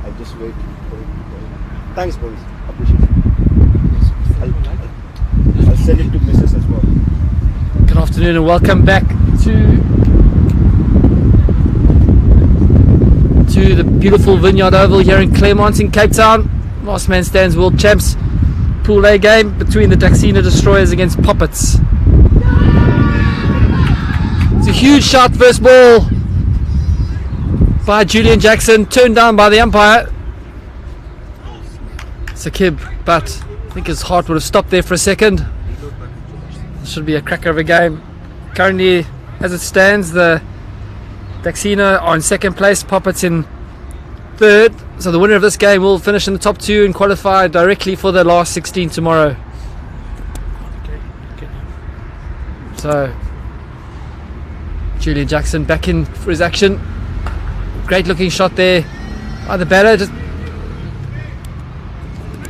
I'll just wait for it. Thanks, boys. Appreciate it. I'll send it to Mrs. as well. Good afternoon and welcome back to the beautiful Vineyard Oval here in Claremont in Cape Town. Last man stands world champs. Pool A game between the Daxina Destroyers against Popats. It's a huge shot, first ball by Julian Jackson, turned down by the umpire Sakib, but I think his heart would have stopped there for a second. It should be a cracker of a game. Currently, as it stands, the Daxina are in second place, Popats in third. So the winner of this game will finish in the top two and qualify directly for the last 16 tomorrow. So Julian Jackson back in for his action. Great looking shot there by the batter. Just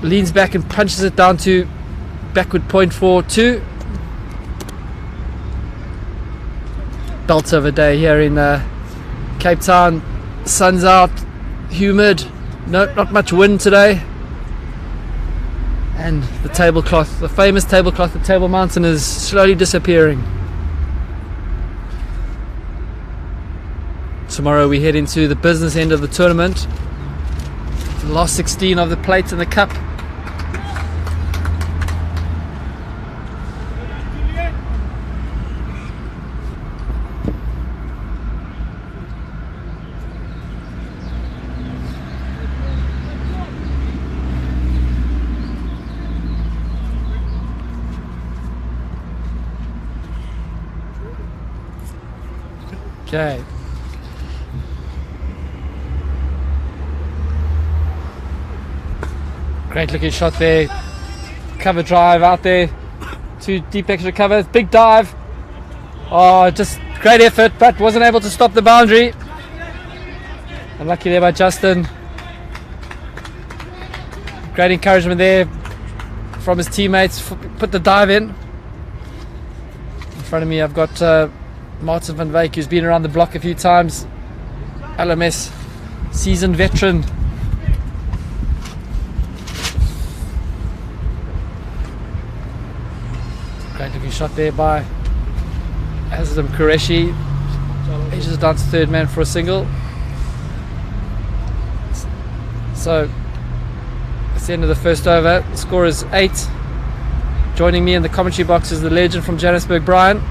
leans back and punches it down to backward point for two. Belts of a day here in Cape Town. Sun's out, humid, not much wind today, and the tablecloth, the famous tablecloth at Table Mountain, is slowly disappearing. Tomorrow we head into the business end of the tournament, the last 16 of the plate and the cup. Okay. Great looking shot there. Cover drive out there. Two deep extra covers. Big dive. Oh, just great effort, but wasn't able to stop the boundary. Unlucky there by Justin. Great encouragement there from his teammates. Put the dive in. In front of me I've got Martin van Wyk, who's been around the block a few times. LMS seasoned veteran. Great looking shot there by Azam Qureshi. Edges down to third man for a single. So it's the end of the first over. The score is 8. Joining me in the commentary box is the legend from Johannesburg, Brian.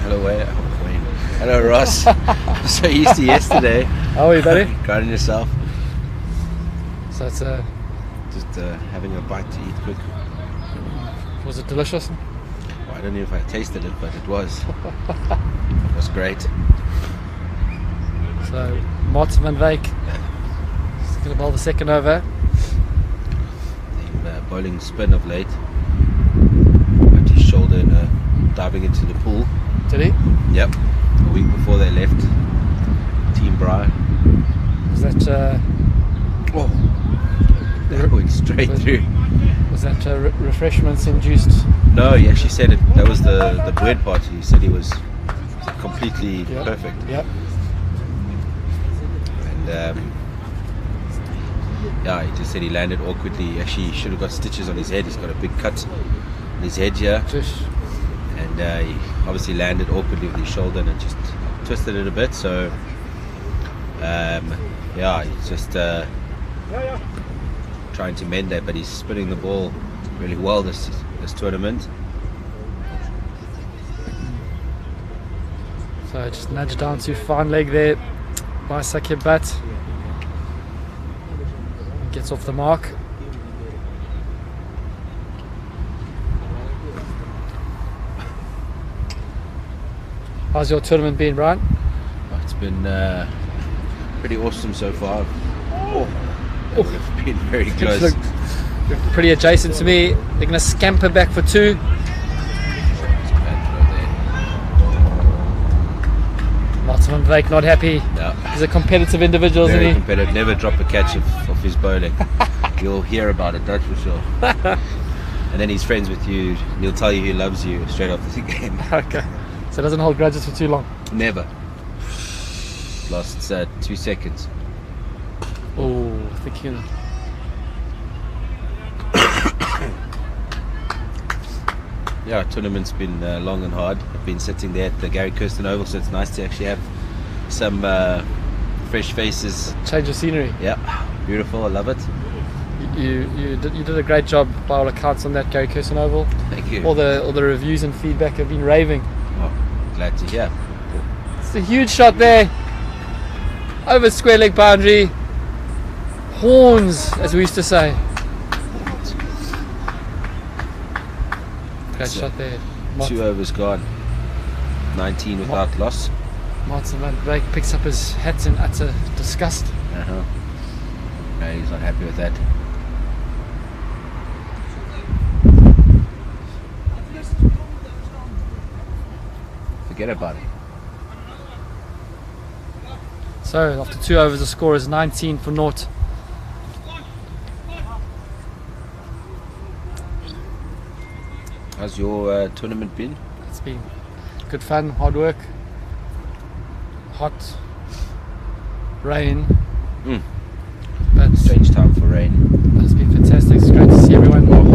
Hello, Wayne. Hello, Ross. I'm so used to yesterday. How are you, buddy? Guarding yourself. So it's just having a bite to eat quick. Was it delicious? Well, I don't know if I tasted it, but it was. It was great. So Martin van Wyk is going to bowl the second over. The bowling spin of late. Went his shoulder and diving into the pool. Did he? Yep. A week before they left. Team Bri. Was that That went straight through. Was that refreshments induced? No, he actually said it. That was the bird party. He said he was completely perfect. Yep. And yeah, he just said he landed awkwardly. He actually should have got stitches on his head. He's got a big cut on his head here. And he obviously landed awkwardly with his shoulder and it just twisted it a bit. So yeah, he's just trying to mend that, but he's spinning the ball really well this tournament. So just nudged down to fine leg there by Sakib Bat. Gets off the mark. How's your tournament been, Brian? It's been pretty awesome so far. It's been very close. Pretty adjacent to me. They're going to scamper back for two. Martin van Wyk not happy. No. He's a competitive individual, Very isn't he? competitive. Never drop a catch of his bowling. You'll hear about it, that's for sure. And then he's friends with you and he'll tell you he loves you straight after the game. Okay. So it doesn't hold grudges for too long. Never. Lost 2 seconds. Oh. thinking of. Yeah, tournament's been long and hard. I've been sitting there at the Gary Kirsten Oval, so it's nice to actually have some fresh faces. Change of scenery. Yeah, beautiful. I love it. You did a great job by all accounts on that Gary Kirsten Oval. Thank you. All the reviews and feedback have been raving. Oh, glad to hear. It's a huge shot there. Over square leg boundary. Horns, as we used to say. Great shot there. 2 overs gone. 19 without loss. Martin van Beek picks up his hat in utter disgust. Uh-huh. No, he's not happy with that. Forget about it. So after 2 overs, the score is 19 for naught. How's your tournament been? It's been good fun, hard work, hot, rain, but Strange time for rain. it's been fantastic. It's great to see everyone from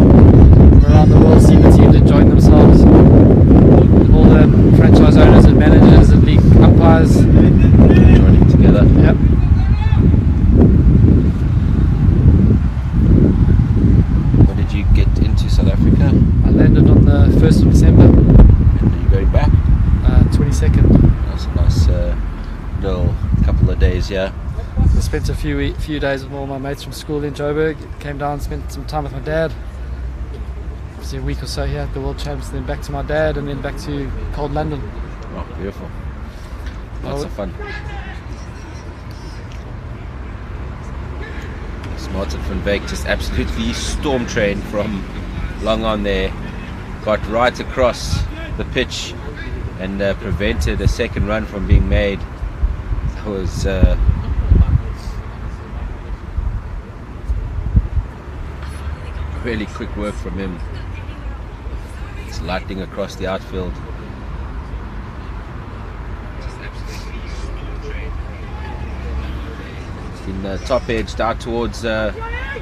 around the world, see the teams enjoying themselves. All the franchise owners and managers and league umpires. Joining together. Yep. When did you get into South Africa? I landed on the 1st of December, And are you going back? 22nd. That's a nice little couple of days, yeah. I spent a few days with all my mates from school in Joburg. Came down, spent some time with my dad. Obviously a week or so here at the World Champs, then back to my dad, and then back to cold London. Oh, beautiful. Lots of fun. Martin van Beek just absolutely storm trained from long on there. Got right across the pitch and prevented a second run from being made. That was really quick work from him. It's lightning across the outfield. In the top edge out towards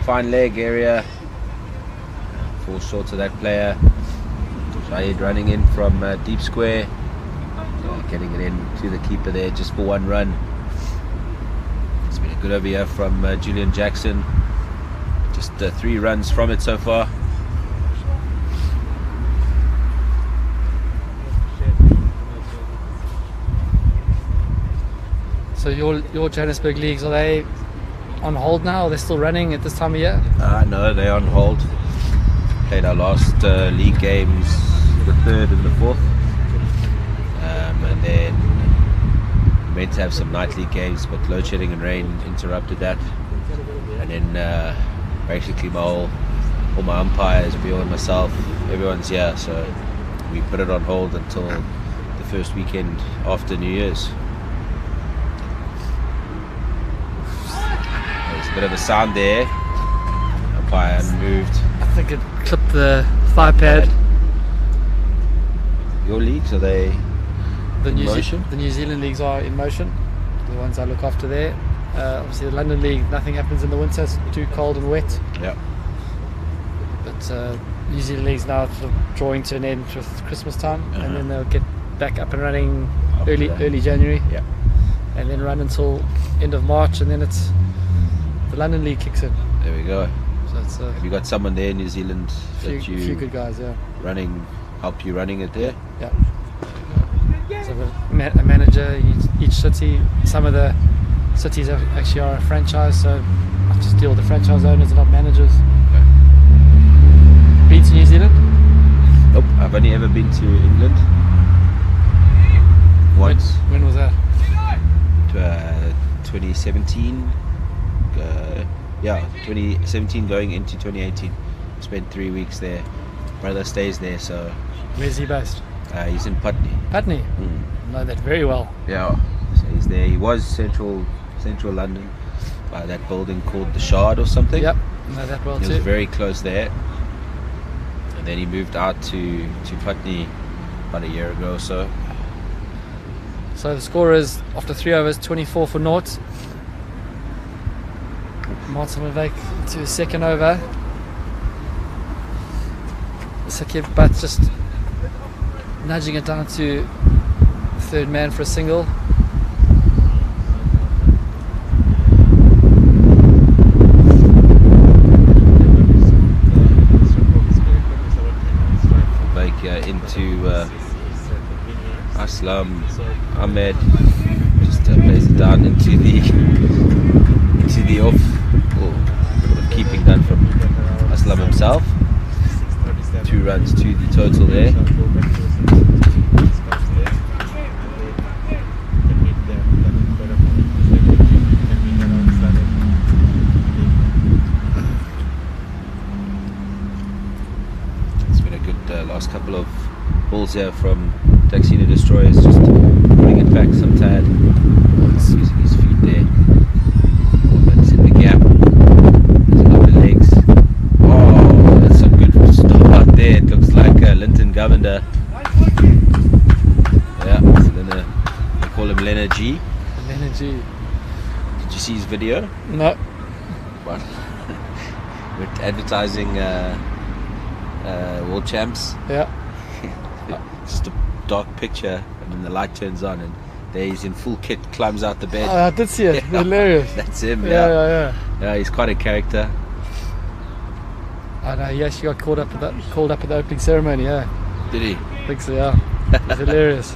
fine leg area. Falls short of that player. Shahid running in from deep square. Getting it in to the keeper there just for one run. It's been a good over here from Julian Jackson. Just 3 runs from it so far. So your Johannesburg leagues, are they on hold now? Are they still running at this time of year? No, they're on hold. Played our last league games, the 3rd and the 4th. And then meant to have some night league games, but load shedding and rain interrupted that. And then basically all my umpires, Bjorn, myself, everyone's here, so we put it on hold until the first weekend after New Year's. There's a bit of a sound there. Umpire moved. I think it clipped the thigh pad. Your leagues, are they in motion? The New Zealand leagues are in motion. The ones I look after there. Obviously the London league, nothing happens in the winter. It's too cold and wet. Yeah. But New Zealand league's now sort of drawing to an end with Christmas time, and then they'll get back up and running early January. Yeah. And then run until end of March, and then it's the London league kicks in. There we go. So it's Have you got someone there in New Zealand that few good guys, yeah. help you running it there? Yeah. So a manager each city. Some of the cities actually are a franchise, so I just deal with the franchise owners and not managers. Been to New Zealand? Nope, I've only ever been to England once. When was that? 2017. 2017 going into 2018. Spent 3 weeks there. Brother stays there, so Where's he based? he's in Putney. Putney. Know that very well. Yeah, so he's there. He was central London, by that building called the Shard or something. Yep, know that well He too. was very close there, and then he moved out to Putney about a year ago or so. So the score is, after 3 overs, 24 for naught. Martin van Wyk to his second over. Sakib Butt just nudging it down to third man for a single. Into Aslam Ahmed, just plays it down into the off, or keeping done from Aslam himself. 2 runs to the total there. It's been a good last couple of balls here from Daxina Destroyers, just putting it back some tad. He's using his feet there. That's in the gap. There's a lot of legs. Oh, that's a good stop out there. It looks like Linton Govender. Yeah, so they call him Leonard G. Leonard G. Did you see his video? No. What? We're advertising World Champs. Yeah. Just a dark picture, and then the light turns on, and there he's in full kit, climbs out the bed. Oh, I did see it. Yeah. Hilarious. That's him. Yeah. Yeah, he's quite a character. I know. He actually got called up at the opening ceremony. Yeah. Did he? I think so. Yeah. It's hilarious.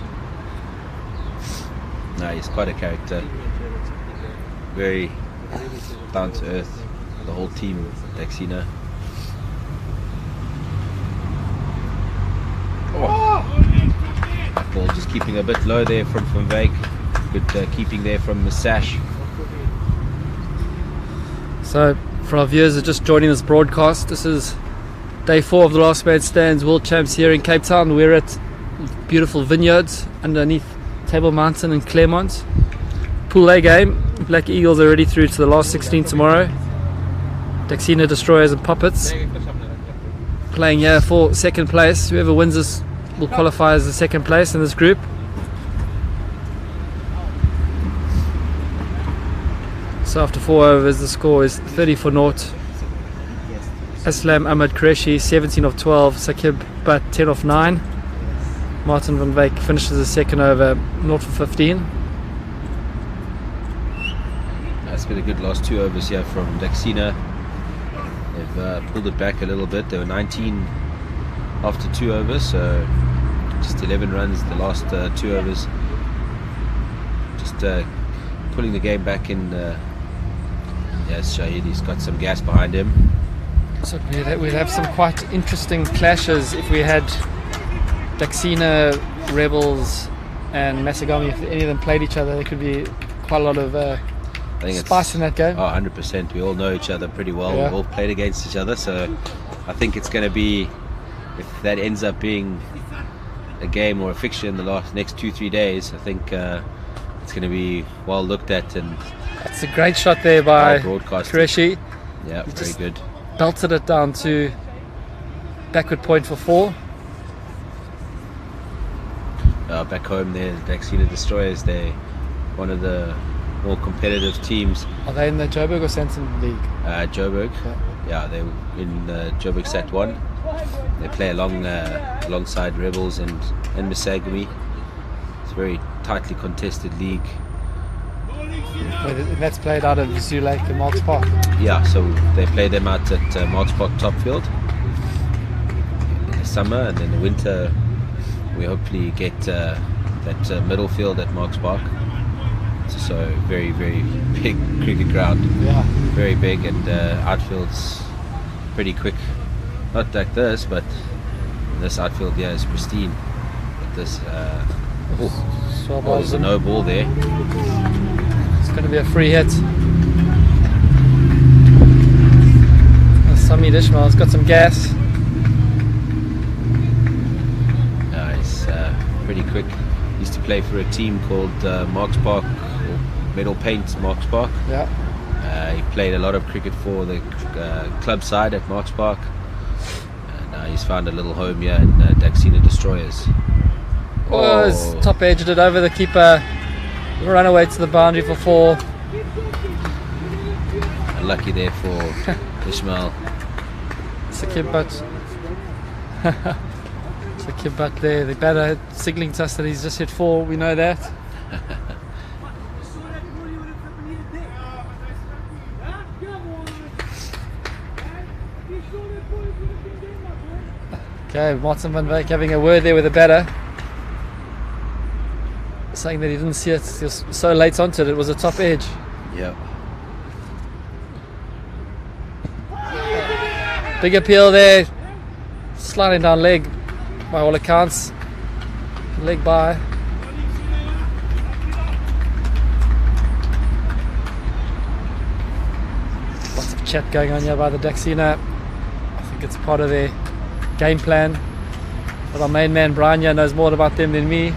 No, he's quite a character. Very down to earth. The whole team, Daxina. Ball just keeping a bit low there from Wyk. Good keeping there from Masash. So, for our viewers that are just joining this broadcast, this is day 4 of the Last Man Stands World Champs here in Cape Town. We're at beautiful vineyards underneath Table Mountain in Claremont. Pool A game. Black Eagles are already through to the last 16 tomorrow. Daxina Destroyers and Popats playing here for second place. Whoever wins this will qualify as the second place in this group. So after 4 overs, the score is 30 for naught. Aslam Ahmed Qureshi 17 of 12, Sakib Butt 10 of 9. Martin van Wyk finishes the second over 0 for 15. It's been a good last 2 overs here from Daxina. They've pulled it back a little bit. They were 19 after 2 overs, so just 11 runs the last 2 overs. Just pulling the game back in. Yes, Shahid, he's got some gas behind him. So we'd have some quite interesting clashes if we had Daxina, Rebels and Masagami. If any of them played each other, there could be quite a lot of spice in that game. Oh, 100%. We all know each other pretty well. Yeah. We've all played against each other, so I think it's going to be, if that ends up being a game or a fixture in the next 2-3 days, I think it's going to be well looked at. And that's a great shot there by Qureshi. Yeah, very good. Belted it down to backward point for 4. Back home there, Daxina Destroyers, they're one of the more competitive teams. Are they in the Joburg or Santon League? Joburg. Yeah, they're in Joburg Sat 1. They play alongside Rebels and Masagami. It's a very tightly contested league. And that's played out of Zoo Lake and Marks Park. Yeah, so they play them out at Marks Park Topfield in the summer, and in the winter we hopefully get that middle field at Marks Park. So very, very big cricket ground. Yeah. Very big, and outfield's pretty quick. Not like this, but this outfield here is pristine. But this, there's a no ball there. It's going to be a free hit. Samid Ishmael's got some gas. He's pretty quick. Used to play for a team called Marks Park, or Metal Paint Marks Park. Yeah. He played a lot of cricket for the club side at Marks Park. And he's found a little home here in Daxina Destroyers. He's top edged it over the keeper. Run away to the boundary for 4. A unlucky there for Ishmael. Sakib Butt there, the batter signaling to us that he's just hit 4, we know that. Okay, Martin van Wyk having a word there with the batter, saying that he didn't see it, he was so late onto it, it was a top edge. Yep. Big appeal there, sliding down leg by all accounts, leg by. Lots of chat going on here by the Daxina. I think it's part of their game plan, but our main man Brian here knows more about them than me.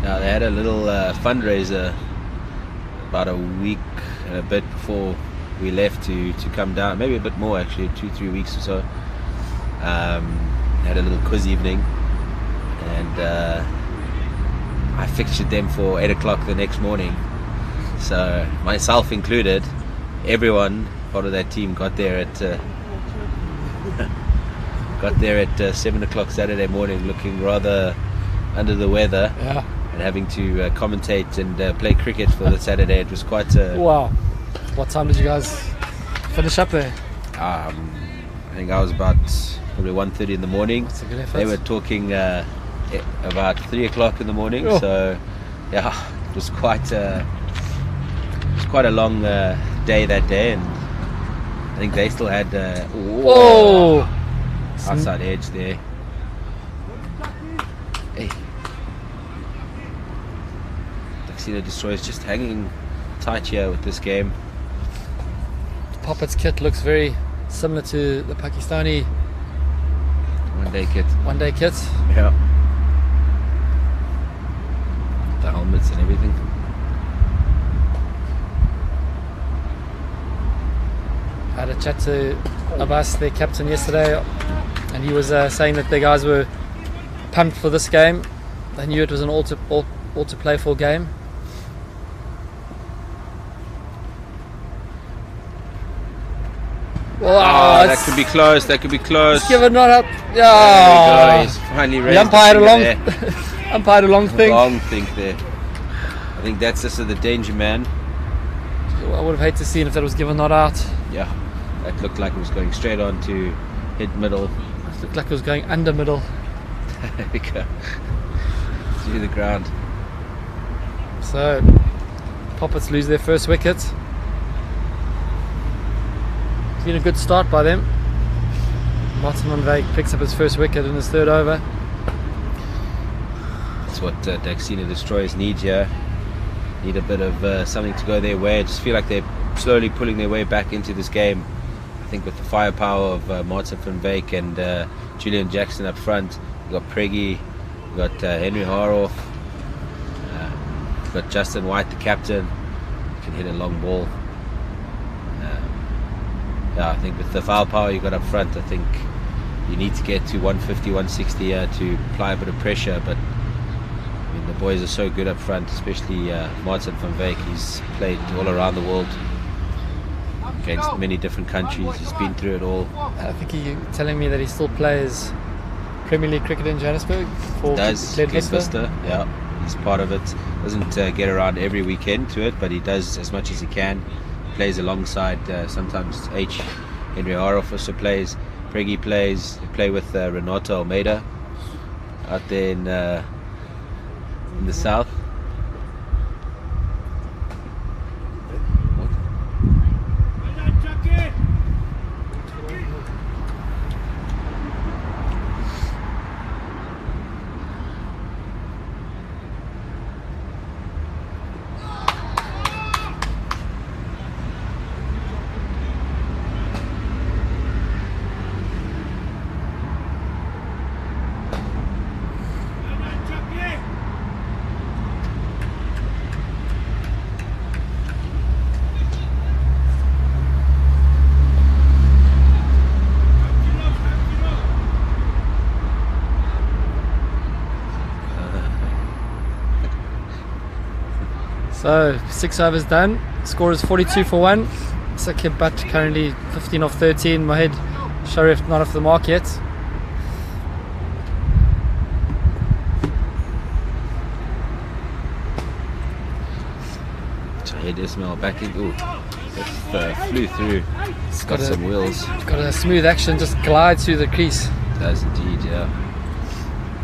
Now they had a little fundraiser about a week and a bit before we left to come down, maybe a bit more actually, 2-3 weeks or so. Had a little quiz evening, and I fixtured them for 8 o'clock the next morning. So myself included, everyone part of that team got there at 7 o'clock Saturday morning, looking rather under the weather. Yeah. And having to commentate and play cricket for the Saturday. It was quite a... Wow. What time did you guys finish up there? I think I was about probably 1:30 in the morning. That's a good effort. They were talking about 3 o'clock in the morning. Oh. So yeah, it was quite a long day that day, and I think they still had outside edge there. Hey, Daxina Destroyers just hanging tight here with this game. Popats kit looks very similar to the Pakistani One day kit. kit. Yeah. The helmets and everything. I had a chat to Abbas, their captain, yesterday, and he was saying that the guys were pumped for this game. They knew it was an all to play for game. Oh, that could be close. That could be close. Let's give it not up. There we Yeah. go. He's finally raised The umpired the along. finger there. Umpired a long thing. Long think there. I think that's just the danger man. I would have hated to see if that was given not out. Yeah, that looked like it was going straight on to hit middle. It looked like it was going under middle. There we go. To the ground. So Popats lose their first wicket. It's been a good start by them. Martin van Wyk picks up his first wicket in his third over. That's what Daxina Destroyers need here. Need a bit of something to go their way. I just feel like they're slowly pulling their way back into this game. I think with the firepower of Martin van Wyk and Julian Jackson up front, we've got Preggy, we've got Henry Haroff, we've got Justin White, the captain, can hit a long ball. Yeah, I think with the firepower you got up front, I think you need to get to 150, 160 to apply a bit of pressure. But I mean, the boys are so good up front, especially Martin van Wyk. He's played all around the world against many different countries. He's been through it all. I think you're telling me that he still plays Premier League cricket in Johannesburg for Does Glenvista, yeah, he's part of it. Doesn't get around every weekend to it, but he does as much as he can. Plays alongside sometimes Henry Haroff also plays. Preggy plays. They play with Renato Almeida out there in the south. So 6 overs done. Score is 42 for 1. Sakib Butt currently 15 off 13. Mohid Sharif not off the mark yet. Shahid Ismail back in. Ooh, that flew through. It's got some wheels. Got a smooth action, just glides through the crease. Does indeed, yeah.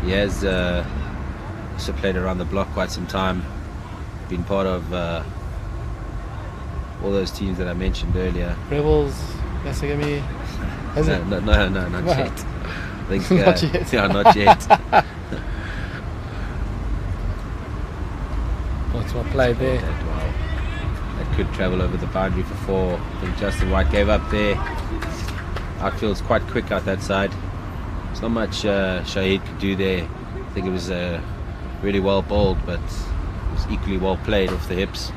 He has also played around the block quite some time. Been part of all those teams that I mentioned earlier. Rebels, Yasagami. No, not What? yet. I think, Not yet. Yeah, not yet. What's well played there? That could travel over the boundary for 4. I think Justin White gave up there. Outfield's quite quick out that side. There's not much Shahid could do there. I think it was really well bowled, but it was equally well played off the hips.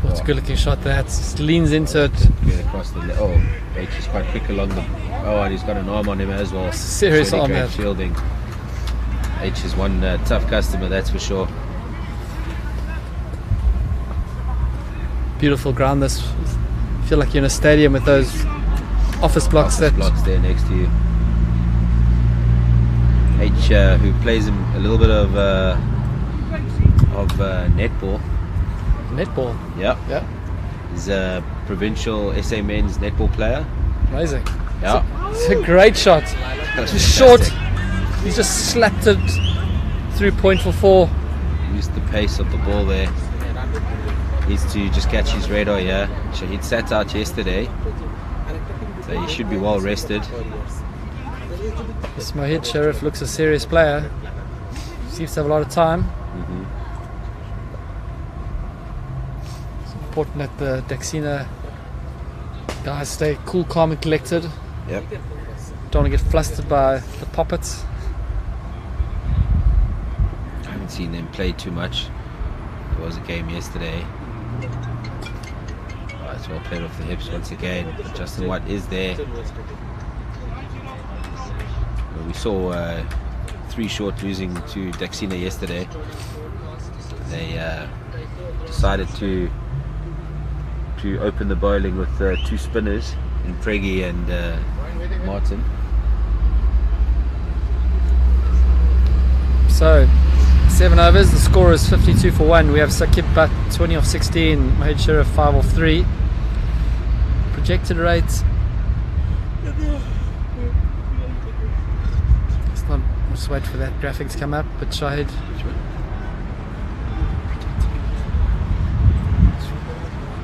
It's a good looking shot that just leans into it. Get across the H is quite quick along the. Oh, and he's got an arm on him as well. Serious Really arm great there. fielding. H is one tough customer, that's for sure. Beautiful ground. This feel like you're in a stadium with those office blocks Blocks there next to you. H, who plays him a little bit of netball. netball. Yeah, Yeah, he's a provincial SA men's netball player. amazing. Yeah, It's a great shot. Just short. He's just slapped it through point for 4. used the pace of the ball there. Needs to just catch his radar here. Shahid sat out yesterday, so he should be well rested. This Mohid Sharif looks a serious player. Seems to have a lot of time. It's important that the Daxina guys stay cool, calm and collected. Yep. Don't want to get flustered by the Popats. I haven't seen them play too much. There was a game yesterday. Oh, it's well played off the hips once again. But Justin White is there. Well, we saw 3 short losing to Daxina yesterday. They decided to open the bowling with 2 spinners in Preggy and Martin. So, 7 overs, the score is 52 for 1. We have Sakib Butt 20 off 16, Mohid Sharif 5 off 3. Projected rates. It's not, just wait for that graphic to come up, but Shahid.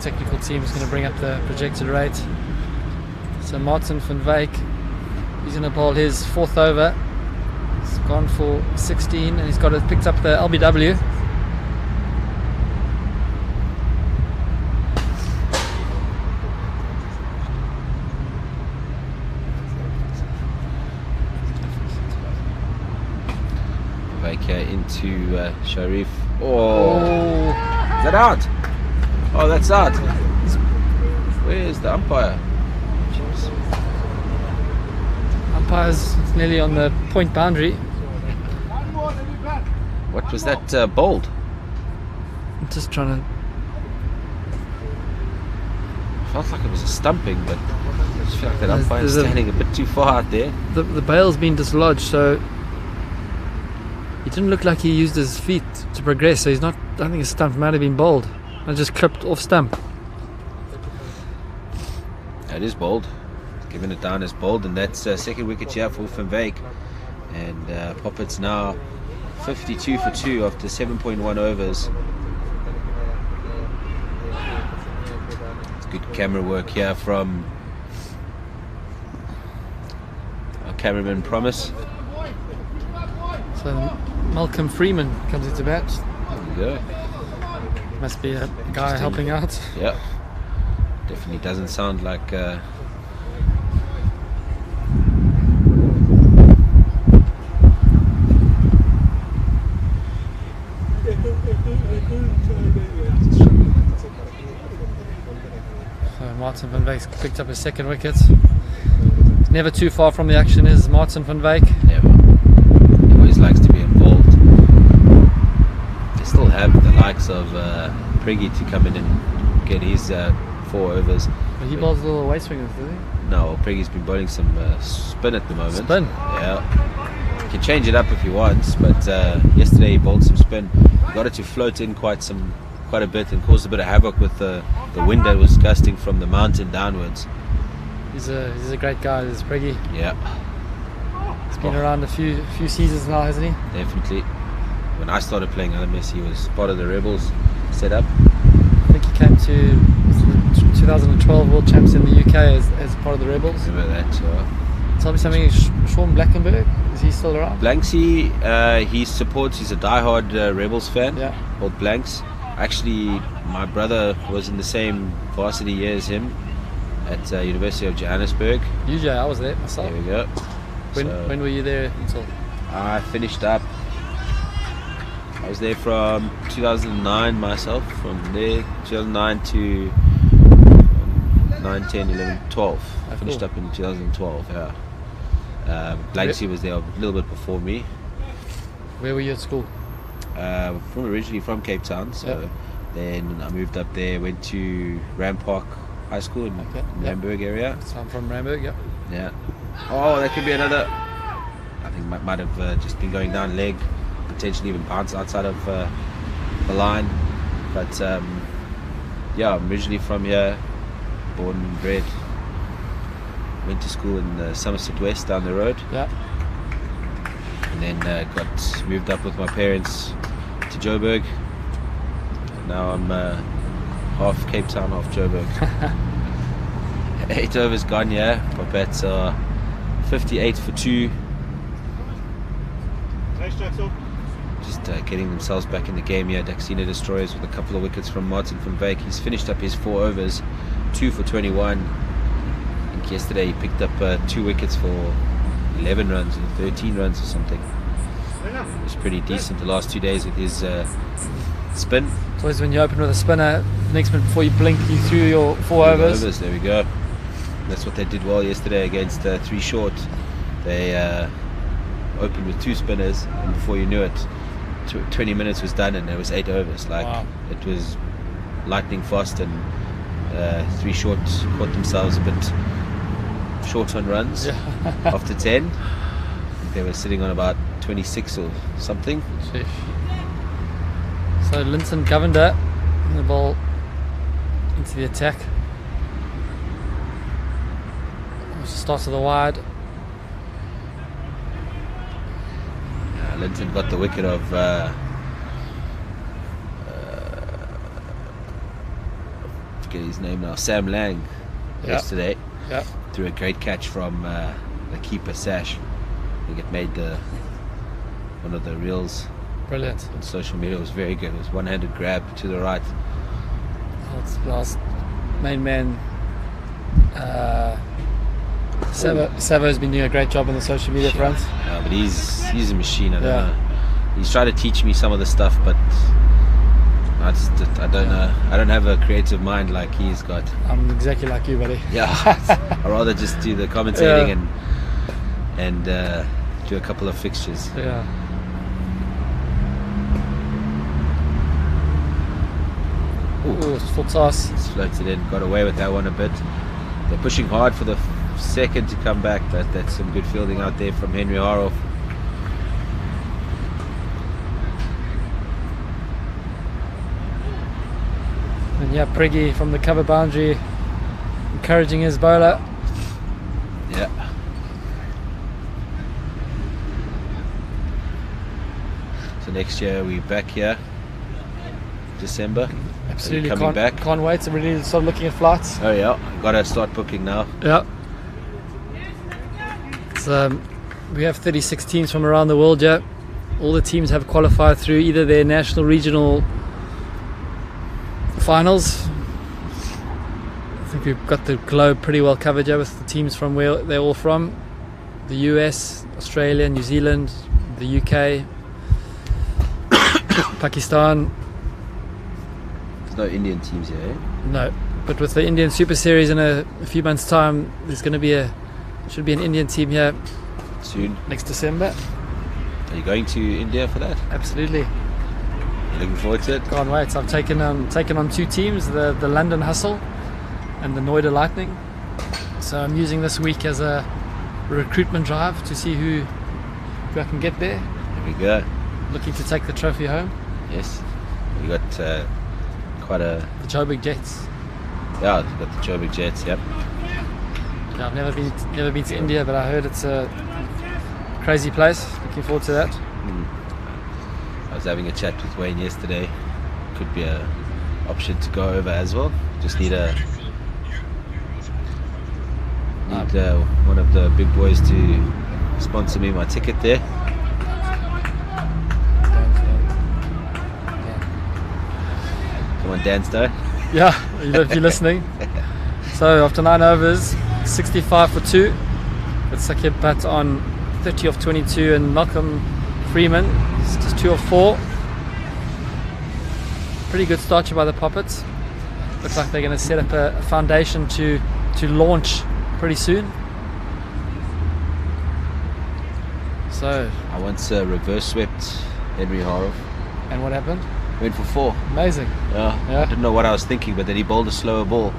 Technical team is going to bring up the projected rate. So Martin van Wyk, he's going to bowl his 4th over. He's gone for 16 and he's got it picked up the LBW. Baker into Sharif. Oh, is that out? Oh, that's out. Where's the umpire? Jeez. Umpire's nearly on the point boundary. What was that bowled? I'm just trying to. Felt like it was a stumping, but I just feel like that There's- umpire's there's a- standing a bit too far out there. The bail's been dislodged, so he didn't look like he used his feet to progress. So he's not. I don't think his stump might have been bowled. I just clipped off stump. It is bowled. Giving it down as bowled, and that's second wicket here for Van Wyk. And Popats now 52 for 2 after 7.1 overs. It's good camera work here from our cameraman Promise. So Malcolm Freeman comes into bat. There we go. Must be a guy helping out. Yeah. Definitely doesn't sound like Martin van Wyk picked up his second wicket. Never too far from the action is Martin van Wyk. Never. He always likes to be involved. They still have the likes of Priggy to come in and get his 4 overs. But he bowls little away swingers, does he? No, Priggy's been bowling some spin at the moment. Spin? Yeah. He can change it up if he wants, but yesterday he bowled some spin. He got it to float in quite a bit and caused a bit of havoc with the wind that was gusting from the mountain downwards. He's a great guy, this Priggy. Yeah. He's been around a few seasons now, hasn't he? Definitely. When I started playing LMS, he was part of the Rebels setup. I think he came to 2012 World Champs in the UK as part of the Rebels. Remember that? Tell me something, Sean Blankenberg, is he still around? Blanksy, he's a diehard Rebels fan. Yeah. Called Blanks. Actually, my brother was in the same varsity year as him at University of Johannesburg. UJ, I was there myself. There we go. When were you there until? I finished up. I was there from 2009 myself. From there, 2009 to 9, 10, 11, 12. I finished up in 2012. Yeah. Blanksy was there a little bit before me. Where were you at school? Originally from Cape Town, so then I moved up there, went to Ram Park High School in Randburg area. So I'm from Randburg, yeah. Yeah. Oh, that could be another. I think might have just been going down leg, potentially even bounced outside of the line. But yeah, I'm originally from here, born and bred. Went to school in Somerset West down the road. Yeah. And then got moved up with my parents to Joburg. Now I'm half Cape Town, half Joburg. 8 overs gone, yeah. Popats are 58 for 2. Just getting themselves back in the game here. Daxina destroyers with a couple of wickets from Martin van Wyk. He's finished up his 4 overs, 2 for 21. I think yesterday he picked up 2 wickets for 11 runs or 13 runs or something. It was pretty decent the last 2 days with his spin. It's always when you open with a spinner, next minute before you blink, you threw your 4 overs. There we go. That's what they did well yesterday against 3 short. They opened with 2 spinners, and before you knew it, 20 minutes was done and there was 8 overs. Like It was lightning fast, and 3 short caught themselves a bit short on runs after 10. I think they were sitting on about 26 or something. Sheesh. So Linton Govender, the ball into the attack. Starts to the wide. Linton got the wicket of forget his name now, Sam Lang yesterday. Yeah. Through a great catch from the keeper Sash. I think it made one of the reels. Brilliant. On social media. It was very good. It was one-handed grab to the right. Last main man Savo's been doing a great job on the social media front. Yeah, but he's a machine. I don't know. He's trying to teach me some of the stuff, but I don't know. I don't have a creative mind like he's got. I'm exactly like you, buddy. Yeah. I'd rather just do the commentating and do a couple of fixtures. Yeah. Ooh, it's full toss. It's floated in, got away with that one a bit. They're pushing hard for the second to come back, but that's some good fielding out there from Henry Haroff. And yeah, Priggy from the cover boundary encouraging his bowler. Yeah. So next year we're back here, December. Absolutely, coming back. Can't wait. So we need to start looking at flights. Oh yeah, gotta start booking now. Yeah. So we have 36 teams from around the world. Yeah, all the teams have qualified through either their national, regional finals. I think we've got the globe pretty well covered. Yeah, with the teams from where they're all from: the US, Australia, New Zealand, the UK, Pakistan. There's no Indian teams here, eh? No, But with the Indian Super Series in a few months' time, there's going to be should be an Indian team here Soon. next December. Are you going to India for that? Absolutely. Looking forward to it? Can't wait. I've taken on 2 teams, the London Hustle and the Noida Lightning. So I'm using this week as a recruitment drive to see who I can get there. Here we go. Looking to take the trophy home. Yes. You got quite a... The Joburg Jets. Yeah, you've got the Joburg Jets, yep. Yeah, I've never been to India, but I heard it's a crazy place. Looking forward to that. I was having a chat with Wayne yesterday. Could be a option to go over as well. Just need one of the big boys to sponsor me my ticket there. Come on, Dan Stowe. Yeah, if you're listening. So after 9 overs, 65 for 2. With Sakib Bhatt on 30 of 22 and Malcolm Freeman is just 2 of 4. Pretty good start by the Popats. Looks like they're going to set up a foundation to launch pretty soon. So, I once reverse swept Henry Harov. and what happened? Went for 4. Amazing. Yeah. Yeah. I didn't know what I was thinking, but then he bowled a slower ball.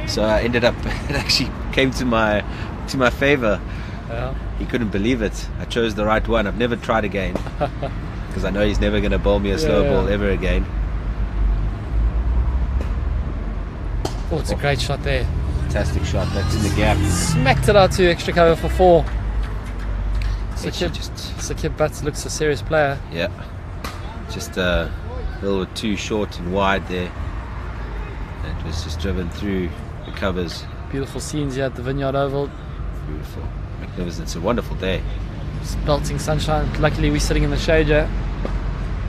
So I ended up, it actually came to my favor. Yeah. He couldn't believe it. I chose the right one. I've never tried again because I know he's never going to bowl me a slow ball ever again. Oh, it's a great shot there. Fantastic shot. That's in the gap. Smacked it out to extra cover for 4. Actually Sakib Bhatt looks a serious player. Yeah. Just a little bit too short and wide there. It was just driven through the covers. Beautiful scenes here at the Vineyard Oval. Beautiful. Magnificent. It's a wonderful day. Just belting sunshine. Luckily we're sitting in the shade here.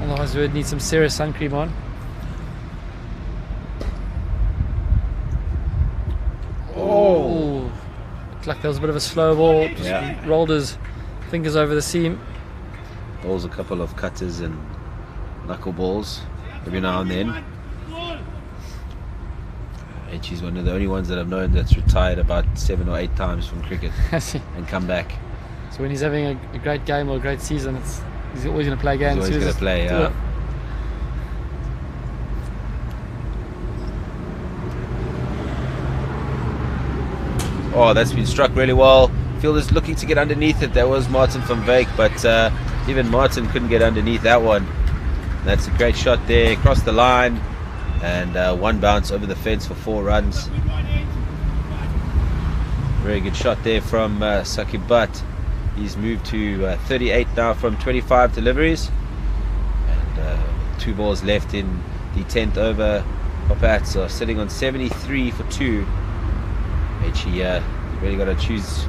Otherwise we would need some serious sun cream on. Oh! Looked like there was a bit of a slow ball. Just rolled his fingers over the seam. Bowls a couple of cutters and knuckle balls every now and then. And she's one of the only ones that I've known that's retired about 7 or 8 times from cricket and come back. So when he's having a great game or a great season, he's always going to play games. He's always going to play, yeah. Oh, that's been struck really well. Fielder's looking to get underneath it. That was Martin van Wyk, but even Martin couldn't get underneath that one. That's a great shot there, across the line, and 1 bounce over the fence for 4 runs. Very good shot there from Sakib Bhatt. He's moved to 38 now from 25 deliveries, and 2 balls left in the 10th over. Popats are sitting on 73 for 2. He really got to choose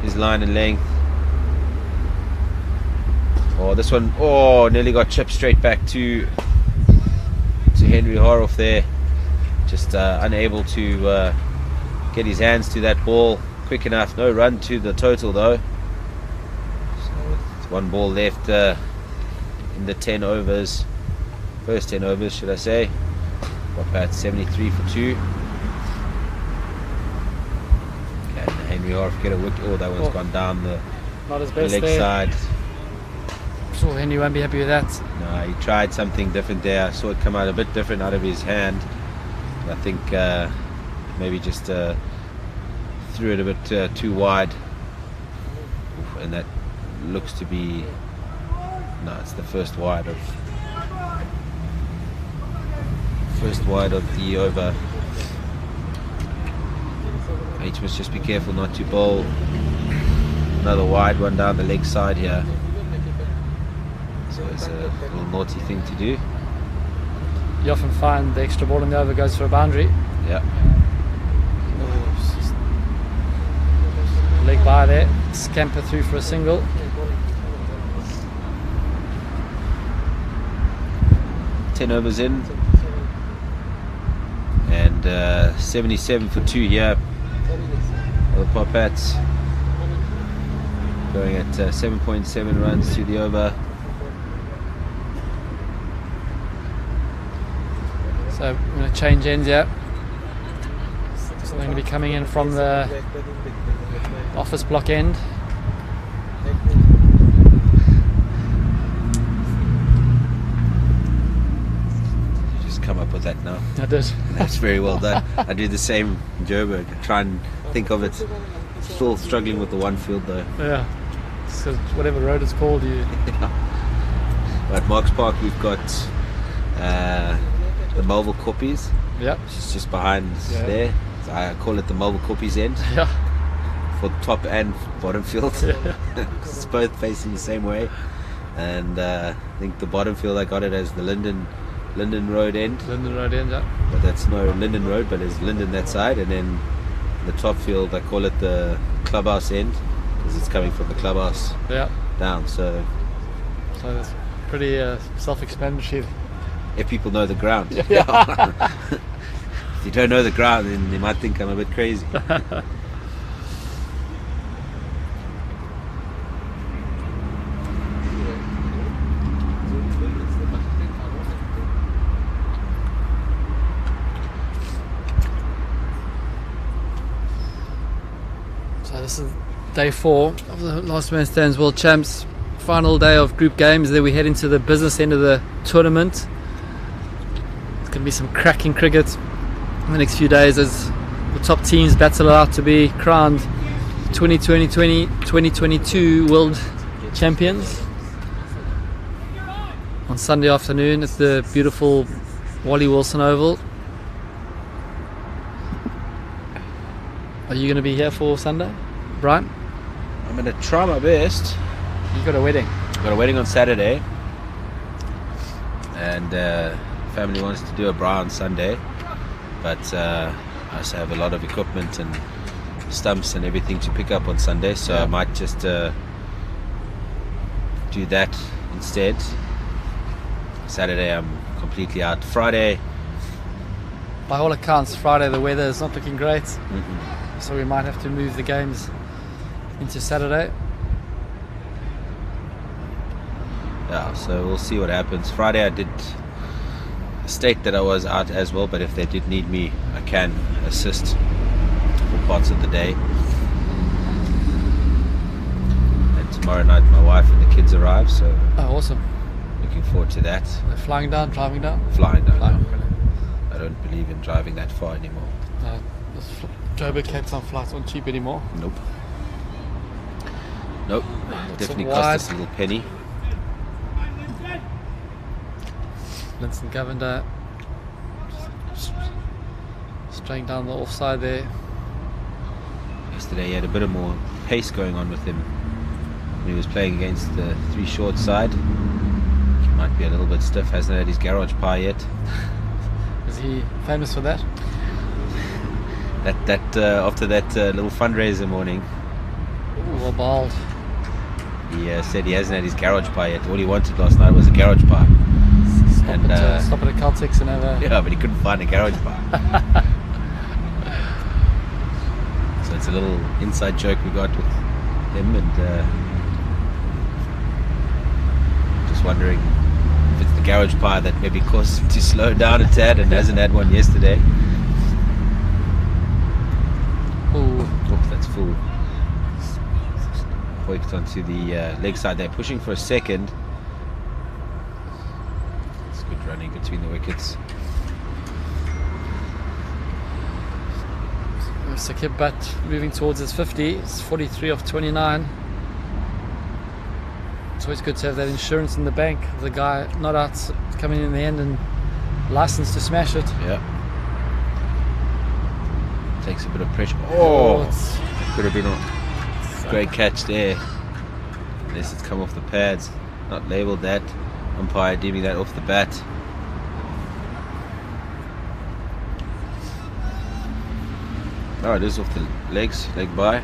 his line and length. Oh, this one, nearly got chipped straight back to Henry Harov there. Just unable to get his hands to that ball quick enough. No run to the total though. So with 1 ball left in the 10 overs, first 10 overs should I say. Popats 73 for 2. Henry Harov get a wicket. Oh, that one's gone down the not his best leg there. side. Sure, Henry won't be happy with that. No, he tried something different there. I saw it come out a bit different out of his hand. I think maybe just threw it a bit too wide. And that looks to be... No, it's the first wide of the over. H must just be careful not to bowl another wide one down the leg side here. So it's a little naughty thing to do. You often find the extra ball in the over goes for a boundary. Yeah. Leg by there, scamper through for a single. Ten overs in, and 77 for 2 here. The Popats going at 7.7 runs to the over. So we're going to change ends here. So they're going to be coming in from the office block end. Just come up with that now. I did. That's very well done. I do the same in Joburg. I try and think of it. Still struggling with the one field though. Yeah. So whatever road it's called, you. At Marks Park we've got the Melville Koppies. Yep. It's just behind there. So I call it the Melville Koppies end. Yeah. For top and bottom field. Yeah. It's both facing the same way. And I think the bottom field I got it as the Linden Road end. Linden Road end, yeah. But that's no Linden Road, but it's Linden that side. And then the top field I call it the clubhouse end because it's coming from the clubhouse down. So it's pretty self-explanatory. if people know the ground. Yeah. If you don't know the ground, then they might think I'm a bit crazy. So this is day 4 of the Last Man Stands World Champs. Final day of group games. Then we head into the business end of the tournament. It's going to be some cracking cricket in the next few days as the top teams battle it out to be crowned 2022 World Champions. On Sunday afternoon at the beautiful Wally Wilson Oval. Are you going to be here for Sunday, Brian? I'm going to try my best. You got a wedding. I've got a wedding on Saturday, and family wants to do a bra on Sunday, but I also have a lot of equipment and stumps and everything to pick up on Sunday, so I might just do that instead. Saturday I'm completely out. Friday, by all accounts, Friday the weather is not looking great, so we might have to move the games into Saturday. Yeah, so we'll see what happens. Friday I did state that I was out as well, but if they did need me, I can assist for parts of the day. And tomorrow night my wife and the kids arrive, so Oh, awesome. looking forward to that. They're flying down, driving down? Flying down. Flying. I don't believe in driving that far anymore. Joburg Cape Town flights aren't cheap anymore. Nope. Nope. It's Definitely a cost wide- us a little penny. Linson Govender straying down the offside there. Yesterday he had a bit of more pace going on with him when he was playing against the 3 short side. He might be a little bit stiff, hasn't had his garage pie yet. Is he famous for that? After that little fundraiser morning, Well bowled. he said he hasn't had his garage pie yet. All he wanted last night was a garage pie. Stop it at Caltex and have a... Yeah, but he couldn't find a garage pie. So it's a little inside joke we got with him, and just wondering if it's the garage pie that maybe caused him to slow down a tad and hasn't had one yesterday. Ooh. Oh, that's full. Hoiked onto the leg side there, pushing for a second. It's good running between the wickets. Sakib Butt moving towards his 50. It's 43 off 29. It's always good to have that insurance in the bank. The guy not out coming in the end and licensed to smash it. Yeah. Takes a bit of pressure. Oh, Could have been a great catch there. Unless it's come off the pads. Not labelled that. Umpire deeming that off the bat. Oh, it is off the legs, leg by.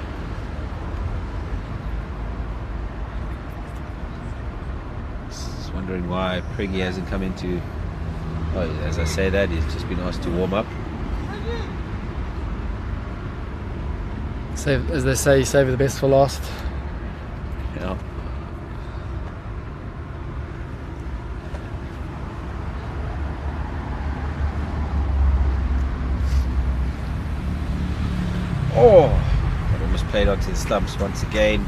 Just wondering why Priggy hasn't come into... Oh, as I say that, he's just been asked to warm up. Save, as they say, save the best for last. Yeah. Oh, that almost played onto the stumps once again.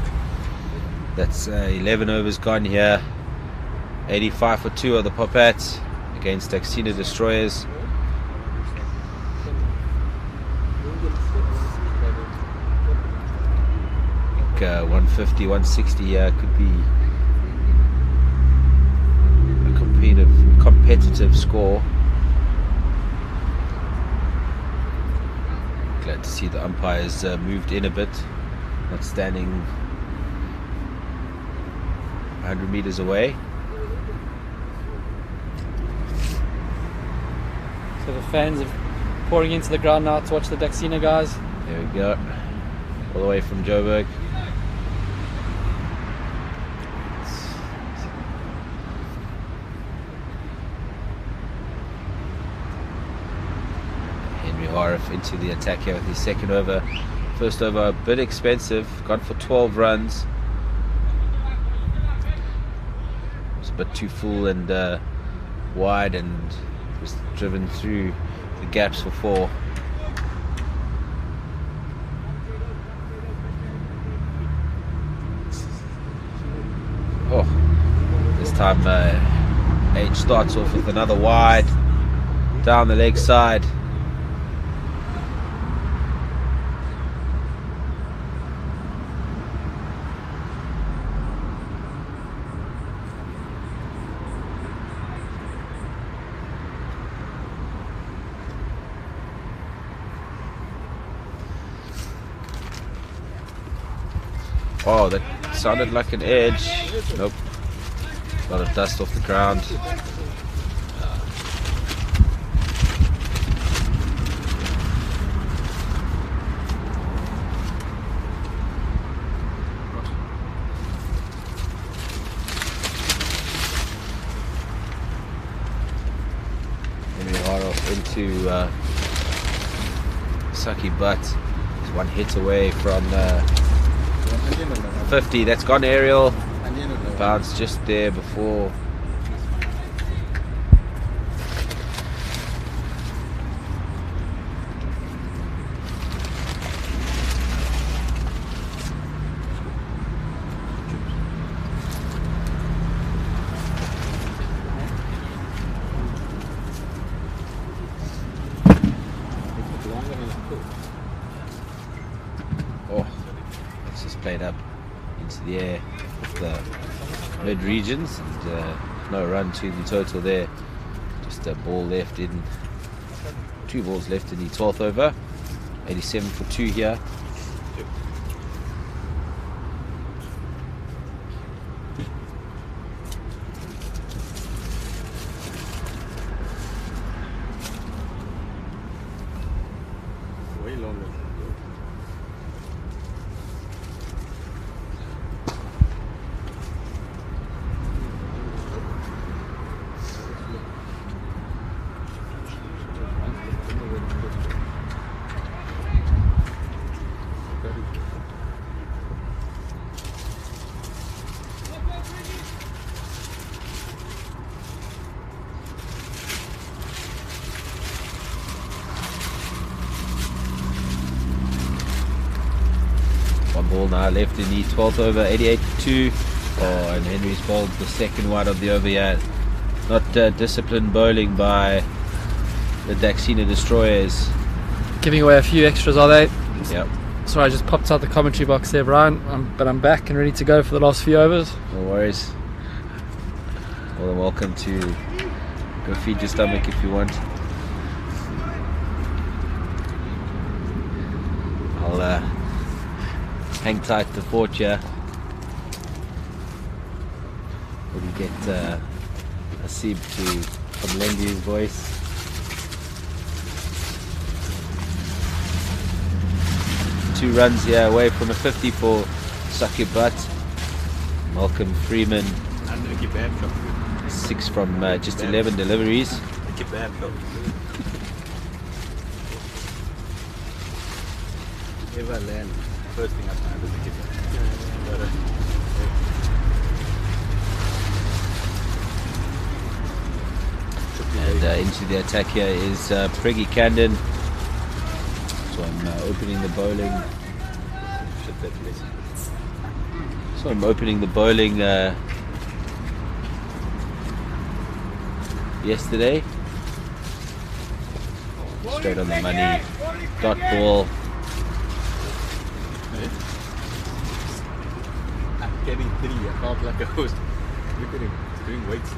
That's 11 overs gone here. 85 for 2 of the Popats against Daxina Destroyers. I think 150, 160 could be a competitive score. Glad to see the umpires moved in a bit, not standing 100 meters away. So the fans are pouring into the ground now to watch the Daxina guys. There we go, all the way from Joburg. RF into the attack here with his second over. First over a bit expensive, gone for 12 runs. It's a bit too full and wide, and was driven through the gaps for 4. Oh, this time H starts off with another wide down the leg side. Oh, that sounded like an edge. Nope. A lot of dust off the ground. Henry Haroff into Saki Butt. He's one hit away from 50. That's gone aerial. Bounce just there before. Oh, it's just played up into the air of the mid regions, and no run to the total there. Just a ball left in, 2 balls left in the 12th over. 87 for 2 here. Way longer. One ball now left in the 12th over, 88 for 2. Oh, and Henry's bowled the second wide of the over here. Not disciplined bowling by the Daxina Destroyers. Giving away a few extras, are they? Yep. Sorry, I just popped out the commentary box there, Brian. But I'm back and ready to go for the last few overs. No worries. More than welcome to go feed your stomach if you want. I'll hang tight the fort here. Will you get Asib to lend you his voice? Two runs here away from a 50 for Sakibat. Malcolm Freeman, 6 from just 11 deliveries. First thing I find is to And into the attack here is Priggy Candon. So I'm opening the bowling. So I'm opening the bowling yesterday. Straight on the money. Dot ball. I'm getting 3. I felt like I was. Look at him doing weights.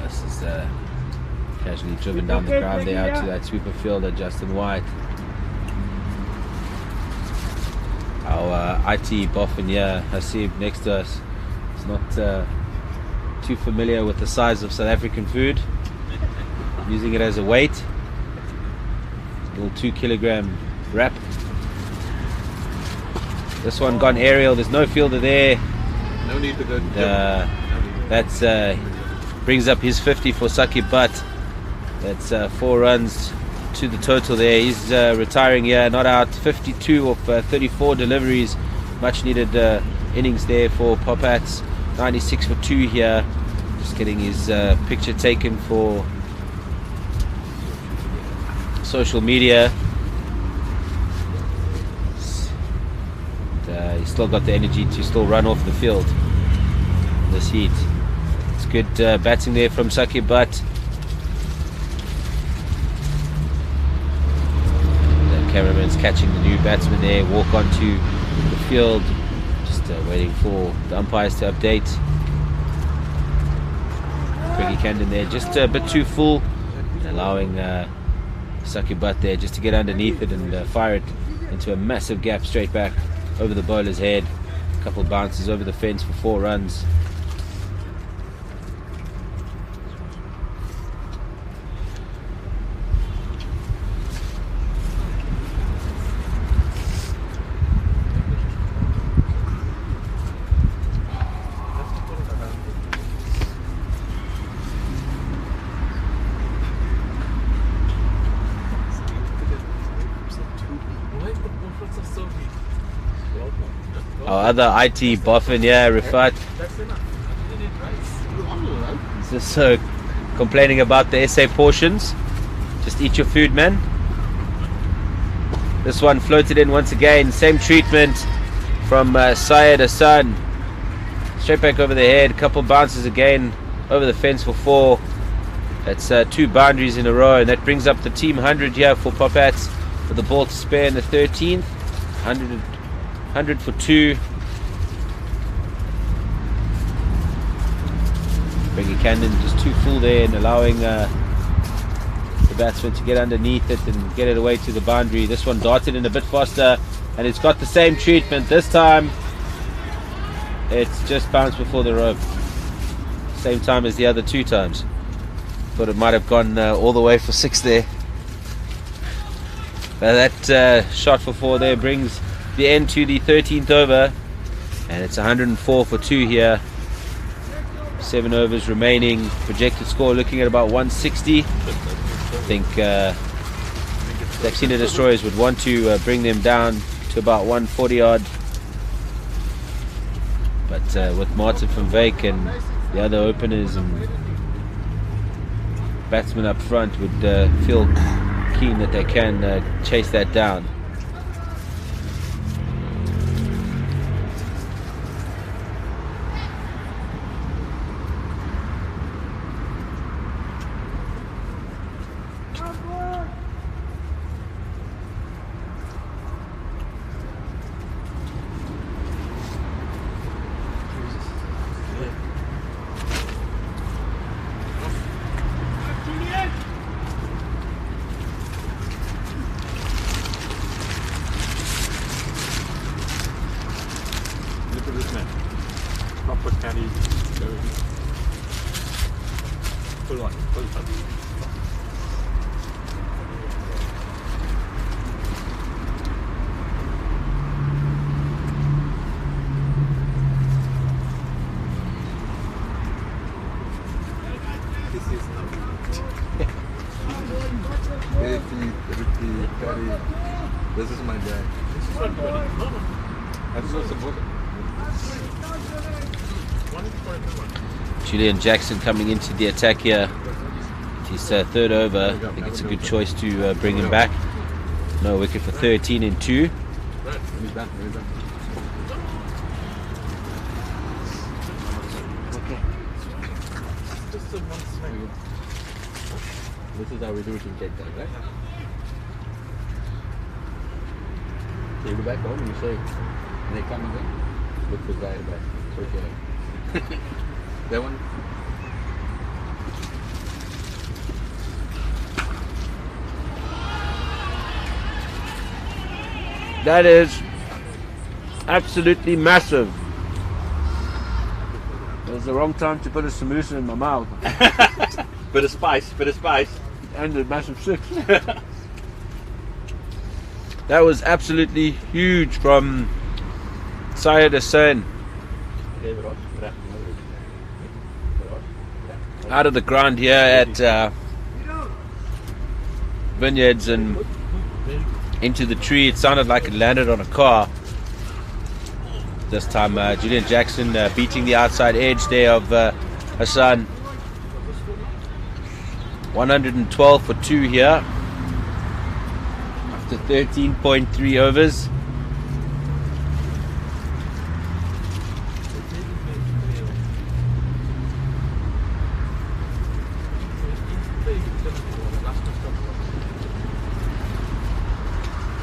This is casually driven down the ground there out to that sweeper fielder, Justin White. Our IT boffin here, Hasib, next to us, is not too familiar with the size of South African food. Using it as a weight. A little 2 kilogram wrap. This one gone aerial, there's no fielder there. No need to go. That's brings up his 50 for Sakib Butt. That's 4 runs to the total there. He's retiring here, not out. 52 of 34 deliveries. Much needed innings there for Popats. 96 for 2 here. Just getting his picture taken for social media. He's still got the energy to still run off the field in this heat. It's good batting there from Sakib Butt. The cameraman's catching the new batsman there, walk onto the field, just waiting for the umpires to update. Craigie Camden there, just a bit too full, and allowing Sakib Butt there just to get underneath it and fire it into a massive gap straight back over the bowler's head. A couple of bounces over the fence for 4 runs. Our other IT boffin, yeah, Rifat. Just complaining about the SA portions. Just eat your food, man. This one floated in once again. Same treatment from Syed Hassan. Straight back over the head. Couple bounces again over the fence for 4. That's 2 boundaries in a row, and that brings up the team 100 here for Popats, with the ball to spare in the 13th. 100 for 2. Craigie Camden just too full there and allowing the batsman to get underneath it and get it away to the boundary. This one darted in a bit faster, and it's got the same treatment. This time it's just bounced before the rope. Same time as the other 2 times. Thought it might have gone all the way for 6 there. That shot for 4 there brings the end to the 13th over, and it's 104 for 2 here. 7 overs remaining. Projected score looking at about 160. I think Daxina Destroyers would want to bring them down to about 140 odd, but with Martin van Wyk and the other openers and batsmen up front would feel keen that they can chase that down. Look at this man. Proper carry. Full on. Full on. This is carry. This is my guy. This is not good. I'm so supportive. One is for everyone. Julian Jackson coming into the attack here. His third over. I think it's a good choice to bring him back. No wicket for 13 in 2. This is how we do it in Cape Town, right? So you go back home and you say, and they come again, look for the guy back. It's okay. That one? That is absolutely massive. It was the wrong time to put a samosa in my mouth. Bit of spice. And a massive 6. That was absolutely huge from Syed Hassan. Out of the ground here at Vineyards and into the tree. It sounded like it landed on a car. This time Julian Jackson beating the outside edge there of Hassan. 112 for 2 here after 13.3 overs.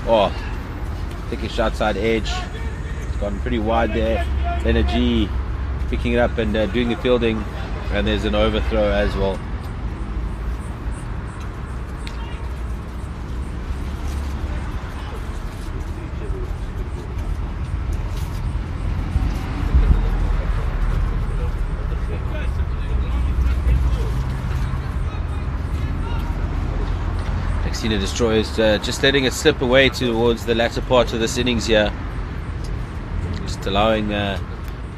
Oh, thickish outside edge. It's gone pretty wide there. Energy picking it up and doing the fielding, and there's an overthrow as well. Daxina destroys, just letting it slip away towards the latter part of this innings here. Just allowing the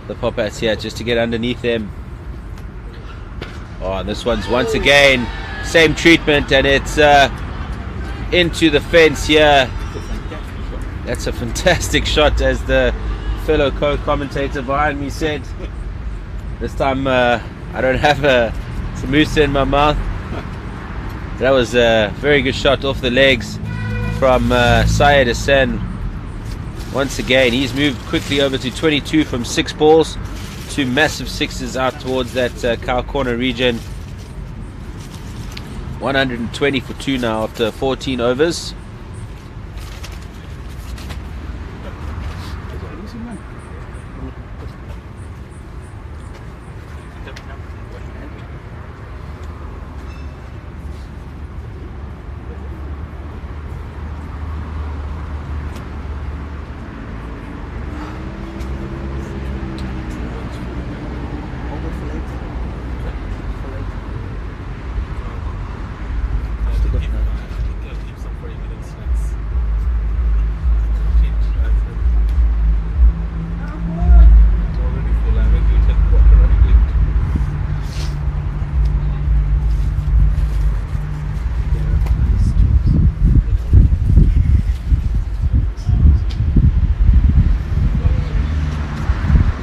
Popats here just to get underneath them. Oh, and this one's once again same treatment, and it's into the fence here. That's a fantastic shot, as the fellow co-commentator behind me said. This time I don't have a samosa in my mouth. That was a very good shot off the legs from Syed Hassan. Once again, he's moved quickly over to 22 from 6 balls. 2 massive 6s out towards that cow corner region. 120 for 2 now after 14 overs.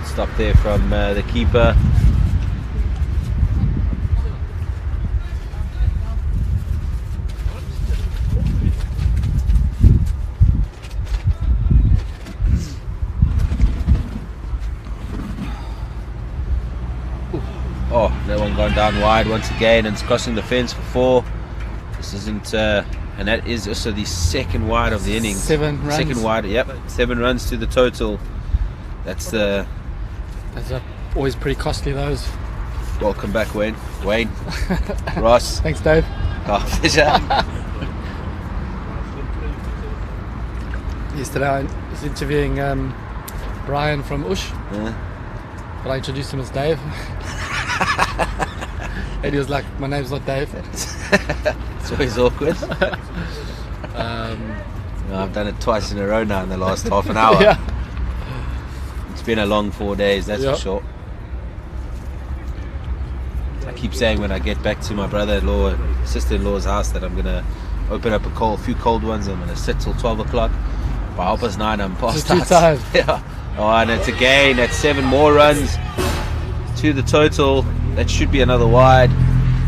Stop there from the keeper. Oh, that one gone down wide once again, and it's crossing the fence for 4. This isn't, and that is also the second wide of the innings. 7 runs. Second wide, yep. 7 runs to the total. That's the. That's always pretty costly, those. Welcome back, Wayne. Ross. Thanks, Dave. Oh, pleasure. Yesterday I was interviewing Brian from Ush, Yeah. but I introduced him as Dave. And he was like, my name's not Dave. It's always awkward. I've done it twice in a row now in the last half an hour. Yeah. It's been a long 4 days, that's Yep. for sure. I keep saying when I get back to my brother-in-law, sister-in-law's house, that I'm gonna open up a few cold ones. I'm gonna sit till 12 o'clock. By 9:30 I'm Just passed too out. tired. Yeah. Oh, and it's again, that's 7 more runs to the total. that should be another wide.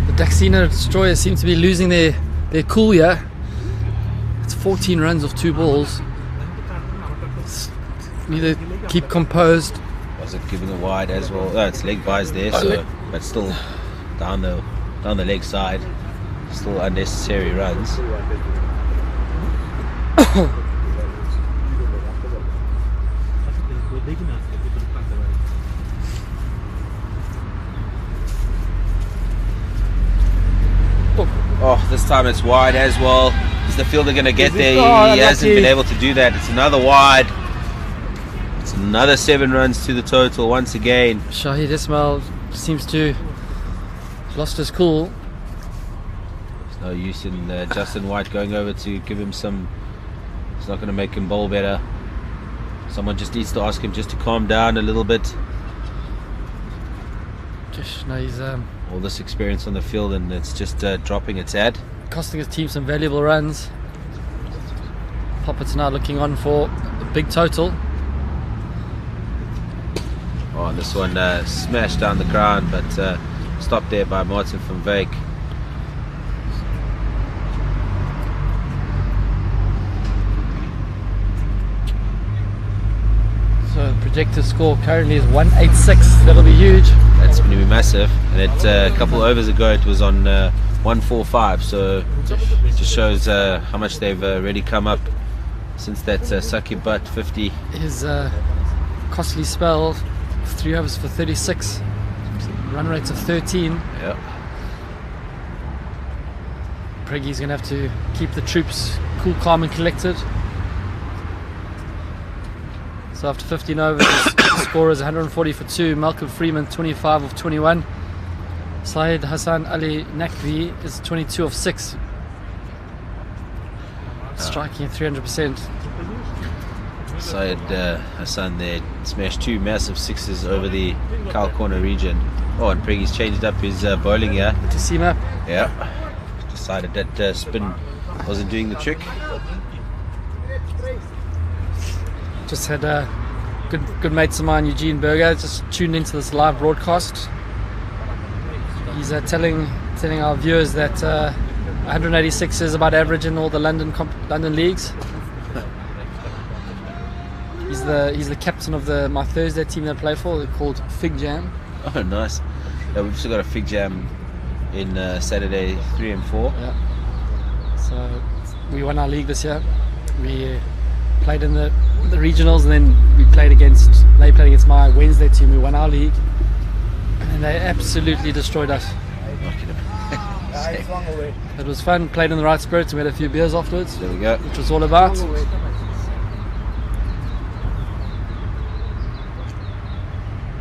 The Daxina destroyers seem to be losing their cool here. It's 14 runs off 2 balls. Need to keep composed. Was it giving a wide as well? Oh, it's leg buys there, so but still down the leg side. Still unnecessary runs. Oh, this time it's wide as well. Is the fielder going to get there? He hasn't been able to do that. It's another wide. It's another 7 runs to the total once again. Shahid Ismail seems to have lost his cool. There's no use in Justin White going over to give him some. It's not going to make him bowl better. Someone just needs to ask him just to calm down a little bit. He's all this experience on the field, and it's just dropping its head. Costing his team some valuable runs. Popats now looking on for a big total. Oh, and this one smashed down the ground, but stopped there by Martin van Wyk. So the projected score currently is 186. That'll be huge. That's going to be massive. And a couple overs ago it was on 145. So it just shows how much they've already come up since that sucky butt 50. His costly spell, 3 overs for 36. Run rates of 13. Yep. Preggy's going to have to keep the troops cool, calm and collected. So after 15 overs, the score is 140 for 2. Malcolm Freeman 25 of 21. Syed Hassan Ali Nakvi is 22 of 6. Striking at 300%. Syed Hassan there smashed 2 massive 6s over the cow corner region. Oh, and Preggy's changed up his bowling here. To see map. Yeah. Decided that spin wasn't doing the trick. Just had good mates of mine, Eugene Berger, just tuned into this live broadcast. He's telling our viewers that 186 is about average in all the London leagues. He's the captain of my Thursday team that I play for. They're called Fig Jam. Oh, nice. Yeah, we've still got a Fig Jam in Saturday 3 and 4. Yeah. So we won our league this year. We played in the regionals, and then they played against my Wednesday team. We won our league, and they absolutely destroyed us. It was fun, played in the right spirits, and we had a few beers afterwards. There we go. Which was all about.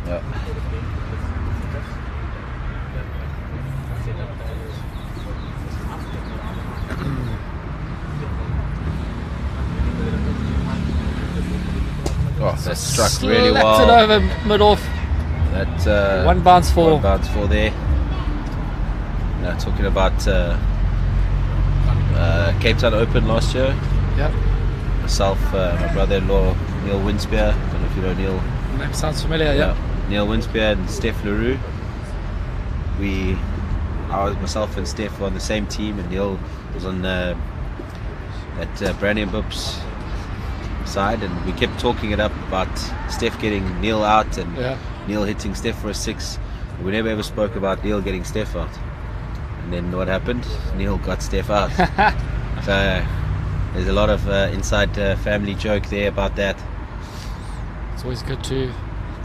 Yeah. Oh, that struck really well. Slapped it over mid-off. That one bounce for. One bounce for there. Now talking about Cape Town Open last year. Yep. Myself, my brother-in-law Neil Winspear. I don't know if you know Neil. Name sounds familiar. Yeah. Neil Winspear and Steph Leroux. Myself and Steph were on the same team, and Neil was on that Brandy and Bubs side, and we kept talking it up about Steph getting Neil out and Neil hitting Steph for a 6. We never ever spoke about Neil getting Steph out. And then what happened? Neil got Steph out. So there's a lot of inside family joke there about that. It's always good to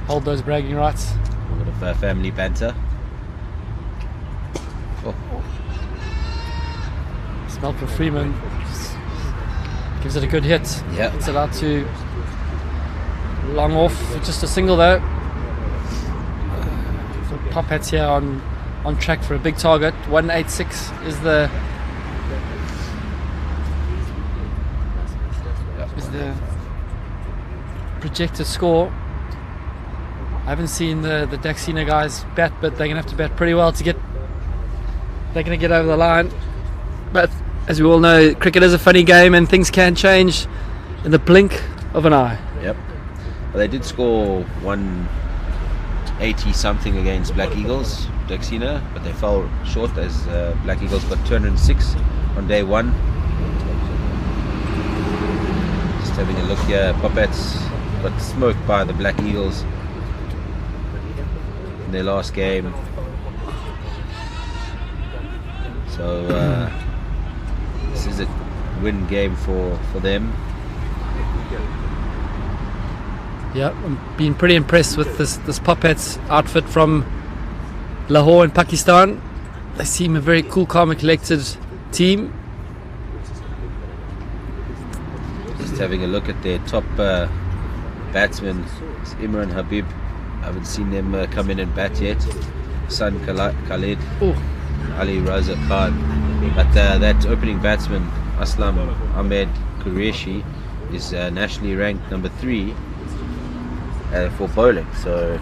hold those bragging rights. A bit of family banter. Oh. Malcolm Freeman gives it a good hit. Yeah. It's allowed to long off, just a single though. So Popats here on track for a big target. 186 is the projected score. I haven't seen the Daxina guys bat, but they're gonna have to bat pretty well to get. They're gonna get over the line. But as we all know, cricket is a funny game, and things can change in the blink of an eye. Yep. Well, they did score one 80 something against Black Eagles, Daxina, but they fell short as Black Eagles got 206 on day one. Just having a look here, Popats got smoked by the Black Eagles in their last game. So this is a win game for them. Yeah, I'm being pretty impressed with this Popats outfit from Lahore in Pakistan. They seem a very cool, calm and collected team. Just having a look at their top batsmen, it's Imran Habib. I haven't seen them come in and bat yet. San Khalid, Ooh. Ali Raza Khan. But that opening batsman, Aslam Ahmed Qureshi, is nationally ranked number 3 for bowling. So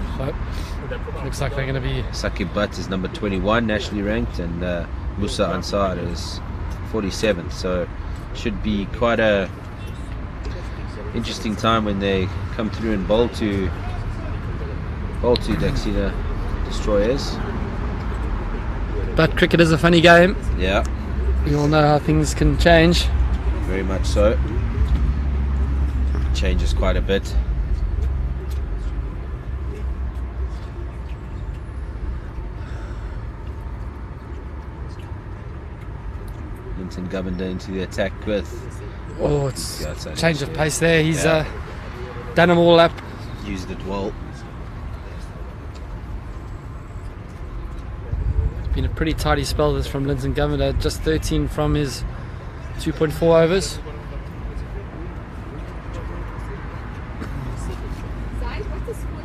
Looks like they're going to be... Saqib Butt is number 21 nationally ranked, and Musa Ansar is 47. So should be quite a interesting time when they come through and bowl to Daxina destroyers. But cricket is a funny game. Yeah, We all know how things can change. very much so. Changes quite a bit. Linton Governor into the attack with Oh, it's Yeah, it's only change of two. pace there. He's Yeah. done them all up. used it well. It's been a pretty tidy spell this from Linton Governor. Just 13 from his 2.4 overs. What's the score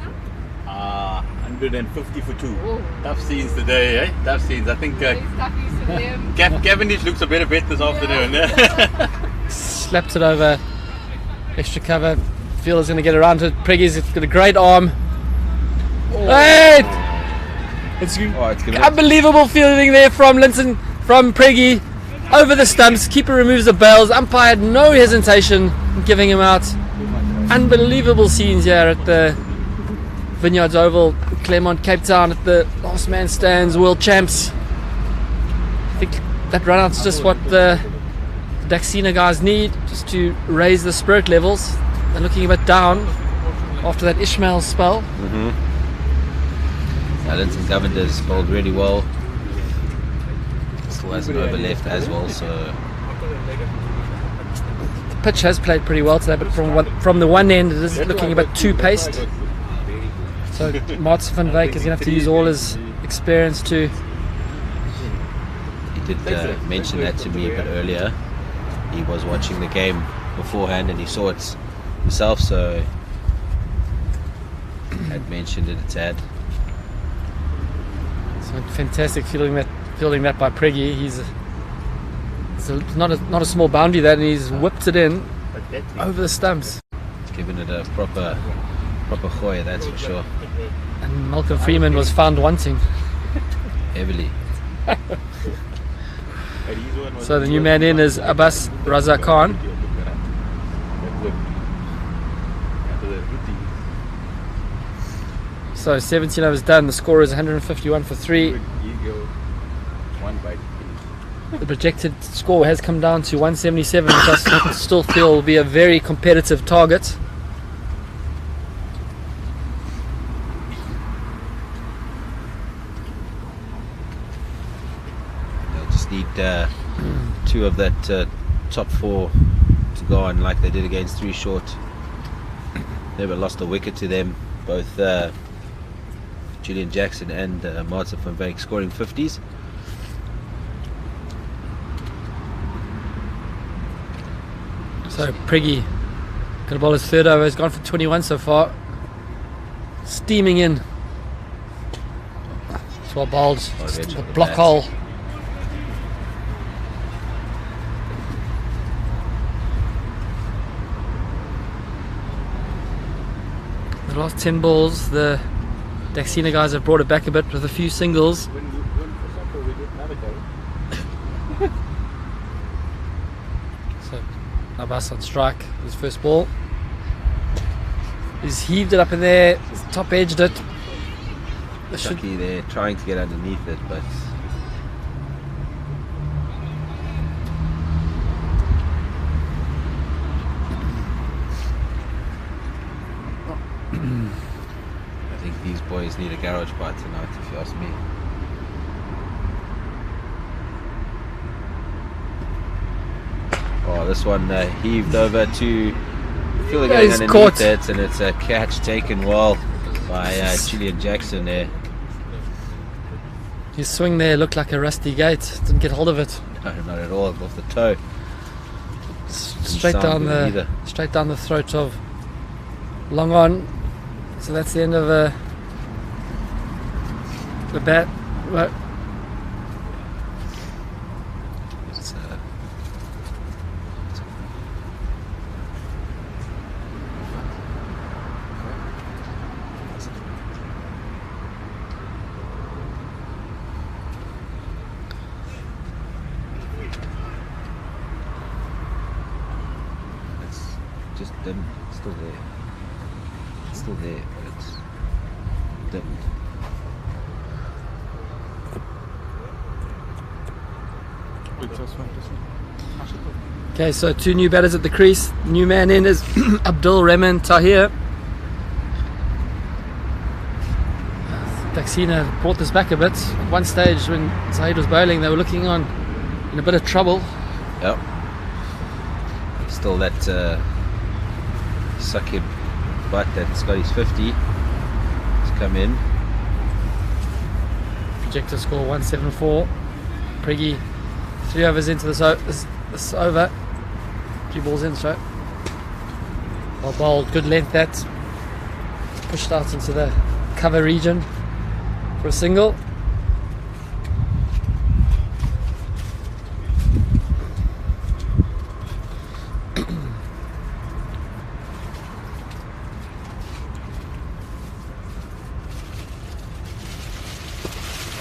now? 150 for 2. Oh. Tough scenes today, eh? Tough scenes. I think Very stuck used to them. Cavendish looks a better bet this afternoon. Slapped it over. Extra cover. Fielder's going to get around it. Preggy's got a great arm. Hey! It's It's gonna unbelievable fielding there from Linton, from Preggy. Over the stumps. Keeper removes the bails. Umpire had no hesitation in giving him out. Unbelievable scenes here at the Vineyards Oval, Claremont, Cape Town, at the last man stands, world champs. I think that run out's just what the Daxina guys need, just to raise the spirit levels. They're looking a bit down after that Ishmael spell. Linton Governor's bowled really well. Still has an over left as well, so The pitch has played pretty well today, but from the one end it is looking a bit too paced. So Martin van Wyk is going to have to use all his experience to... he did mention that to me a bit earlier. He was watching the game beforehand and he saw it himself, so had mentioned it a tad. So fantastic fielding that by Preggy. It's not a small boundary that, and he's whipped it in over the stumps. He's given it a proper gooi, that's for sure. And Malcolm Freeman was found wanting. Heavily. So the new man in is Abbas Raza Khan. So 17 overs done. The score is 151 for 3. The projected score has come down to 177, which I still feel will be a very competitive target. They'll just need 2 of that top 4 to go on like they did against 3 short. Never lost a wicket to them. Both Julian Jackson and Martin van Wyk scoring 50s. So Preggy gonna bowl his third over. He's gone for 21 so far. Steaming in. It's well bowled. Just edge the of the block bat. hole. The last 10 balls, the Daxina guys have brought it back a bit with a few singles. So Abbas on strike, his first ball. He's heaved it up in there, he's top edged it. Chucky there trying to get underneath it, but I think these boys need a garage bite tonight, if you ask me. Oh, this one heaved over to feel going he's underneath caught. it, and it's a catch taken well by Julian Jackson there. His swing there looked like a rusty gate. Didn't get hold of it. No, not at all, off the toe. Straight sound down good the either. straight down the throat of Long On. So that's the end of the bat. Well, It's, it's just dim, it's still there. It's still there, but it's dimmed. okay, so 2 new batters at the crease. New man in is Abdul Rahman Tahir. Daxina brought this back a bit. At one stage when Zahid was bowling, they were looking on in a bit of trouble. Yep. Still that Sakib butt that's got his 50. He's come in. Projector score 174. Priggy 3 overs into this over. 3 balls in, so well bowled, good length that. Pushed out into the cover region for a single.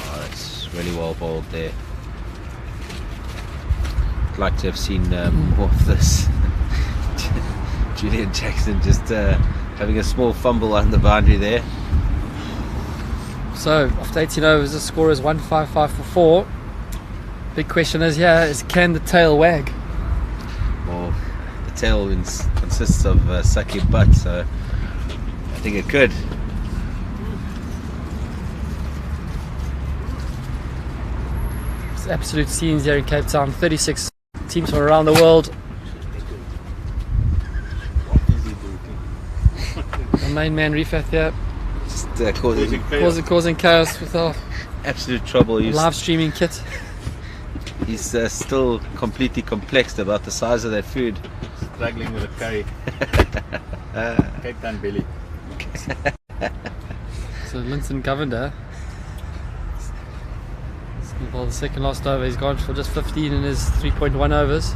Oh, that's really well bowled there. I'd like to have seen more of this. Julian Jackson just having a small fumble on the boundary there. So after 18 overs, the score is 155 for 4. Big question is here is can the tail wag? Well, the tail consists of Sakib butt, so I think it could. It's absolute scenes here in Cape Town. 36 teams from around the world. The main man Rifat here Just causing chaos with our absolute trouble. live streaming kit. He's still completely complexed about the size of that food. Struggling with a curry. Cape Town belly. So Linton Govender, well, the second last over, he's gone for just 15 in his 3.1 overs.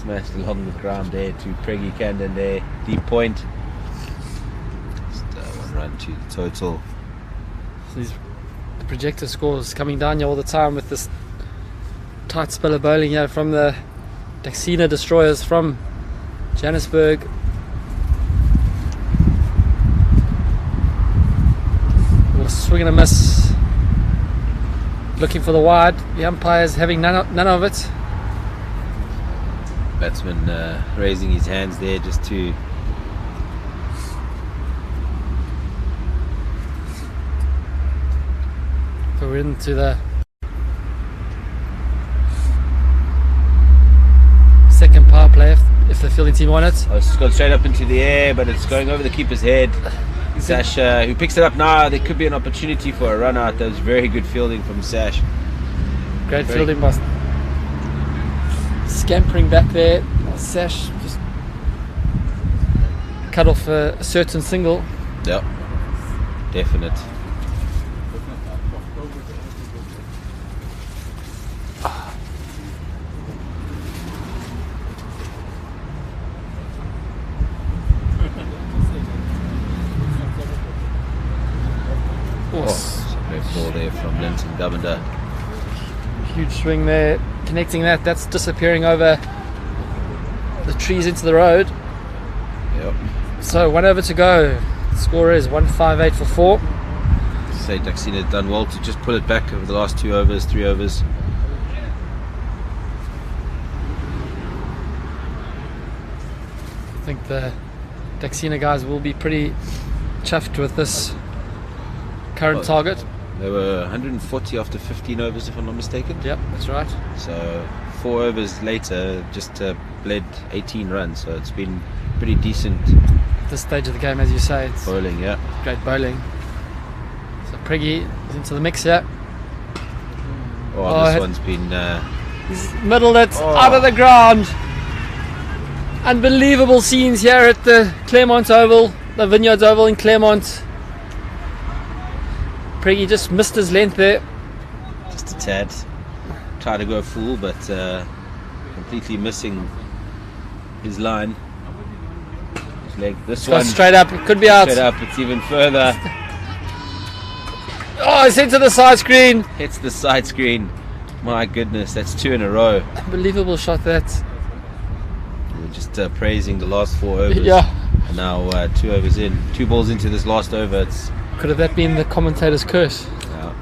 Smashed along the ground there to Preggy Camden there, deep point. Just 1 run to the total. So the projector scores coming down here all the time with this tight spell of bowling here from the Daxina destroyers from Johannesburg. A swing and a miss. Looking for the wide. The umpire's having none of it. Batsman raising his hands there just to So we're into the second power play if the fielding team want it. it's gone straight up into the air, but it's going over the keeper's head. Sash, who picks it up now, there could be an opportunity for a run out. That was very good fielding from Sash. Great fielding by scampering back there. Sash just cut off a certain single. Yep, definite. Oh, Great ball there from Linton Govender. Huge swing there, connecting that. That's disappearing over the trees into the road. Yep. So 1 over to go. The score is 158 for 4. Say Daxina done well to just pull it back over the last 2 overs, 3 overs. I think the Daxina guys will be pretty chuffed with this current target. They were 140 after 15 overs, if I'm not mistaken. Yep, that's right. So 4 overs later, just bled 18 runs. So it's been pretty decent At this stage of the game, as you say, it's bowling. Yeah. great bowling. So Priggy is into the mix here. This one's been. He's middled it out of the ground. Unbelievable scenes here at the Claremont Oval, the Vineyards Oval in Claremont. Priggy just missed his length there. Just a tad. Tried to go full, but completely missing his line. His leg. This Goes one straight up, it could be out. straight up. It's even further. Oh, it's into the side screen. Hits the side screen. My goodness, that's 2 in a row. Unbelievable shot that. We're just praising the last 4 overs. Yeah. And now 2 overs in, 2 balls into this last over. It's Could have that been the commentator's curse? I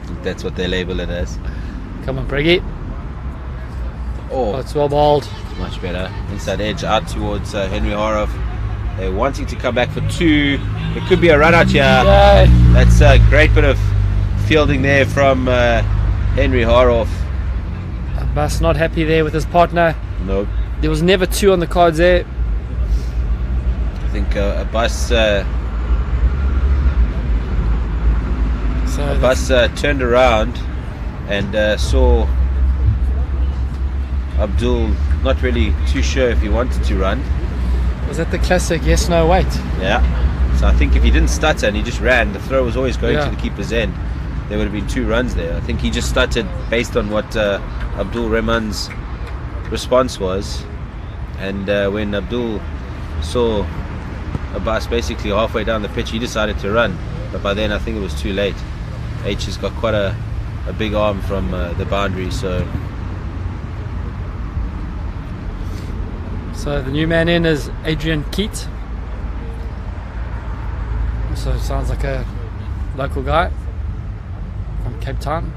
think that's what they label it as. Come on, Priggy. Oh, Oh, it's well bowled. much better. Inside edge out towards Henry Horov. They're wanting to come back for 2. It could be a run out here. Yay. That's a great bit of fielding there from Henry Horov. Abbas not happy there with his partner. Nope. There was never 2 on the cards there. I think Abbas turned around and saw Abdul not really too sure if he wanted to run. Was that the classic yes, no, wait? Yeah. So I think if he didn't stutter and he just ran, the throw was always going Yeah. to the keeper's end. There would have been 2 runs there. I think he just stuttered based on what Abdul Rahman's response was. And when Abdul saw Abbas basically halfway down the pitch, he decided to run. But by then I think it was too late. H has got quite a big arm from the boundary, so the new man in is Adrian Keat. So it sounds like a local guy from Cape Town.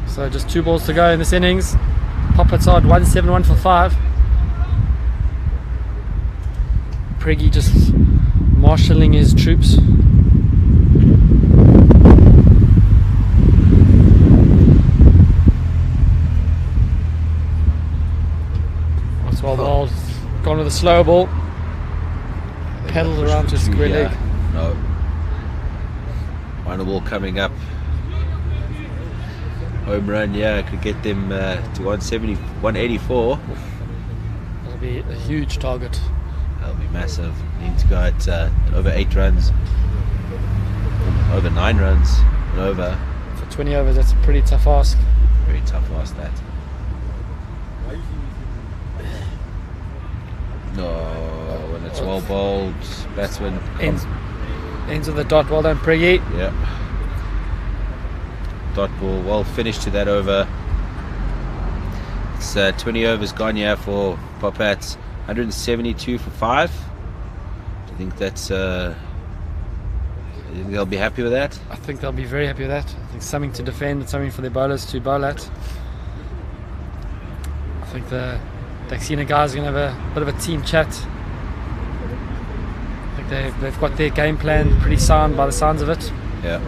So just 2 balls to go in this innings. Popats odd 171 for 5. Priggy just marshalling his troops. That's well bowled. Gone with a slow ball. Paddled around to square leg. No. Final ball coming up. Home run, yeah, could get them to 170, 184. That'll be a huge target. That'll be massive. Need to go at over 8 runs, over 9 runs, and over. For 20 overs, that's a pretty tough ask. Very tough ask that. No, when it's well bowled, batsman. Ends of the dot. Well done, Priggy. Yeah. Dot ball, well finished to that over. It's 20 overs gone here for Popats. 172 for 5. Do you think that's? You think they'll be happy with that? I think they'll be very happy with that. I think something to defend and something for their bowlers to bowl at. I think the Daxina guys are going to have a bit of a team chat. I think they've got their game plan pretty sound by the sounds of it. Yeah.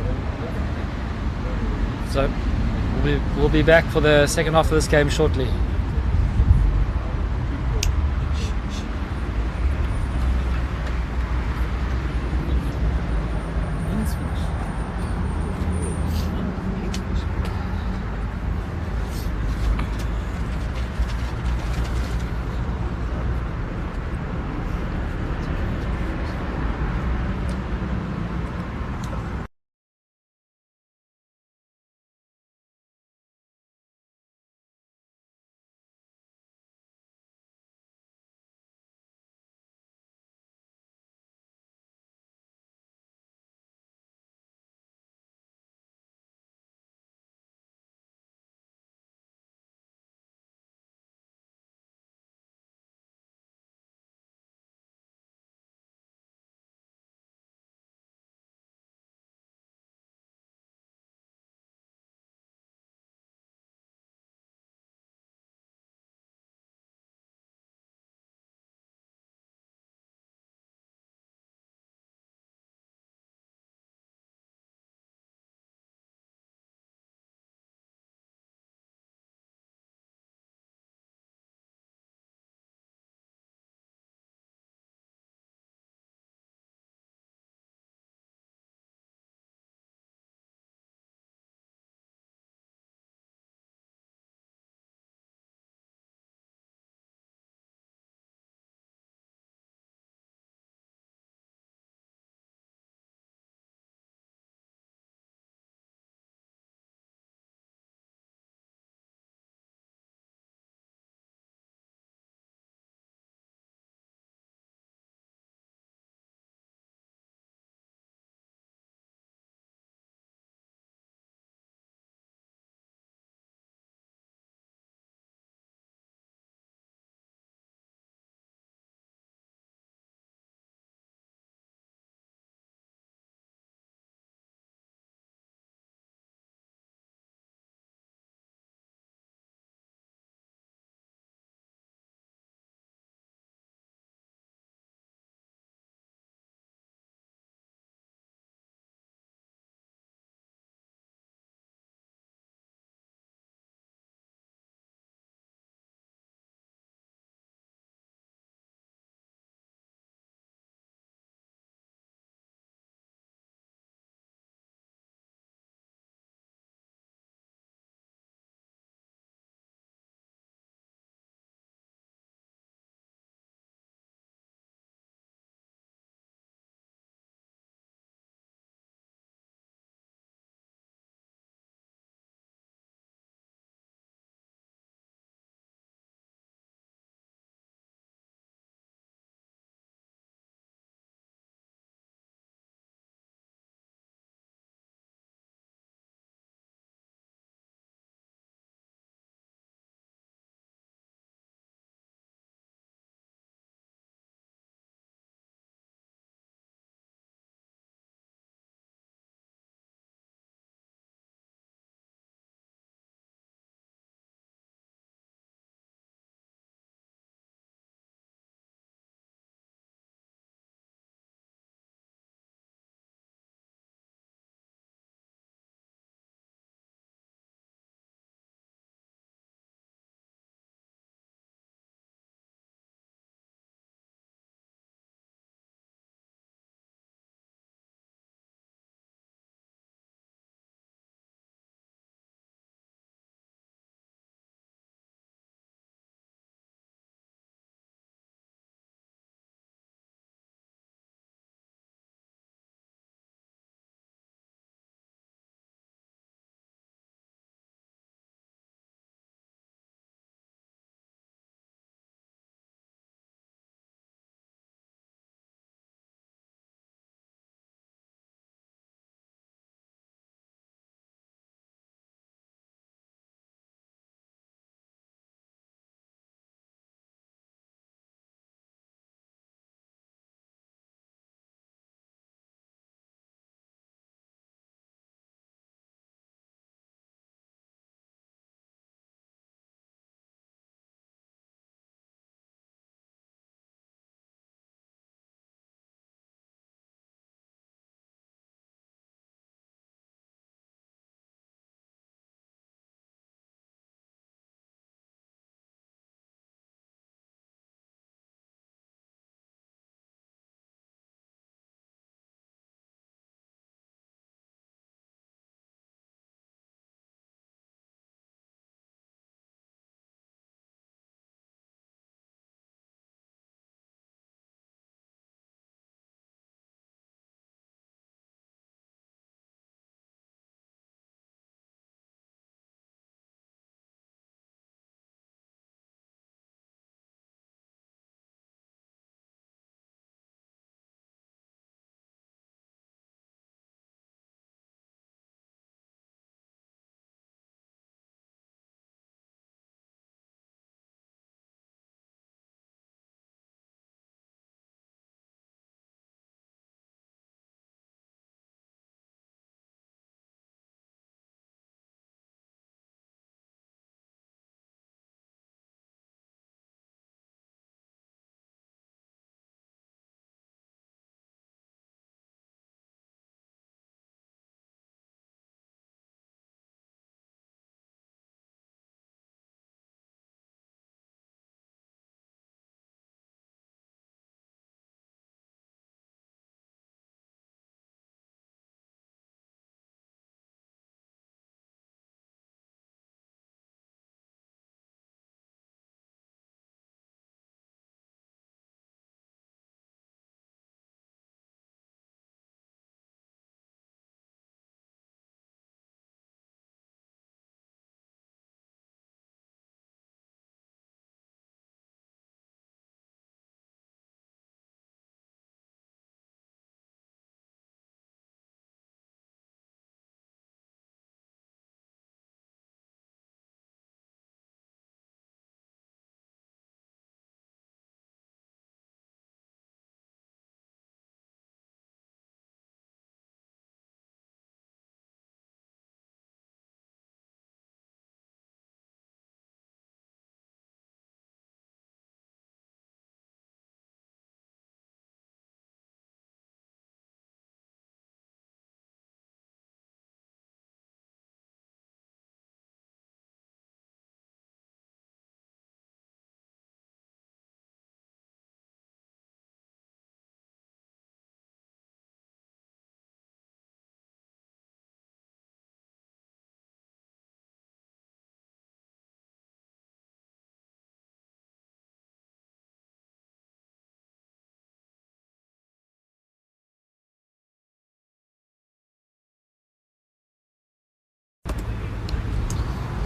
So we'll be back for the second half of this game shortly.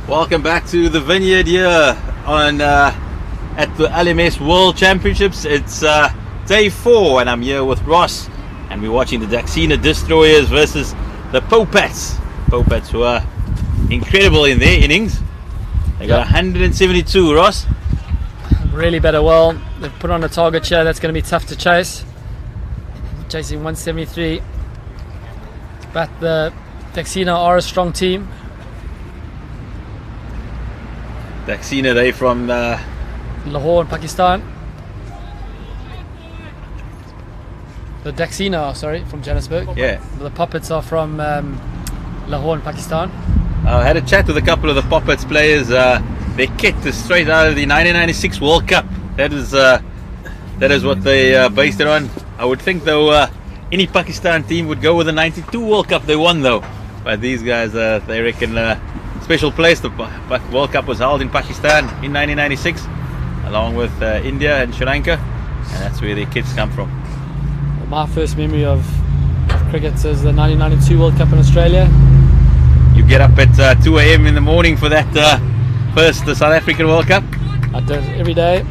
Welcome back to the Vineyard here on at the LMS World Championships. It's day 4 and I'm here with Ross and we're watching the Daxina Destroyers versus the Popats. Popats were incredible in their innings. They got 172, Ross. Really better well. They've put on a target here that's going to be tough to chase. Chasing 173. But the Daxina are a strong team. Daxina, they from Lahore in Pakistan. The Daxina are, sorry, from Johannesburg. Yeah. The Popats are from Lahore in Pakistan. I had a chat with a couple of the Popats players. Their kit is straight out of the 1996 World Cup. That is what they based it on. I would think though any Pakistan team would go with the 92 World Cup they won though. But these guys, they reckon special place. The World Cup was held in Pakistan in 1996 along with India and Sri Lanka, and that's where their kits come from. My first memory of cricket is the 1992 World Cup in Australia. You get up at 2 a.m. in the morning for that first South African World Cup? I did every day.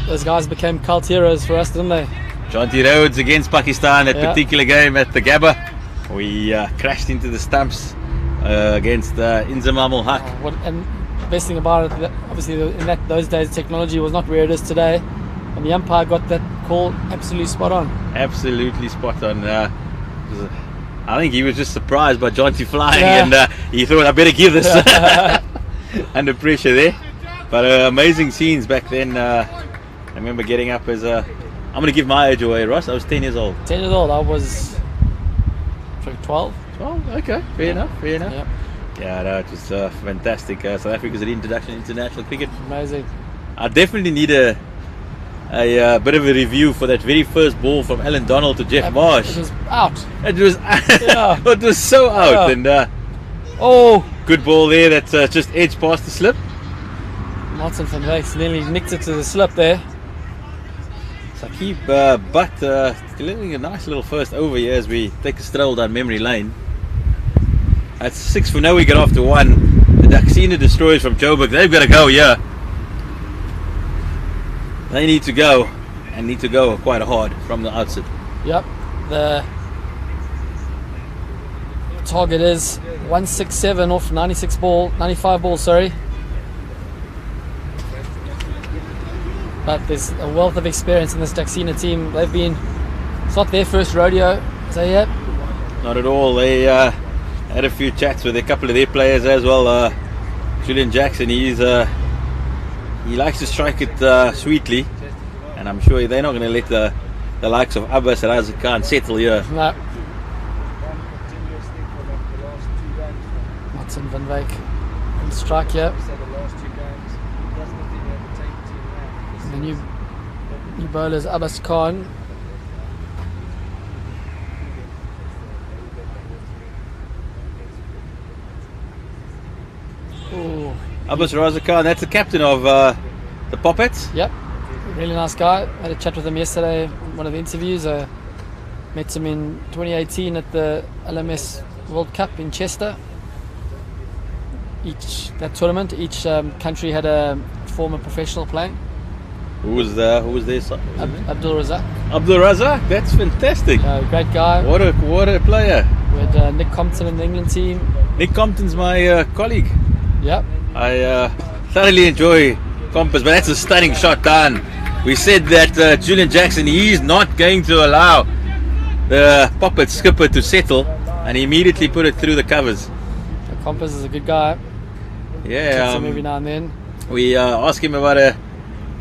Those guys became cult heroes for us, didn't they? Jonty Rhodes against Pakistan, that particular game at the Gabba. We crashed into the stumps against Inzamam ul Haq. And the best thing about it, obviously in those days technology was not where it is today. And the umpire got that call absolutely spot on. Absolutely spot on. I think he was just surprised by Jonty flying and he thought I better give this under pressure there. But amazing scenes back then. I remember getting up as I'm going to give my age away, Ross. I was 10 years old. 10 years old. I was 12. 12? Okay, fair enough. Yep. Yeah, no, it was fantastic. South Africa's introduction to international cricket. Amazing. I definitely need a bit of a review for that very first ball from Alan Donald to Jeff Marsh. It was out. It was it was so out. And good ball there that just edged past the slip. Martin van Wyk nearly nicked it to the slip there. Saqib Butt delivering a nice little first over here as we take a stroll down memory lane. That's 6 for now. We get off to 1. The Daxina Destroyers from Joburg, they've got to go here. They need to go, and need to go quite hard from the outset. Yep. The target is 167 off 95 balls, sorry. But there's a wealth of experience in this Daxina team. It's not their first rodeo, so yeah. Not at all. They had a few chats with a couple of their players as well. Julian Jackson, he likes to strike it sweetly, and I'm sure they're not going to let the likes of Abbas Raza Khan settle here. No. Martin van Wyk on the strike here. The new bowler is Abbas Khan. Ooh. Abbas Raza Khan, that's the captain of the Popats. Yep, really nice guy. Had a chat with him yesterday, one of the interviews. Met him in 2018 at the LMS World Cup in Chester. Each country had a former professional playing. Who was there? Abdul Razak. Abdul Razak, that's fantastic. Great guy. What a player. We had Nick Compton in the England team. Nick Compton's my colleague. Yep. I thoroughly enjoy Compass, but that's a stunning shot down. We said that Julian Jackson, he's not going to allow the Poppet skipper to settle, and he immediately put it through the covers. Compass is a good guy. Yeah. Every now and then. We asked him about a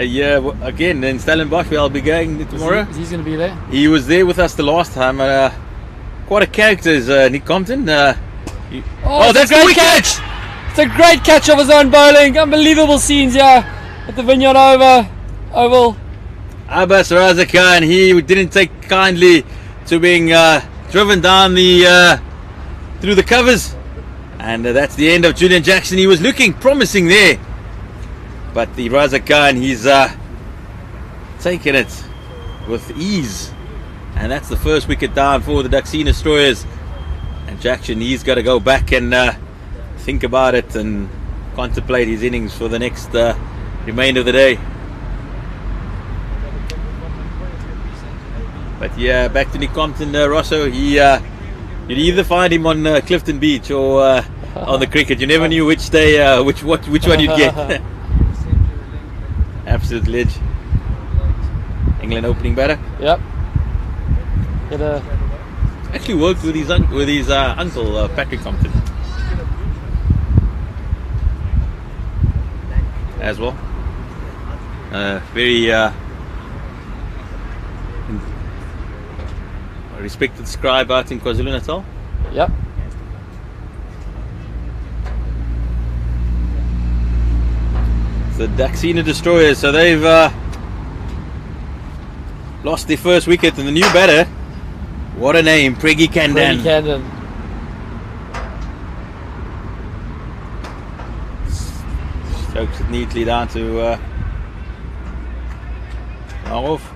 year again in Stellenbosch, where I'll be going tomorrow. He's going to be there. He was there with us the last time. Quite a character is Nick Compton. That's a great catch! It's a great catch of his own bowling. Unbelievable scenes here at the Vineyard Oval. Abbas Raza Khan, he didn't take kindly to being driven down through the covers, and that's the end of Julian Jackson. He was looking promising there, but the Raza Khan, he's taken it with ease, and that's the first wicket down for the Daxina Destroyers. And Jackson, he's got to go back and think about it and contemplate his innings for the next remainder of the day. But yeah, back to Nick Compton, Rosso. You'd either find him on Clifton Beach or on the cricket. You never knew which day, which one you'd get. Absolute ledge. England opening batter. Yep. Actually worked with his uncle Patrick Compton as well. Very respected scribe out in KwaZulu-Natal. Yep. The Daxina Destroyers. So they've lost their first wicket, and the new batter, what a name, Preggy Kandan. Strokes it neatly down to off.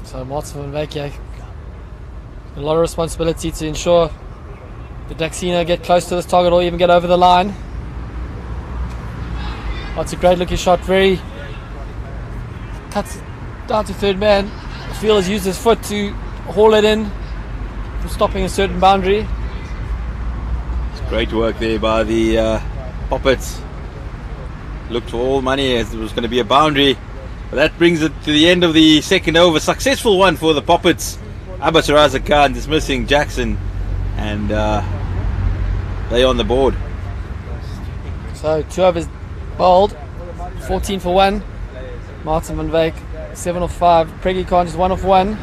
So Martin van Wyk, a lot of responsibility to ensure the Daxina get close to this target or even get over the line. That's a great looking shot, very cuts down to third man. The field has used his foot to haul it in for stopping a certain boundary. It's great work there by the Popats. Looked for all money as it was going to be a boundary. But that brings it to the end of the second over. Successful one for the Popats. Abbas Raza Khan dismissing Jackson, and they on the board. So 2 overs bowled, 14 for 1. Martin van Wyk 7 off 5. Preggy Khan just 1 off 1.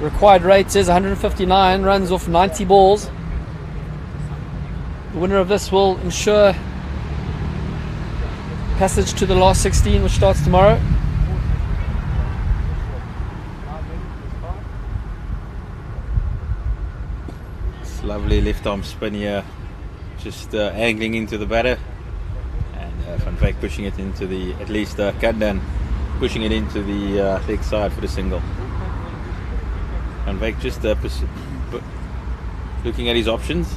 Required rate is 159 runs off 90 balls. The winner of this will ensure passage to the last 16, which starts tomorrow. It's lovely left arm spin here, just angling into the batter, and Van Wyk pushing it into the, at least Kandan pushing it into the leg side for the single. Van Wyk just looking at his options,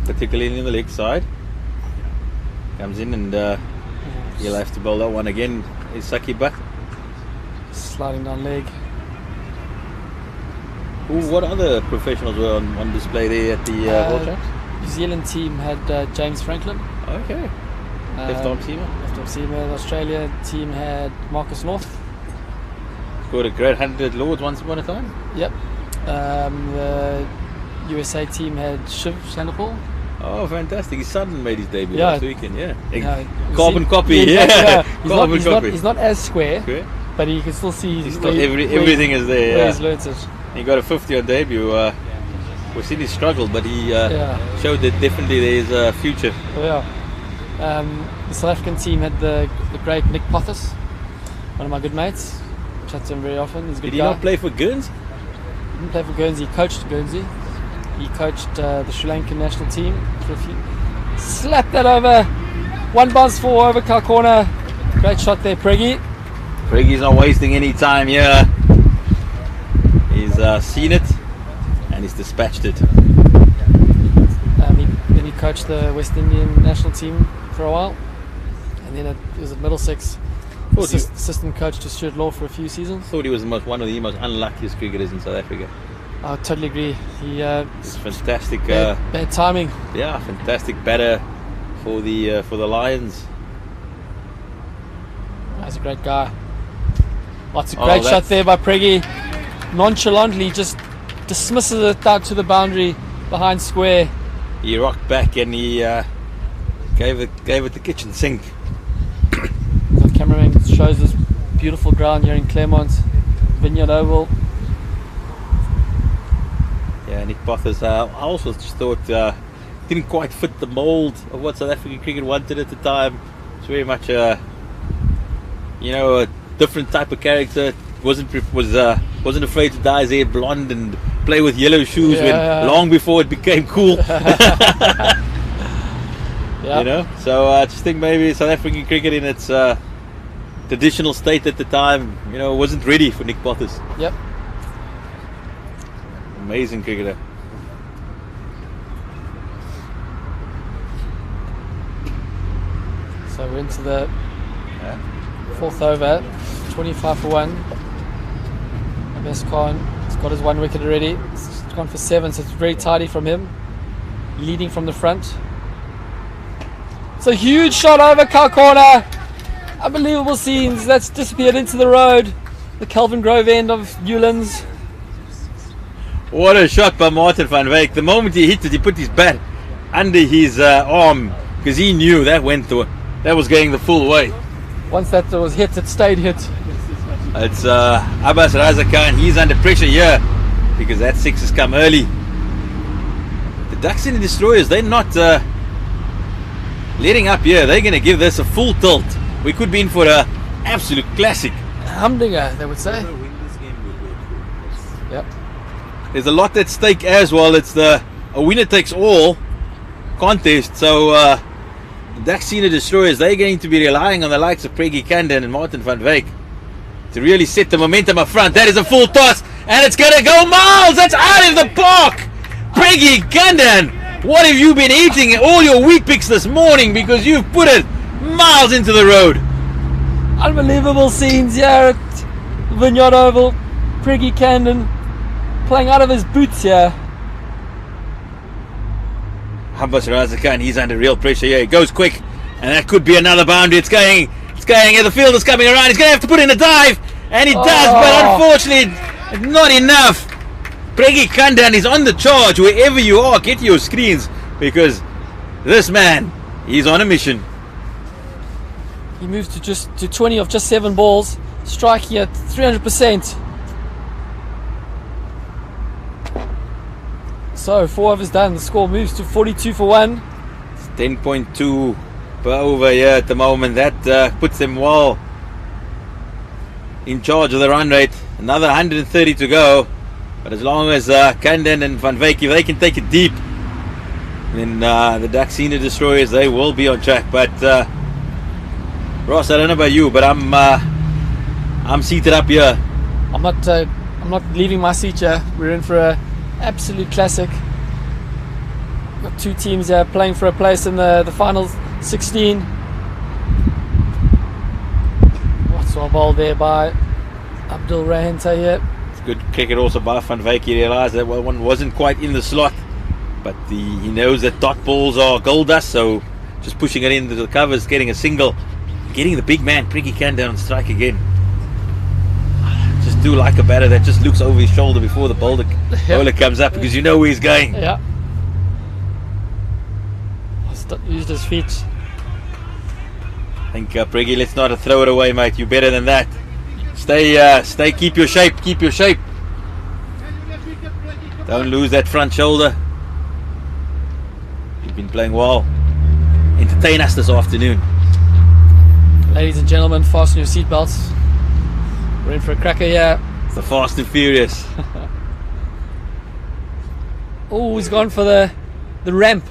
particularly in the leg side. Comes in and he'll have to bowl that one again. Is Saki back? Sliding down leg. Ooh, what other professionals were on display there at the World Champs? New Zealand team had James Franklin. Okay. Left arm seamer. Left arm seamer. The Australia team had Marcus North. Scored a great 100 at Lords once upon a time. Yep. The USA team had Shiv Sandapal. Oh, fantastic. His son made his debut Yeah. last weekend, yeah. Yeah, Carbon copy, yeah. yeah. He's not as square, but you can still see everything is there. Where Yeah. he's learnt it. He got a 50 on debut. We've seen his struggle, but he showed that definitely there is a future. Yeah. The South African team had the great Nick Popats, one of my good mates. Chat to him very often. He's a good Did he guy. not play for Guernsey? He didn't play for Guernsey. He coached Guernsey. He coached the Sri Lankan national team for a few. Slapped that over. 1 bounce 4 over car corner. Great shot there, Preggy. Preggy's not wasting any time here. He's seen it and he's dispatched it. Then he coached the West Indian national team for a while, and then he was at Middlesex. Assistant coach to Stuart Law for a few seasons. Thought he was one of the most unluckiest cricketers in South Africa. I totally agree. It's fantastic. Bad timing. Yeah, fantastic batter for the Lions. He's a great guy. That's a great shot there by Preggy. Nonchalantly just dismisses it out to the boundary behind square. He rocked back and he gave it the kitchen sink. The cameraman shows this beautiful ground here in Claremont, Vineyard Oval. Yeah, Nick Popats, I also just thought didn't quite fit the mould of what South African cricket wanted at the time. It's very much a different type of character. Wasn't afraid to dye his hair blonde and play with yellow shoes long before it became cool. So I just think maybe South African cricket in its traditional state at the time, wasn't ready for Nick Popats. Yep. Amazing cricketer. So we're into the fourth over, 25 for 1. Best Khan has got his 1 wicket already. It's gone for 7, so it's very tidy from him. Leading from the front. It's a huge shot over cow corner. Unbelievable scenes. That's disappeared into the road. The Kelvin Grove end of Newlands. What a shot by Martin van Wyk. The moment he hit it, he put his bat under his arm because he knew that that was going the full way. Once that was hit, it stayed hit. It's Abbas Raza Khan. He's under pressure here because that 6 has come early. The Daxina Destroyers, they're not letting up here. They're going to give this a full tilt. We could be in for an absolute classic. Humdinger, they would say. Yep. There's a lot at stake as well. It's a winner takes all contest. So the Daxina Destroyers, they're going to be relying on the likes of Preggy Kanden and Martin van Wyk to really set the momentum up front. That is a full toss, and it's going to go miles. That's out of the park. Preggy Kanden, what have you been eating all your wheat picks this morning, because you've put it miles into the road? Unbelievable scenes here at Vineyard Oval. Preggy Kanden playing out of his boots here. Abbas Raza Khan, he's under real pressure here. He goes quick, and that could be another boundary. It's going, and the field is coming around. He's going to have to put in a dive, and he does, but unfortunately, not enough. Preggy Kanden is on the charge. Wherever you are, get your screens, because this man, he's on a mission. He moves to 20 of just 7 balls, striking at 300%. So 4 overs done. The score moves to 42 for 1. It's 10.2 per over here at the moment. That puts them well in charge of the run rate. Another 130 to go. But as long as Kanden and Van Wyk, if they can take it deep, then the Daxina Destroyers, they will be on track. But Ross, I don't know about you, but I'm seated up here. I'm not leaving my seat here. We're in for a absolute classic. Got 2 teams here playing for a place in the final 16. What's our ball there by Abdul Rahenta here. It's good cricket also by Van Wyk. He realised that one wasn't quite in the slot, but he knows that dot balls are gold dust, so just pushing it into the covers, getting a single, getting the big man Preggy Kanden on strike again. Just do like a batter that just looks over his shoulder before the bowler comes up, because you know where he's going. Yeah. Used his feet. I think Preggy, let's not throw it away, mate. You're better than that. Stay. Keep your shape. Keep your shape. Don't lose that front shoulder. You've been playing well. Entertain us this afternoon. Ladies and gentlemen, fasten your seatbelts. We're in for a cracker here. It's the Fast and Furious. Oh, he's gone for the ramp.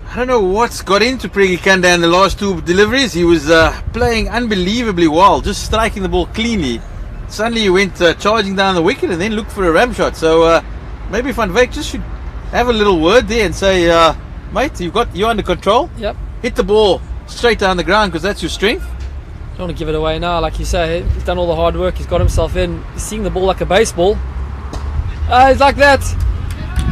I don't know what's got into Preggy Kanden in the last 2 deliveries. He was playing unbelievably well, just striking the ball cleanly. Suddenly he went charging down the wicket and then looked for a ram shot. So maybe Van Wyk just should have a little word there and say, mate, you're under control. Yep. Hit the ball straight down the ground, because that's your strength. Don't want to give it away now, like you say. He's done all the hard work. He's got himself in. He's seeing the ball like a baseball. He's like that.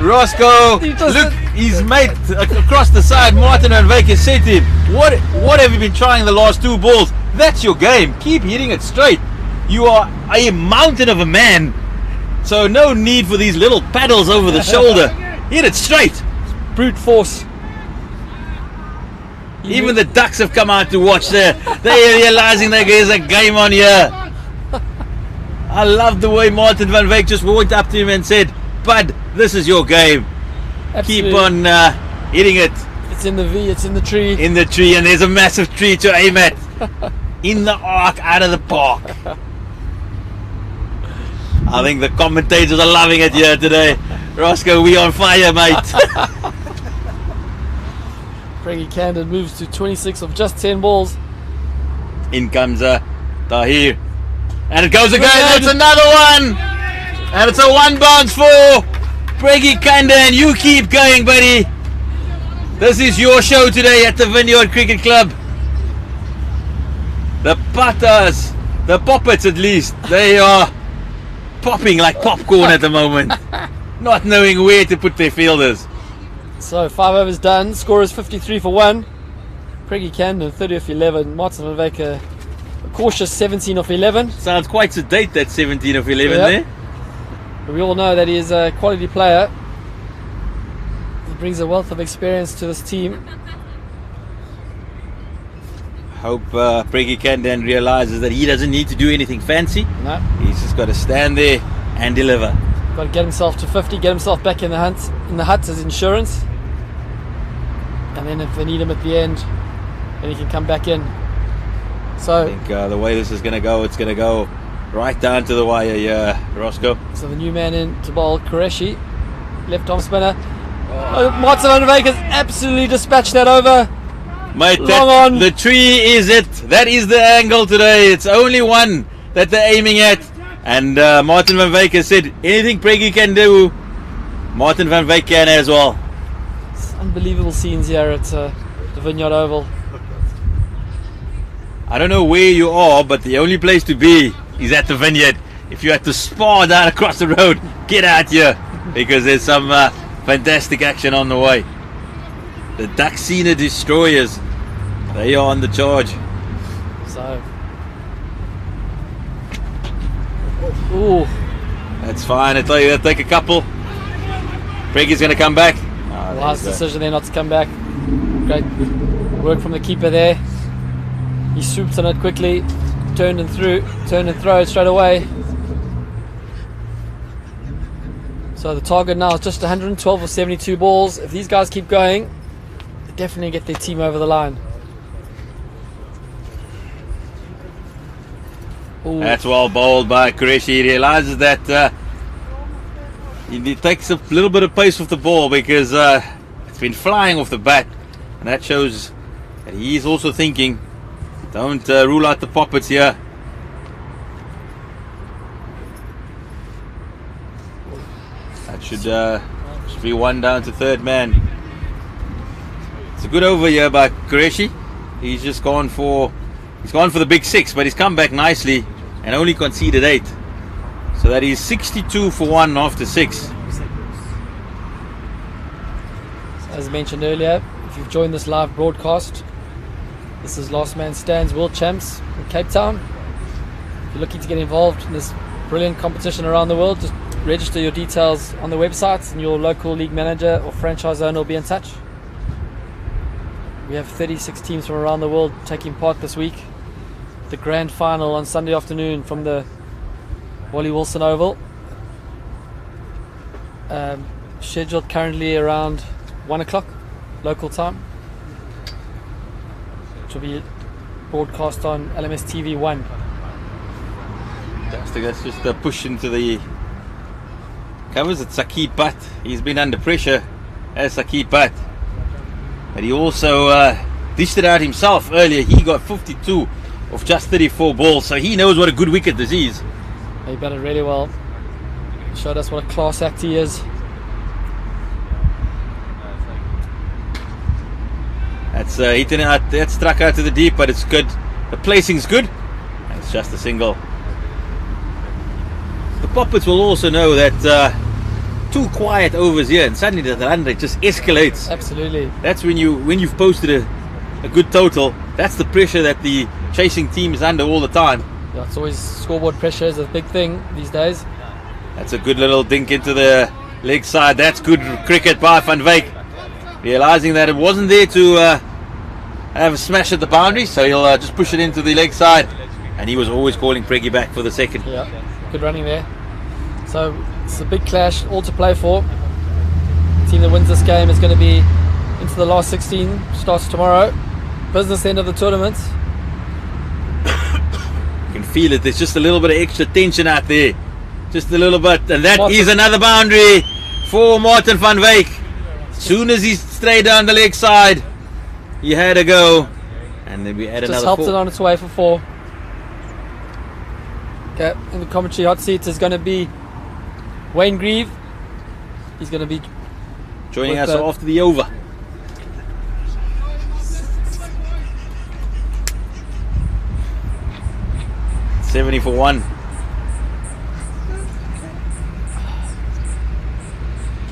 Roscoe, look, his mate across the side, Martin van Wyk, has said to him, what have you been trying the last 2 balls? That's your game. Keep hitting it straight. You are a mountain of a man, so no need for these little paddles over the shoulder. Hit it straight. Brute force. Even the ducks have come out to watch there. They're realizing that there's a game on here. I love the way Martin van Wyk just walked up to him and said, bud, this is your game. Absolutely. Keep on hitting it. It's in the V, it's in the tree. In the tree, and there's a massive tree to aim at. In the arc, out of the park. I think the commentators are loving it here today. Roscoe, we on fire, mate. Preggy Kanden moves to 26 of just 10 balls. In comes Tahir. And it goes again. That's another one. And it's a 1 bounce for Preggy Kanden. You keep going, buddy. This is your show today at the Vineyard Cricket Club. The Patas, the Popats at least, they are popping like popcorn at the moment, not knowing where to put their fielders. So 5 overs done. Score is 53 for 1. Preggy Camden 30 off 11. Martin van Wyk a cautious 17 off 11. Sounds quite sedate, that 17 of 11 Yep. there. But we all know that he is a quality player. He brings a wealth of experience to this team. Hope Preggy Camden realizes that he doesn't need to do anything fancy. No, He's just got to stand there and deliver. got to get himself to 50, get himself back in the hunt. In the hut as insurance, and then if they need him at the end, then he can come back in. I So, think the way this is going to go, it's going to go right down to the wire here, Roscoe. so the new man in to bowl, Qureshi, left arm spinner. Oh, Martin van Wyk has absolutely dispatched that over. Mate, Long on. the tree is it. That is the angle today. It's only one that they're aiming at. And Martin van Wyk has said, anything Preggy can do, Martin van Wyk can as well. It's unbelievable scenes here at the Vineyard Oval. I don't know where you are, but the only place to be is at the Vineyard. If you had to spar down across the road, get out here, because there's some fantastic action on the way. The Daxina destroyers, they are on the charge. So, ooh, That's fine. I tell you, they'll take a couple. Preggy's going to come back. wise decision there not to come back. Great work from the keeper there. He swooped on it quickly, turned and threw it straight away. So the target now is just 112 or 72 balls. If these guys keep going, they definitely get their team over the line. Ooh. That's well bowled by Qureshi. He realizes that he takes a little bit of pace off the ball because it's been flying off the bat, and that shows that he's also thinking, don't rule out the Popats here. That should be one down to third man. It's a good over here by Qureshi. He's just gone for the big 6, but he's come back nicely and only conceded 8. So that is 62 for 1 after 6. As mentioned earlier, if you've joined this live broadcast, this is Last Man Stands World Champs in Cape Town. If you're looking to get involved in this brilliant competition around the world, just register your details on the website and your local league manager or franchise owner will be in touch. We have 36 teams from around the world taking part this week. The grand final on Sunday afternoon from the Wally Wilson Oval. Scheduled currently around 1 o'clock local time, which will be broadcast on LMS TV 1. Fantastic. That's just a push into the covers. It's Sakib Bhatt. He's been under pressure as Sakib Bhatt, but he also dished it out himself earlier. He got 52 of just 34 balls, so he knows what a good wicket this is. He batted really well. Showed us what a class act he is. That's hitting out. That struck out to the deep, but it's good. The placing's good. And it's just a single. The Popats will also know that 2 quiet overs here, and suddenly the run rate just escalates. Absolutely. That's when you've posted a good total. That's the pressure that the chasing team is under all the time. Yeah, it's always scoreboard pressure is a big thing these days. That's a good little dink into the leg side. That's good cricket by Van Wyk, realizing that it wasn't there to have a smash at the boundary, so he'll just push it into the leg side, and he was always calling Preggy back for the second. Yeah, good running there. So it's a big clash, all to play for. The team that wins this game is going to be into the last 16, starts tomorrow. Business end of the tournament. You can feel it. There's just a little bit of extra tension out there, just a little bit, and that Martin. is another boundary for Martin van Wyk. Soon as he strayed down the leg side, he had a go, and then we had Just another helped 4. it on its way for 4. Okay, in the commentary hot seat is going to be Wayne Grieve. He's going to be Joining with us after the over. 70 for 1.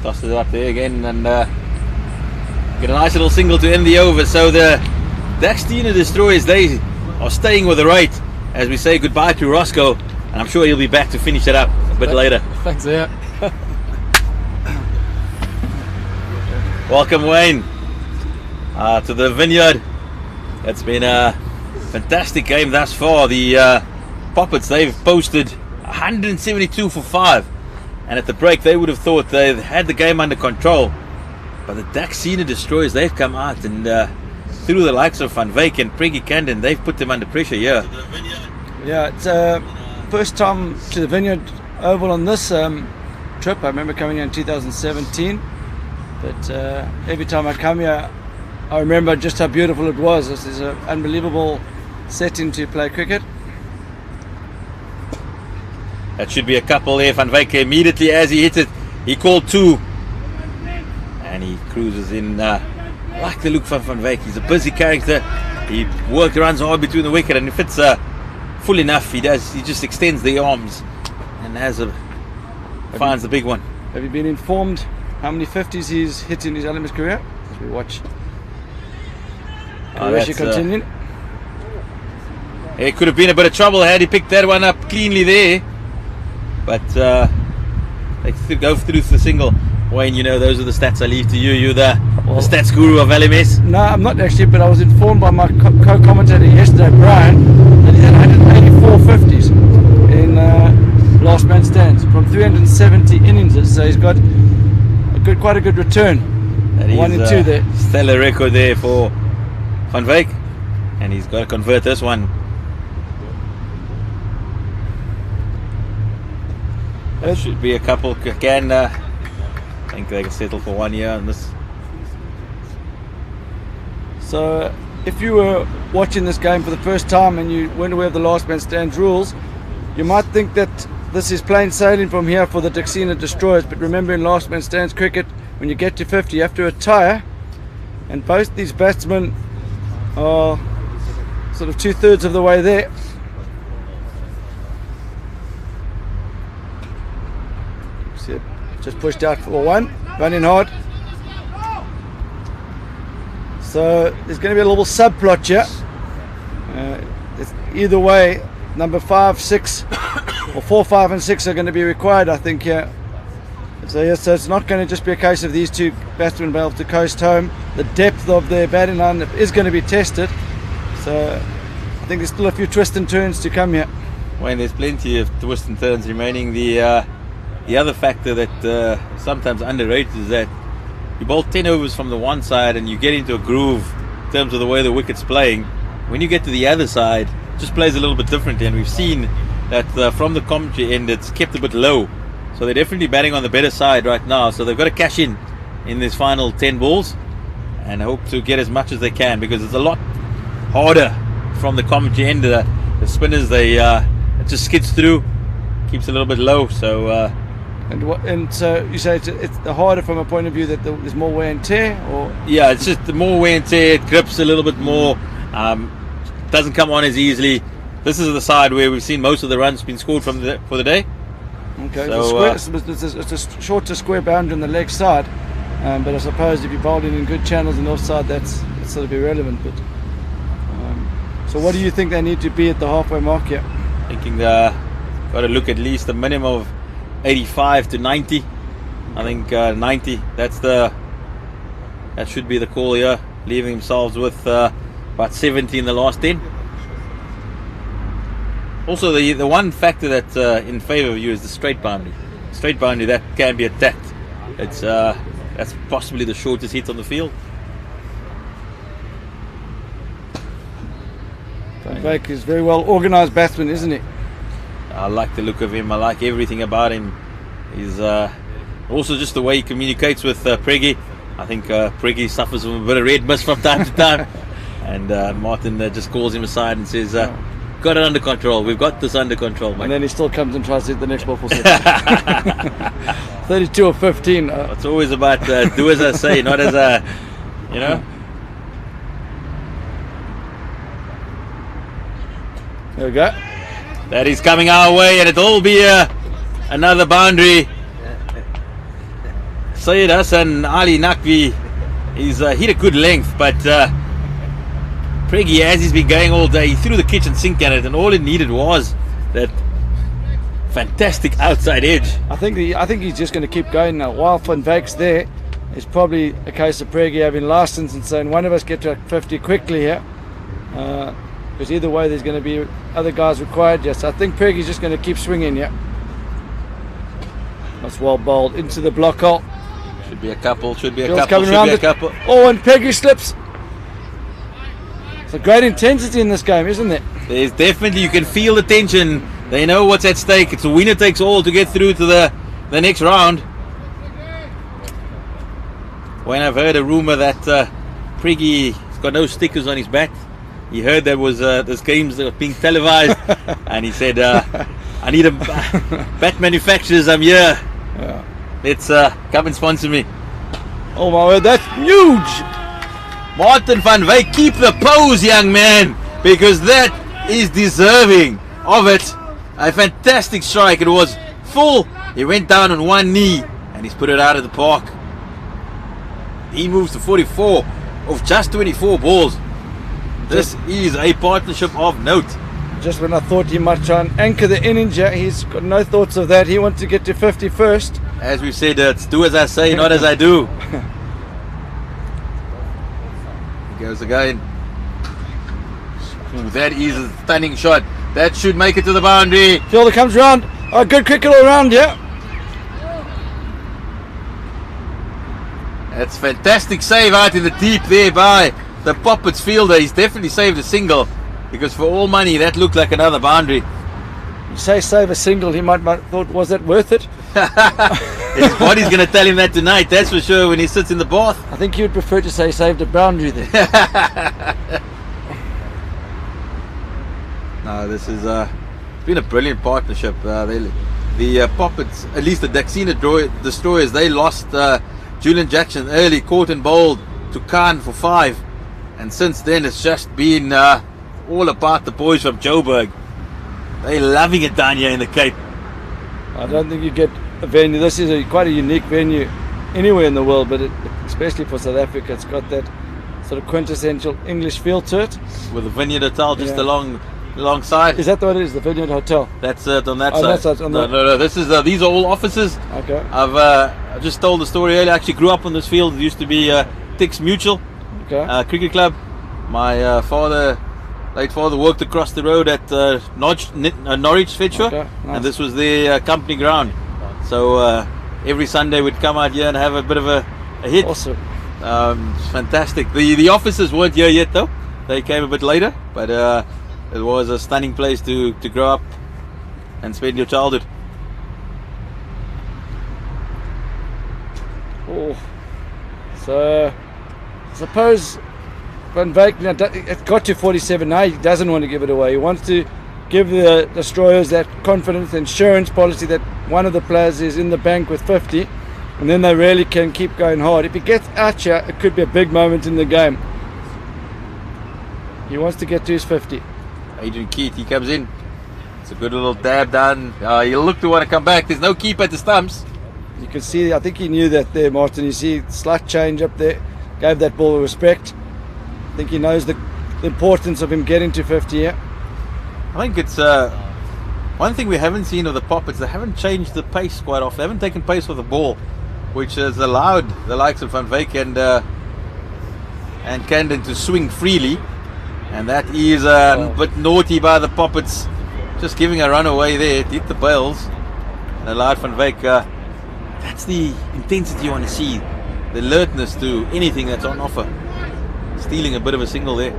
Tosses it up there again and get a nice little single to end the over. So the Daxina Destroyers, they are staying with the right as we say goodbye to Roscoe, and I'm sure he'll be back to finish it up a bit later. Thanks, yeah. Welcome, Wayne, to the vineyard. It's been a fantastic game thus far. The Popats, they've posted 172 for 5, and at the break they would have thought they had the game under control, but the Daxina Destroyers, they've come out and through the likes of Van Wyk and Preggy Camden, they've put them under pressure here. Yeah, it's first time to the Vineyard Oval on this trip. I remember coming here in 2017, but every time I come here I remember just how beautiful it was. This is an unbelievable setting to play cricket. That should be a couple there. Van Wyk immediately as he hit it, he called 2 and he cruises in. I like the look from Van Wyk. He's a busy character. He runs hard between the wicket, and if it's full enough, he just extends the arms and finds the big one. Have you been informed how many 50s he's hit in his LMS career? As we watch Karashi continue. It could have been a bit of trouble had he picked that one up cleanly there, but they go through the single. Wayne, you know, those are the stats I leave to you. You're the stats guru of LMS. No, I'm not actually, but I was informed by my co-commentator yesterday, Brian, that he had 184 50s in last man stands from 370 innings. So he's got quite a good return. That 1 and 2 there. Stellar record there for Van Wyk, and he's got to convert this one. That should be a couple. Again, I think they can settle for 1 year on this. So if you were watching this game for the first time and you weren't aware of the last man stands rules, you might think that this is plain sailing from here for the Daxina Destroyers, but remember, in last man stands cricket, when you get to 50 you have to retire, and both these batsmen are sort of 2/3 of the way there. See it just pushed out for 1, running hard. So there's going to be a little subplot here. Either way, number 5, 6, or 4, 5 and 6 are going to be required, I think, here. So yes, so it's not going to just be a case of these two batsmen being able to coast home. The depth of their batting line is going to be tested. So I think there's still a few twists and turns to come here. Wayne, there's plenty of twists and turns remaining. The other factor that sometimes underrated is that you bowl 10 overs from the one side and you get into a groove in terms of the way the wicket's playing. When you get to the other side, it just plays a little bit differently, and we've seen that from the commentary end it's kept a bit low. So they're definitely batting on the better side right now, so they've got to cash in this final 10 balls and hope to get as much as they can, because it's a lot harder from the commentary end. The spinners, it just skids through, keeps a little bit low. So and so you say it's harder from a point of view that there's more wear and tear, or yeah, it's just the more wear and tear. It grips a little bit more, doesn't come on as easily. This is the side where we've seen most of the runs been scored for the day. Okay, so it's a shorter square boundary on the leg side, but I suppose if you're bowling in good channels and offside, that's sort of irrelevant. But so what do you think they need to be at the halfway mark here? Thinking got to look at least a minimum of 85 to 90. I think 90. That should be the call here. Leaving themselves with about 70 in the last 10. Also, the one factor that's in favour of you is the straight boundary. Straight boundary that can be attacked. It's that's possibly the shortest hit on the field. Van Wyk is very well organised batsman, isn't he? I like the look of him. I like everything about him. He's also just the way he communicates with Preggy. I think Preggy suffers from a bit of red mist from time to time, and Martin just calls him aside and says, "Got it under control. We've got this under control, mate." And then he still comes and tries to hit the next ball for 6. 32 or 15. It's always about do as I say, not as I, you know. There we go. That is coming our way, and it'll be another boundary. Syed Hassan Ali Nakvi is hit a good length, but Preggy, as he's been going all day, he threw the kitchen sink at it, and all it needed was that fantastic outside edge. I think he's just going to keep going now. While Van Wyck's there, it's probably a case of Preggy having license and saying one of us get to 50 quickly here, because either way there's going to be other guys required. Yes, I think Preggy's just going to keep swinging. Yeah, that's well bowled into the block hole. Should be a couple. Should be a Bill's couple. coming Should around be a the- couple. Oh, and Peggy slips. It's a great intensity in this game, isn't it? There's definitely, you can feel the tension. They know what's at stake. It's a winner takes all to get through to the next round. When I've heard a rumor that Priggy has got no stickers on his bat, he heard there was this games that were being televised, and he said, "I need a bat manufacturers. I'm here. Yeah. Let's come and sponsor me." Oh my word, that's huge! Martin van Wyk, keep the pose, young man, because that is deserving of it. A fantastic strike. It was full. He went down on one knee and he's put it out of the park. He moves to 44 of just 24 balls. This is a partnership of note. Just when I thought he might try and anchor the innings, he's got no thoughts of that. He wants to get to 50 first. As we've said, it's do as I say, not as I do. Goes again. Ooh, that is a stunning shot. That should make it to the boundary. Fielder comes round. Oh, good cricket all round, yeah. That's fantastic save out in the deep there by the Popats fielder. He's definitely saved a single, because for all money that looked like another boundary. You say save a single, he might thought, was that worth it? His body's going to tell him that tonight, that's for sure, when he sits in the bath. I think he would prefer to say saved a boundary there. No, this is been a brilliant partnership. The Popats, at least the Daxina Destroyers, they lost Julian Jackson early, caught and bowled to Khan for 5, and since then it's just been all about the boys from Joburg. They're loving it down here in the Cape. I don't think you get a venue. This is quite a unique venue anywhere in the world, but especially for South Africa, it's got that sort of quintessential English feel to it. With the Vineyard Hotel just alongside. Is that what it is, the Vineyard Hotel? That's it on that Oh, side. that side, on No. This is these are all offices. Okay. I just told the story earlier. I actually grew up on this field. It used to be Tix Mutual Okay. Cricket Club. My late father worked across the road at Norwich Fitzroy, Okay, nice. and this was their company ground. So every Sunday we'd come out here and have a bit of a hit. Awesome. It's fantastic. The officers weren't here yet though. They came a bit later, but it was a stunning place to grow up and spend your childhood. Oh. So, I suppose Van Wyk, it got to 47 now. He doesn't want to give it away. He wants to give the Destroyers that confidence, insurance policy that one of the players is in the bank with 50, and then they really can keep going hard. If he gets out here, it could be a big moment in the game. He wants to get to his 50. Adrian Keith, he comes in. It's a good little dab down. He'll look to want to come back. There's no keep at the stumps. You can see, I think he knew that there, Martin. You see, slight change up there. Gave that ball respect. I think he knows the importance of him getting to 50 here. I think it's one thing we haven't seen of the Popats. They haven't changed the pace quite often. They haven't taken pace with the ball, which has allowed the likes of Van Wyk and Camden to swing freely. And that is a bit naughty by the Popats, just giving a run away there. It hit the bails and allowed Van Wyk. That's the intensity you want to see, the alertness to anything that's on offer. Stealing a bit of a single there.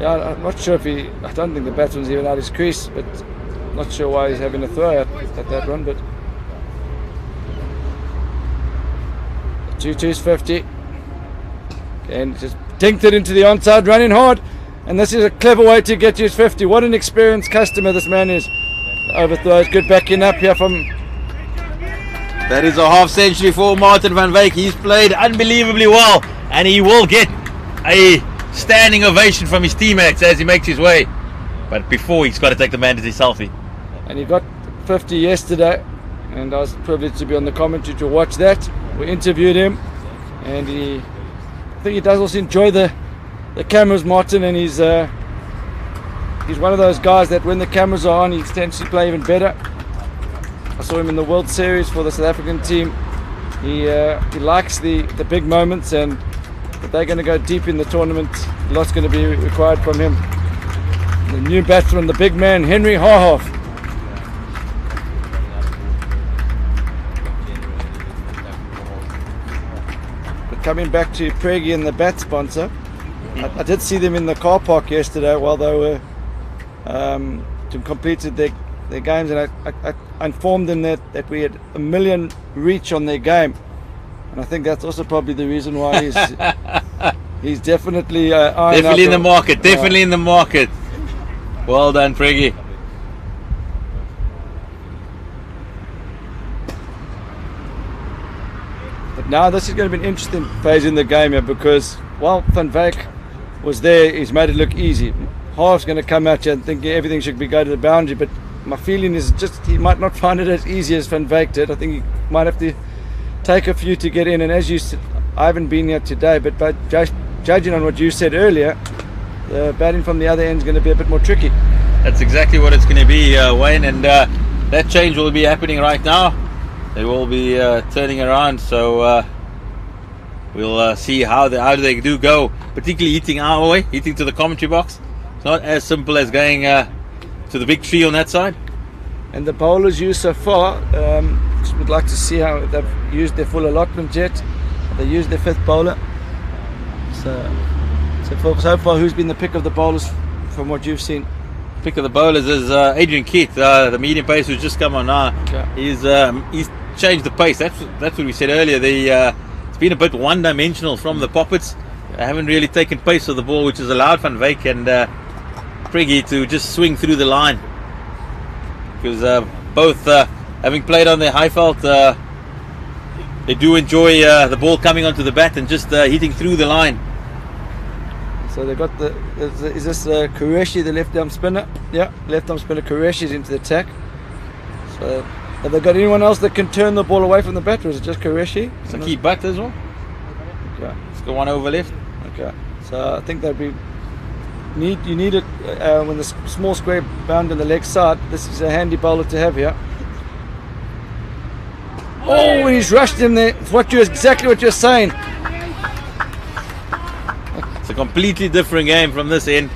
Yeah, I'm not sure if I don't think the batsman's even out his crease, but not sure why he's having a throw at that one. But 2-2's 50. And just dinked it into the onside, running hard. And this is a clever way to get to his 50. What an experienced customer this man is. Overthrows, good backing up here from... That is a half century for Martin van Wyk. He's played unbelievably well, and he will get a standing ovation from his teammates as he makes his way. But before, he's got to take the mandatory selfie. and he got 50 yesterday, and I was privileged to be on the commentary to watch that. We interviewed him, and I think he does also enjoy the cameras, Martin, and he's one of those guys that when the cameras are on, he tends to play even better. I saw him in the World Series for the South African team. He likes the big moments, and if they're going to go deep in the tournament, a lot's going to be required from him. The new batsman, the big man, Henry Harhoff. But coming back to Preggy and the bat sponsor, I did see them in the car park yesterday while they were completed their games, and I informed them that we had 1 million reach on their game, and I think that's also probably the reason why he's definitely in the market. Definitely in the market. Well done, Preggy. But now this is going to be an interesting phase in the game here, because while Van Wyk was there, he's made it look easy. Half's going to come out here and think everything should be go to the boundary, but my feeling is just he might not find it as easy as Van Wyk did. I think he might have to take a few to get in, and as you said, I haven't been here today, but judging on what you said earlier, the batting from the other end is going to be a bit more tricky. That's exactly what it's going to be, Wayne, and that change will be happening right now. They will be turning around, so we'll see how they do go, particularly hitting our way, hitting to the commentary box. It's not as simple as going to the big tree on that side. And the bowlers used so far, would like to see how they've used their full allotment yet. They used their 5th bowler. So far, who's been the pick of the bowlers from what you've seen? Pick of the bowlers is Adrian Keith, the medium pace who's just come on now. Okay. He's changed the pace. That's what we said earlier. It's been a bit one-dimensional from the Popats. They haven't really taken pace of the ball, which has allowed Van Wyk and Preggy to just swing through the line. Because both having played on their high felt, they do enjoy the ball coming onto the bat and just hitting through the line. So they've got is this Qureshi, the left arm spinner? Yeah, left arm spinner Qureshi's into the attack. So have they got anyone else that can turn the ball away from the bat, or is it just Qureshi? It's a key butt as well. Okay. It's got one over left. Okay. So I think you need it when the small square bound on the leg side. This is a handy bowler to have here. Oh, he's rushed in there. It's exactly what you're saying. It's a completely different game from this end.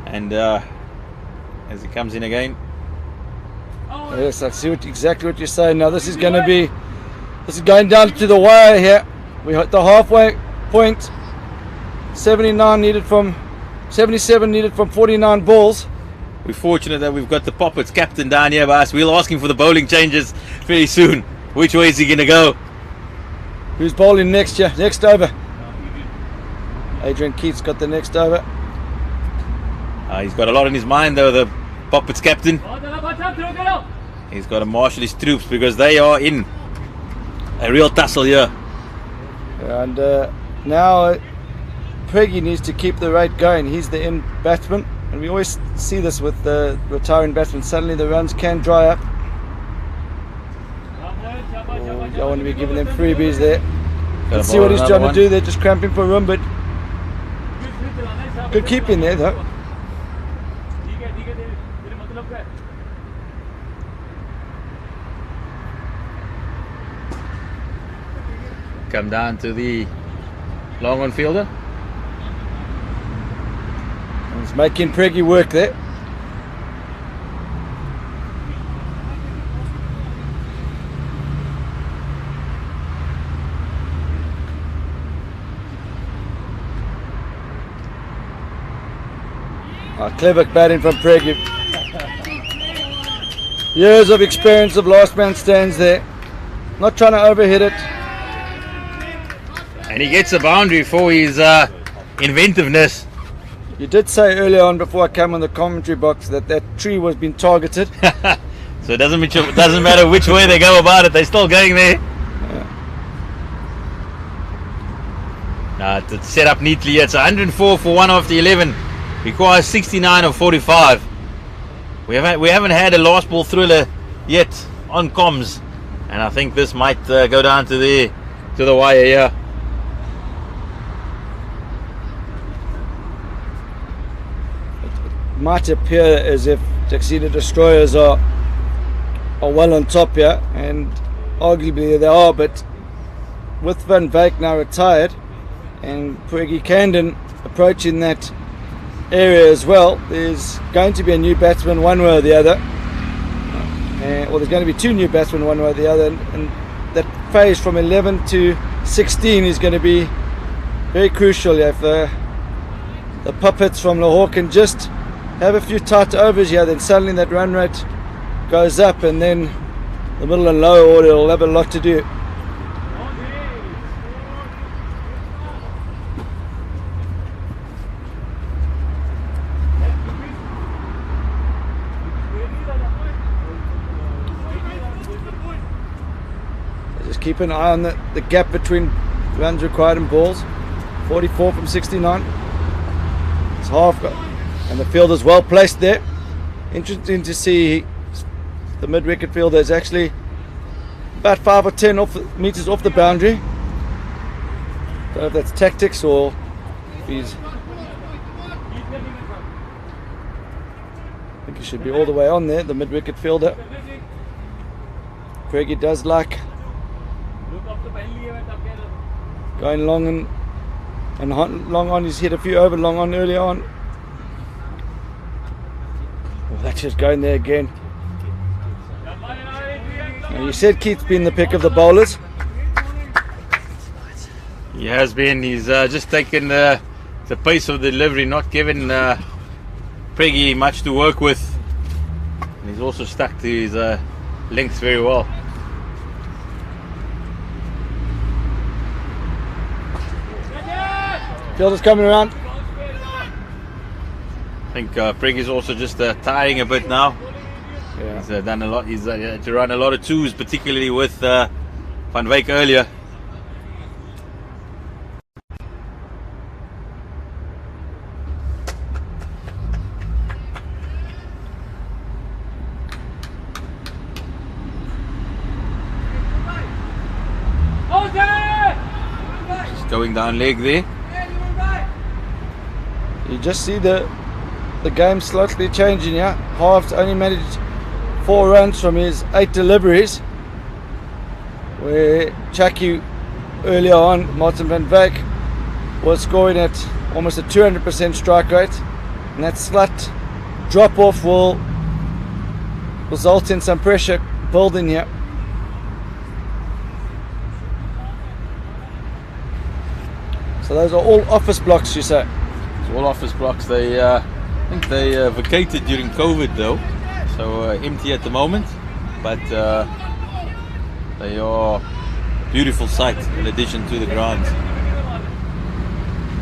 And as he comes in again. Yes, I see exactly what you're saying. Now this is going down to the wire here. We hit the halfway point. 77 needed from 49 balls. We're fortunate that we've got the Popats captain down here by us. We'll ask him for the bowling changes very soon. Which way is he going to go? Who's bowling next year? Next over. Adrian Keith's got the next over. He's got a lot on his mind though, the Popats captain. He's got to marshal his troops because they are in a real tussle here. And now Preggy needs to keep the rate going. He's the in batsman. And we always see this with the retiring batsmen. Suddenly the runs can dry up. Oh, you don't want to be giving them freebies there. Let's see what he's trying to do. They're just cramping for room, but good keep in there though. Come down to the long on fielder. He's making Preggy work there. Clever batting from Preggy. Years of experience of last man stands there. Not trying to overhit it. And he gets a boundary for his inventiveness. You did say earlier on before I came on the commentary box that tree was being targeted. So it doesn't matter which way they go about it, they're still going there. It's set up neatly. It's 104 for 1 after 11. Requires 69 of 45. We haven't had a last ball thriller yet on comms, and I think this might go down to the wire here. It might appear as if Daxina Destroyers are well on top here, and arguably they are, but with Van Wyk now retired and Preggy Candon approaching that area as well, there's going to be a new batsman one way or the other, or there's going to be two new batsmen one way or the other, and that phase from 11 to 16 is going to be very crucial. If the Popats from Lahore can just have a few tight overs here, then suddenly that run rate goes up, and then the middle and lower order will have a lot to do. Just keep an eye on the gap between runs required and balls. 44 from 69. It's half, and the field is well placed there. Interesting to see the mid-wicket fielder is actually about 5 or 10 meters off the boundary. Don't know if that's tactics or if he's. I think he should be all the way on there, the mid-wicket fielder. Craigie does like going long and long on. He's hit a few over long on early on. Well, that's just going there again. Now, you said Keith's been the pick of the bowlers. He has been. He's just taken the pace of the delivery, not given Preggy much to work with. And he's also stuck to his length very well. Fielder's coming around. I think Preggy's also just tiring a bit now. Yeah. He's done a lot. He's had to run a lot of twos, particularly with Van Wyk earlier. Just going down leg there. You just see the game slightly changing here. Halves only managed 4 runs from his 8 deliveries, where Chucky earlier on, Martin Van Wyk, was scoring at almost a 200% strike rate, and that slight drop off will result in some pressure building here. So those are all office blocks, you say? It's all office blocks. They I think they vacated during COVID though, so empty at the moment, but they are a beautiful sight in addition to the grounds.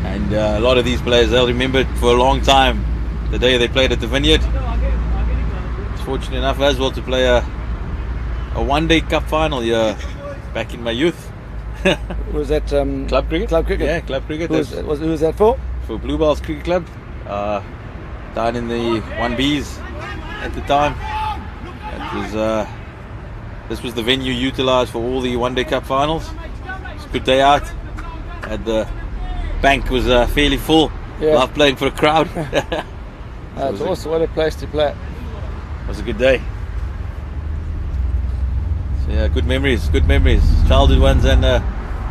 And a lot of these players, they'll remember it for a long time, the day they played at the Vineyard. I was fortunate enough as well to play a one-day cup final here back in my youth. Was that Club cricket? Club cricket? Yeah, club cricket. Who was that for? For Bluebells Cricket Club, down in the 1Bs at the time. This was the venue utilised for all the one-day cup finals. It's a good day out. And the bank was fairly full. Yeah. Love playing for a crowd. It's also what a place to play. It was a good day. So yeah, good memories. Childhood ones and a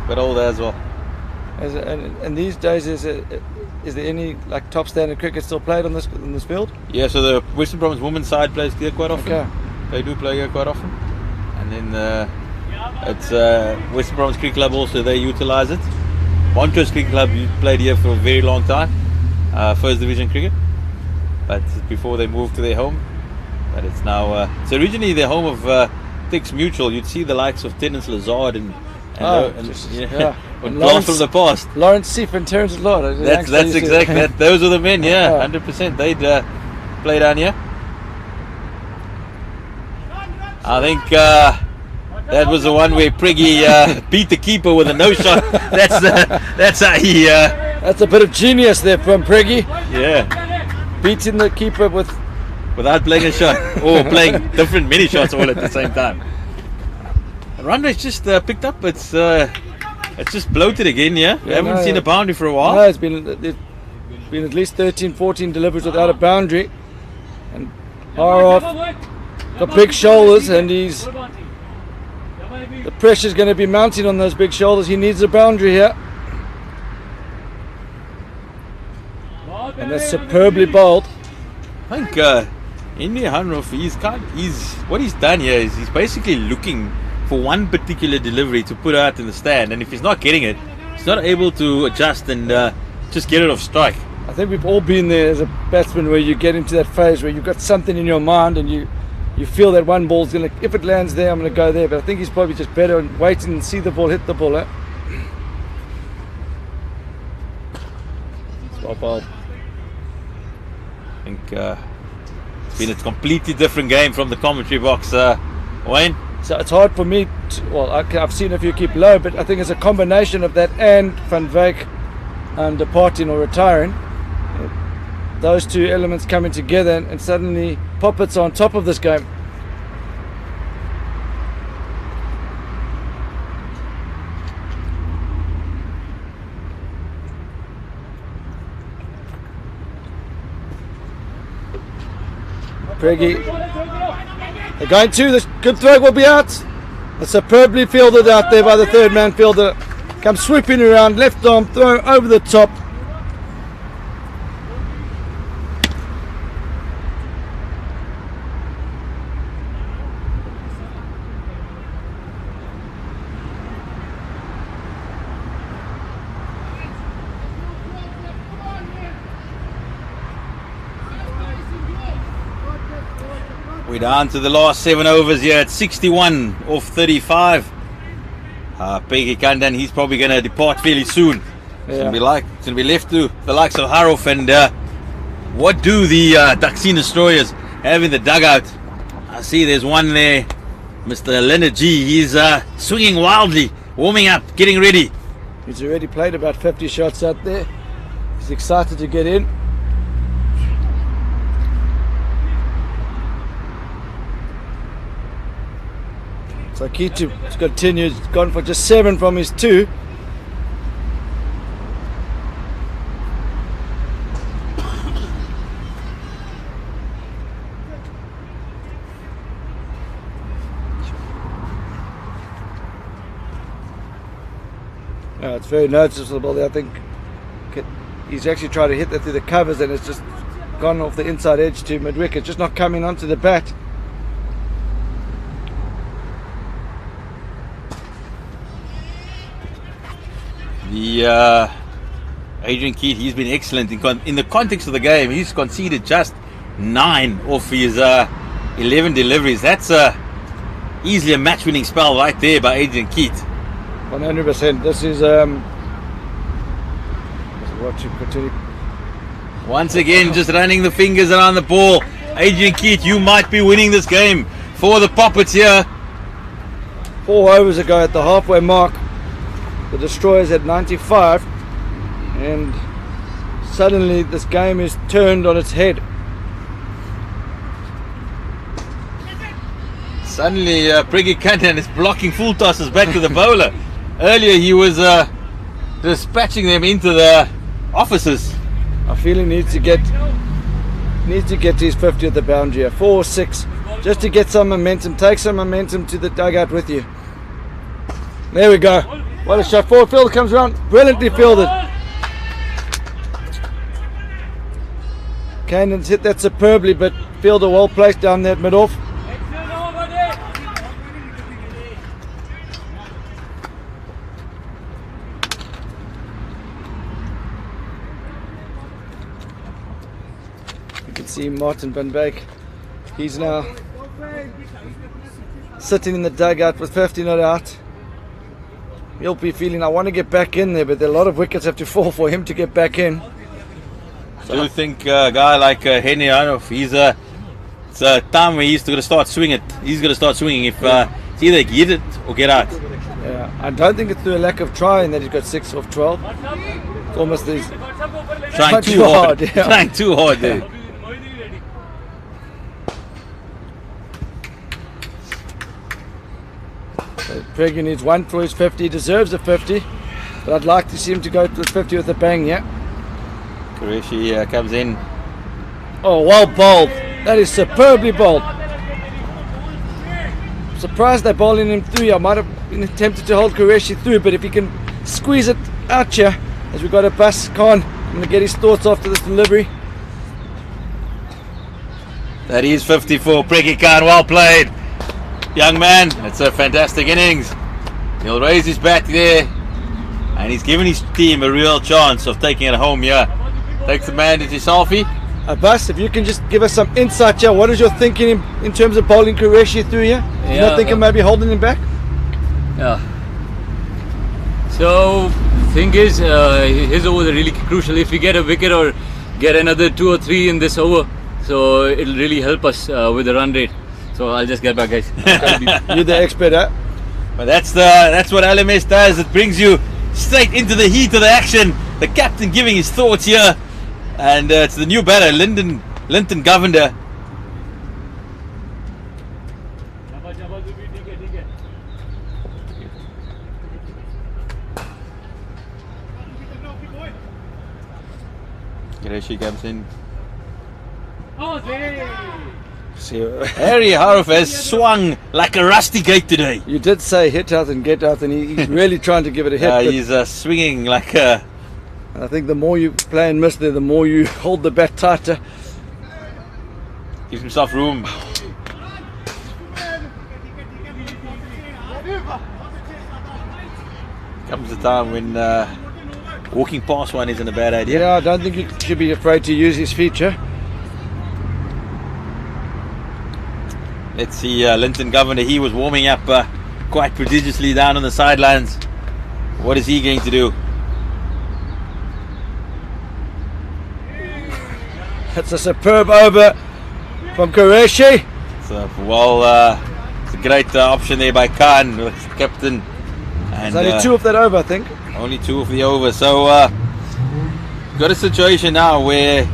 bit older as well. And these days, is there any like top standard cricket still played on this field? Yeah, so the Western Province women's side plays here quite often. Okay. They do play here quite often. And then it's Western Province Cricket Club also, they utilise it. Montrose Cricket Club played here for a very long time, first division cricket, but before they moved to their home. But it's now it's originally the home of Tix Mutual. You'd see the likes of Tennis Lazard and blast from the past. Lawrence Seif and Terence Lord. That's exactly that. Those are the men. Yeah, 100%. They'd play down here. I think that was the one where Preggy beat the keeper with a no shot. That's how he. That's a bit of genius there from Preggy. Yeah. Beating the keeper with without playing a shot or playing different mini shots all at the same time. And run rate's just picked up. It's just bloated again. Yeah, we haven't seen a boundary for a while. No, it's been at least 13, 14 deliveries without a boundary, and Harov got big shoulders, and the pressure's going to be mounting on those big shoulders. He needs a boundary here, and that's superbly bowled. I think India Hanroff, what he's done here is he's basically looking for one particular delivery to put out in the stand, and if he's not getting it, he's not able to adjust and just get it off strike. I think we've all been there as a batsman, where you get into that phase where you've got something in your mind and you feel that one ball's going to, if it lands there, I'm going to go there. But I think he's probably just better and waiting and see the ball hit the ball. Spot ball. I think it's been a completely different game from the commentary box, Wayne. So it's hard for me I've seen a few keep low, but I think it's a combination of that and Van Wyk departing or retiring. Those two elements coming together, and suddenly Popats on top of this game. Preggy, they're going to, the good throw will be out. It's superbly fielded out there by the third man fielder. Comes swooping around, left arm throw over the top. We're down to the last 7 overs here at 61 off 35. Peggy Kandan, he's probably going to depart fairly soon. It's going to be left to the likes of Harov. And what do the Daxina destroyers have in the dugout? I see there's one there, Mr. Leonard G. He's swinging wildly, warming up, getting ready. He's already played about 50 shots out there. He's excited to get in. So Kitu continues, gone for just 7 from his 2. It's very noticeable. I think he's actually tried to hit that through the covers, and it's just gone off the inside edge to mid-wicket, just not coming onto the bat. The Adrian Keat, he's been excellent in the context of the game. He's conceded just 9 off his 11 deliveries. That's easily a match-winning spell right there by Adrian Keat. 100%. This is what you continue. Once again, just running the fingers around the ball. Adrian Keat, you might be winning this game for the Popats here. 4 overs ago at the halfway mark, the Destroyers at 95, and suddenly this game is turned on its head. Suddenly Preggy Kandan is blocking full tosses back to the bowler. Earlier he was dispatching them into the offices. I feel he needs to get to his 50 at the boundary, 4 or 6, just to get some momentum, take some momentum to the dugout with you. There we go. What a shot. Forward fielder comes around, brilliantly fielded. Kandan's hit that superbly, but fielder well placed down there at mid-off. You can see Martin Van Wyk. He's now sitting in the dugout with 50 not out. He'll be feeling, I want to get back in there, but a lot of wickets have to fall for him to get back in. So I think a guy like Henry Hanov, it's a time where he's going to start swinging. He's going to start swinging. If it's either get it or get out. Yeah, I don't think it's through a lack of trying that he's got 6 off 12. It's almost he's trying too hard. Yeah. Trying too hard there. Preggy needs one for his 50. He deserves a 50. But I'd like to see him to go to 50 with a bang, yeah. Qureshi comes in. Oh, well bowled. That is superbly bowled. Surprised they're bowling him through. I might have been tempted to hold Qureshi through, but if he can squeeze it out here, as we've got Abbas Khan, I'm going to get his thoughts after this delivery. That is 54. Preggy Khan, well played. Young man, it's a fantastic innings. He'll raise his bat there, and he's given his team a real chance of taking it home here. Takes the mandate to selfie. Abbas, if you can just give us some insight here, what is your thinking in terms of bowling Qureshi through here? You're not thinking maybe holding him back? Yeah. So, the thing is, his overs are really crucial. If we get a wicket or get another 2 or 3 in this over, so it'll really help us with the run rate. So I'll just get back, guys. You're the expert, huh? But that's what LMS does. It brings you straight into the heat of the action. The captain giving his thoughts here, and it's the new batter, Linton Govender. Qureshi comes in. Harry Haruf has swung like a rusty gate today. You did say hit out and get out, and he's really trying to give it a hit. But He's swinging like a... I think the more you play and miss there, the more you hold the bat tighter. Gives himself room. Comes a time when walking past one isn't a bad idea. Yeah, I don't think you should be afraid to use his feature. Let's see Linton Governor. He was warming up quite prodigiously down on the sidelines. What is he going to do? That's a superb over from Qureshi. So, it's a great option there by Khan, the captain. And There's only 2 of that over, I think. only 2 of the over. So, got a situation now where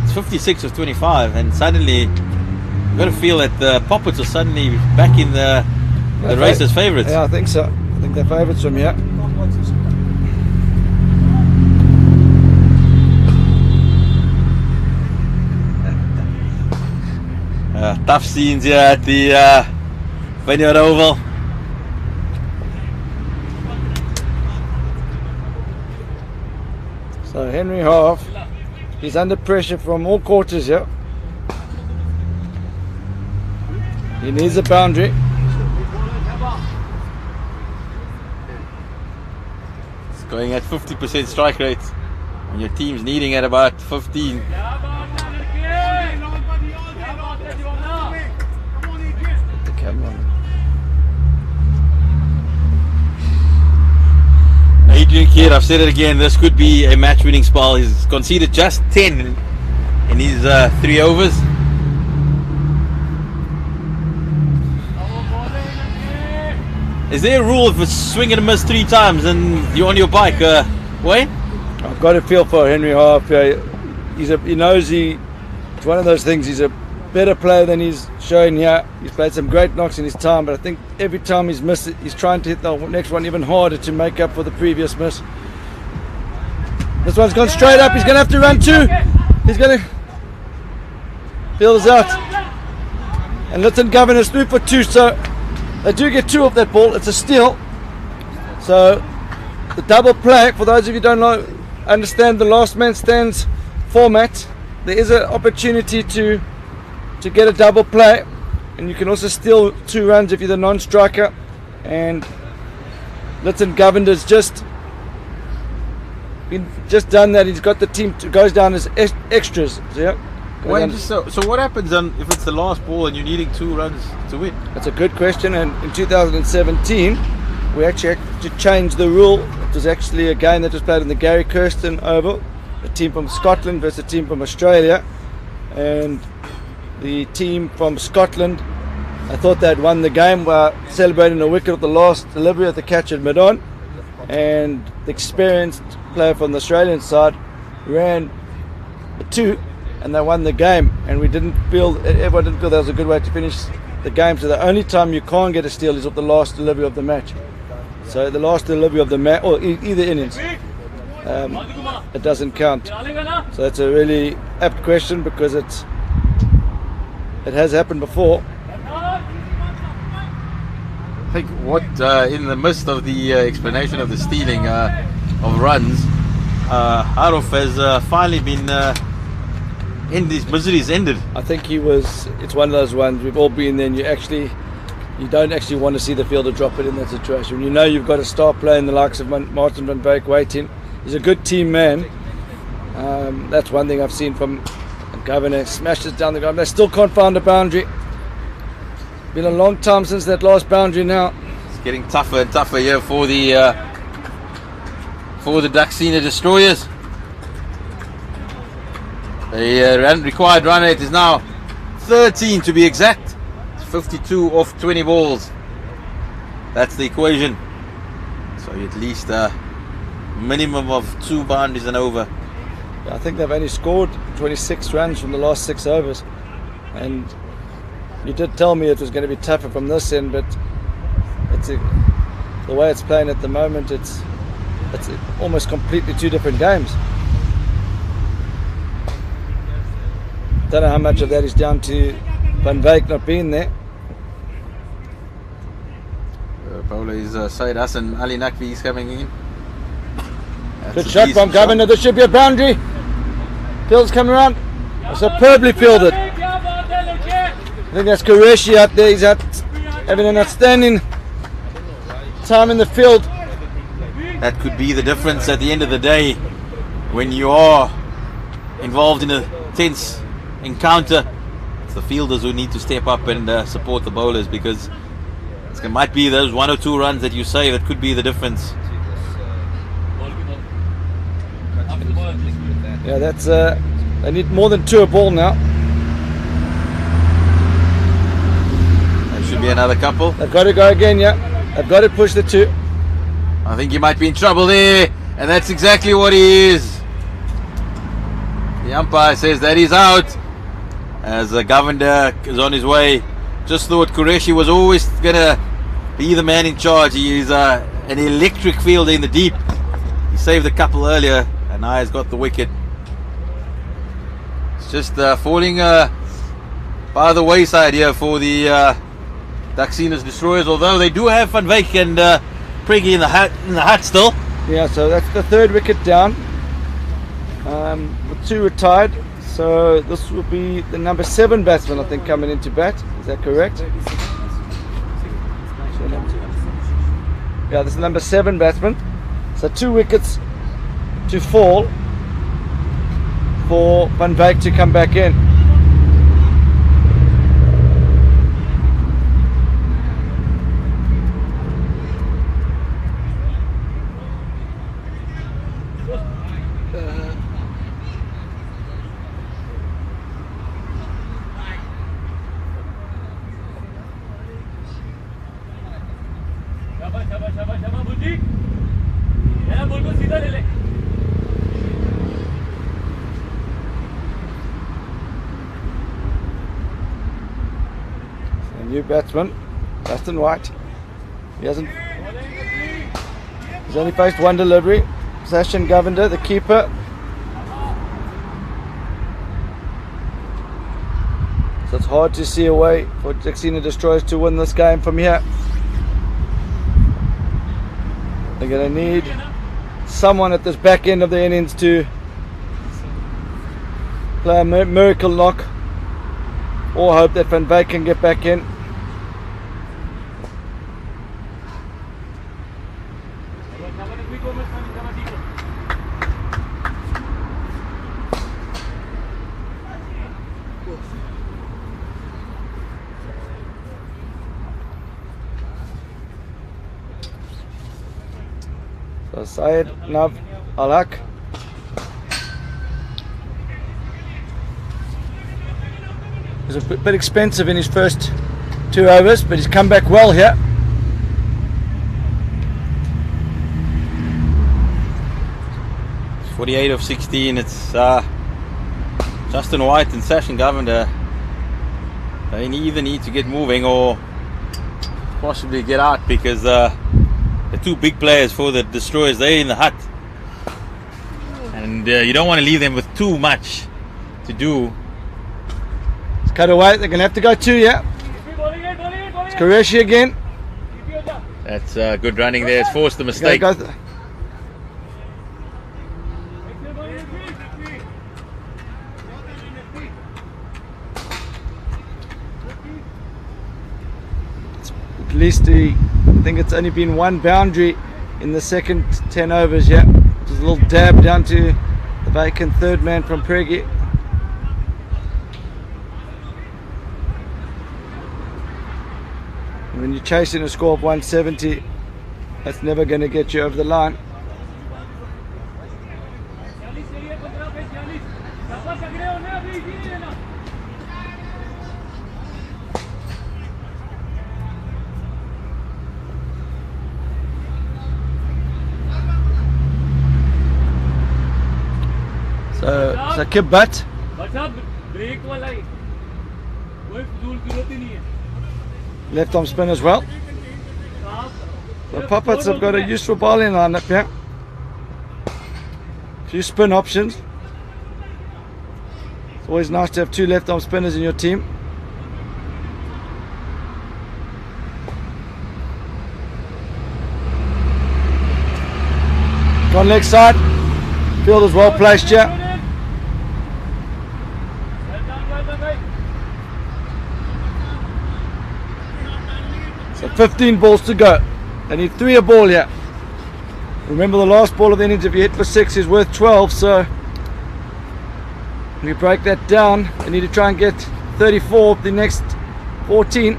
it's 56 of 25, and suddenly you've got to feel that the Popats are suddenly back in the race as favourites. Yeah, I think so. I think they're favourites from here. Tough scenes here at the Vineyard Oval. So Henry Half, he's under pressure from all quarters here. He needs a boundary. It's going at 50% strike rate, and your team's needing at about 15. Adrian Kidd, I've said it again, this could be a match-winning spell. He's conceded just 10 in his 3 overs. Is there a rule if it's swing and a miss 3 times and you're on your bike, Wayne? I've got a feel for Henry Half. He knows it's one of those things. He's a better player than he's showing here. He's played some great knocks in his time, but I think every time he's missed it, he's trying to hit the next one even harder to make up for the previous miss. This one's gone straight up. He's going to have to run 2. He's going to fields out, and Linton Governor's through for 2. So they do get 2 off that ball. It's a steal. So the double play, for those of you who don't understand the last man stands format, there is an opportunity to get a double play, and you can also steal 2 runs if you're the non-striker. And Linton Governor's just done that. He's got the team goes down as extras. So, yeah. Wayne, so what happens if it's the last ball and you're needing 2 runs to win? That's a good question. And in 2017 we actually had to change the rule. It was actually a game that was played in the Gary Kirsten Oval, a team from Scotland versus a team from Australia, and the team from Scotland, I thought they'd won the game by celebrating a wicket at the last delivery of the catch at mid-on, and the experienced player from the Australian side ran the 2 and they won the game, and everyone didn't feel that was a good way to finish the game, so the only time you can't get a steal is off the last delivery of the match. So the last delivery of the match, or either innings, it doesn't count. So that's a really apt question because it has happened before. I think what in the midst of the explanation of the stealing of runs, Arif has finally been in his miseries ended. I think it's one of those ones, we've all been there, and you don't actually want to see the fielder drop it in that situation. You know you've got a star player in the likes of Martin van Beek waiting. He's a good team man. That's one thing I've seen from Governor. Smashes down the ground. They still can't find a boundary. Been a long time since that last boundary now. It's getting tougher and tougher here for the Daxina destroyers. The required run rate is now 13 to be exact. It's 52 off 20 balls. That's the equation. So at least a minimum of 2 boundaries and over. I think they've only scored 26 runs from the last 6 overs. And you did tell me it was going to be tougher from this end, but the way it's playing at the moment, it's almost completely 2 different games. Don't know how much of that is down to Van Beek not being there. Bowler is Said Hassan. Ali Naqvi is coming in. Good shot from Governor. There should be a boundary. Field's coming around. Superbly fielded. I think that's Qureshi out there. He's out having an outstanding time in the field. That could be the difference at the end of the day when you are involved in a tense encounter. It's the fielders who need to step up and support the bowlers, because it might be those 1 or 2 runs that you say that could be the difference. Yeah, that's they need more than 2 a ball now. That should be another couple. They've got to go again, yeah. They've got to push the 2. I think he might be in trouble there, and that's exactly what he is. The umpire says that he's out, as the governor is on his way. Just thought Qureshi was always gonna be the man in charge. He is an electric fielder in the deep. He saved a couple earlier, and now he's got the wicket. It's just falling by the wayside here for the Daxina's destroyers. Although they do have Van Beek and Priggy in the hat still. Yeah, so that's the 3rd wicket down. With 2 retired. So this will be the number 7 batsman, I think, coming into bat. Is that correct? Yeah, this is number 7 batsman. So 2 wickets to fall for Van Beek to come back in. New batsman, Dustin White. He's only faced 1 delivery. Sachin Govender, the keeper. So it's hard to see a way for Daxina Destroyers to win this game from here. They're going to need someone at this back end of the innings to play a miracle knock, or hope that Van Beek can get back in. So Syed Nav Al-Haq. He was a bit expensive in his first 2 overs, but he's come back well here. It's 48 of 16. It's Justin White and Sachin Govender They either need to get moving or possibly get out, because the two big players for the Destroyers, they're in the hut. And you don't want to leave them with too much to do. It's cut away. They're going to have to go 2, yeah. It's Qureshi again. That's good running there. It's forced the mistake. At least I think it's only been one boundary in the second 10 overs, yeah. Just a little dab down to the vacant third man from Pregi. When you're chasing a score of 170, that's never going to get you over the line. So Kibat. Left arm spin as well. The Popats have got a useful bowling lineup here. Few spin options. It's always nice to have 2 left arm spinners in your team. On leg side. Field is well placed here. So 15 balls to go. They need 3 a ball here. Remember, the last ball of the innings, if you hit for 6, is worth 12. So when you break that down, they need to try and get 34 of the next 14.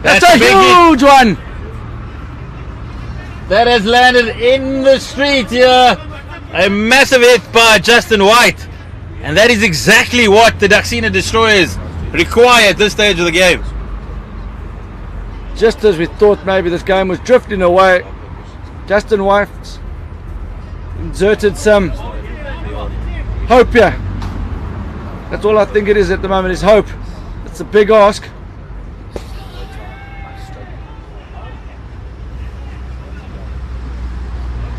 That's a huge one! That has landed in the street here. A massive hit by Justin White. And that is exactly what the Daxina Destroyers require at this stage of the game. Just as we thought maybe this game was drifting away, Justin White inserted some hope here. That's all I think it is at the moment, is hope. It's a big ask.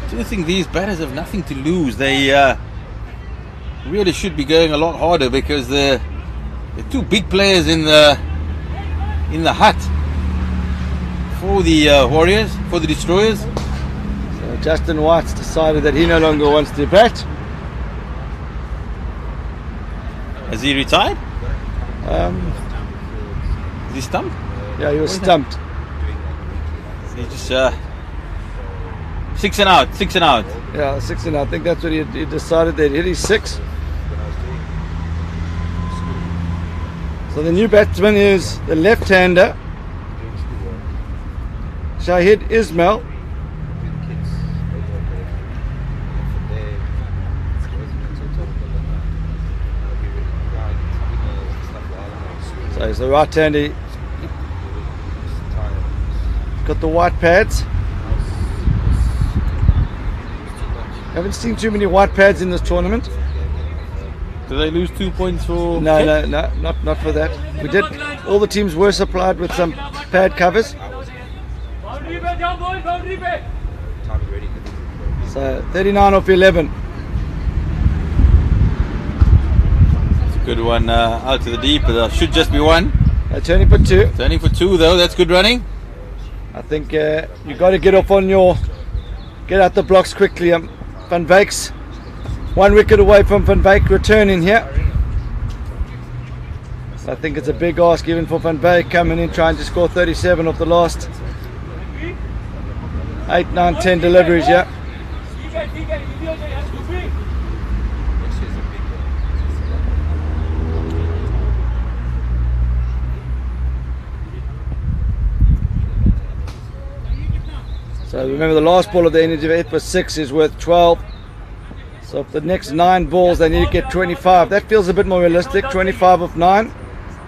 I do think these batters have nothing to lose. They really should be going a lot harder, because the 2 big players in the hut for the Warriors, for the Destroyers. So Justin White's decided that he no longer wants to bat. Has he retired? Is he stumped? Yeah, he was stumped. He just 6 and out, 6 and out. Yeah, 6 and out. I think that's what he decided. They'd hit his 6. So the new batsman is the left-hander, Shahid Ismail. So he's the right-hander. He's got the white pads. Haven't seen too many white pads in this tournament. Did they lose 2 points for? No, not for that. We did. All the teams were supplied with some pad covers. So 39 off 11. It's a good one out to the deep, but there should just be 1. Turning for 2. Turning for 2 though. That's good running. I think you got to get off on get out the blocks quickly. Van Beek's 1 wicket away from Van Beek returning here. So I think it's a big ask even for Van Beek coming in trying to score 37 off the last 8, 9, 10 deliveries. Yeah. So remember, the last ball of the innings, if it was 6, is worth 12. So if the next 9 balls, they need to get 25. That feels a bit more realistic. 25 of 9,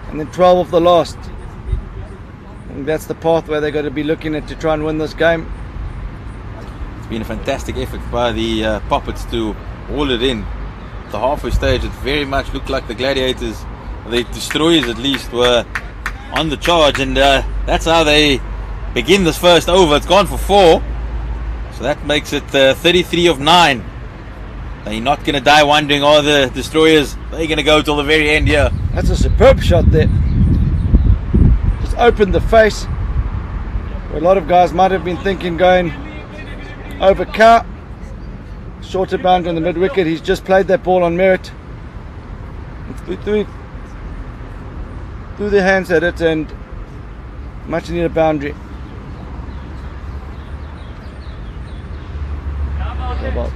and then 12 of the last. I think that's the pathway they're going to be looking at to try and win this game. It's been a fantastic effort by the Popats to haul it in. The halfway stage, it very much looked like the Gladiators, the Destroyers at least, were on the charge, and that's how they begin this first over. It's gone for 4, so that makes it 33 of 9. They're not going to die wondering, are the Destroyers, they're going to go till the very end here. That's a superb shot there. Just opened the face. Where a lot of guys might have been thinking going over Car. Shorter boundary on the mid wicket. He's just played that ball on merit. Through the hands at it, and much needed boundary. About.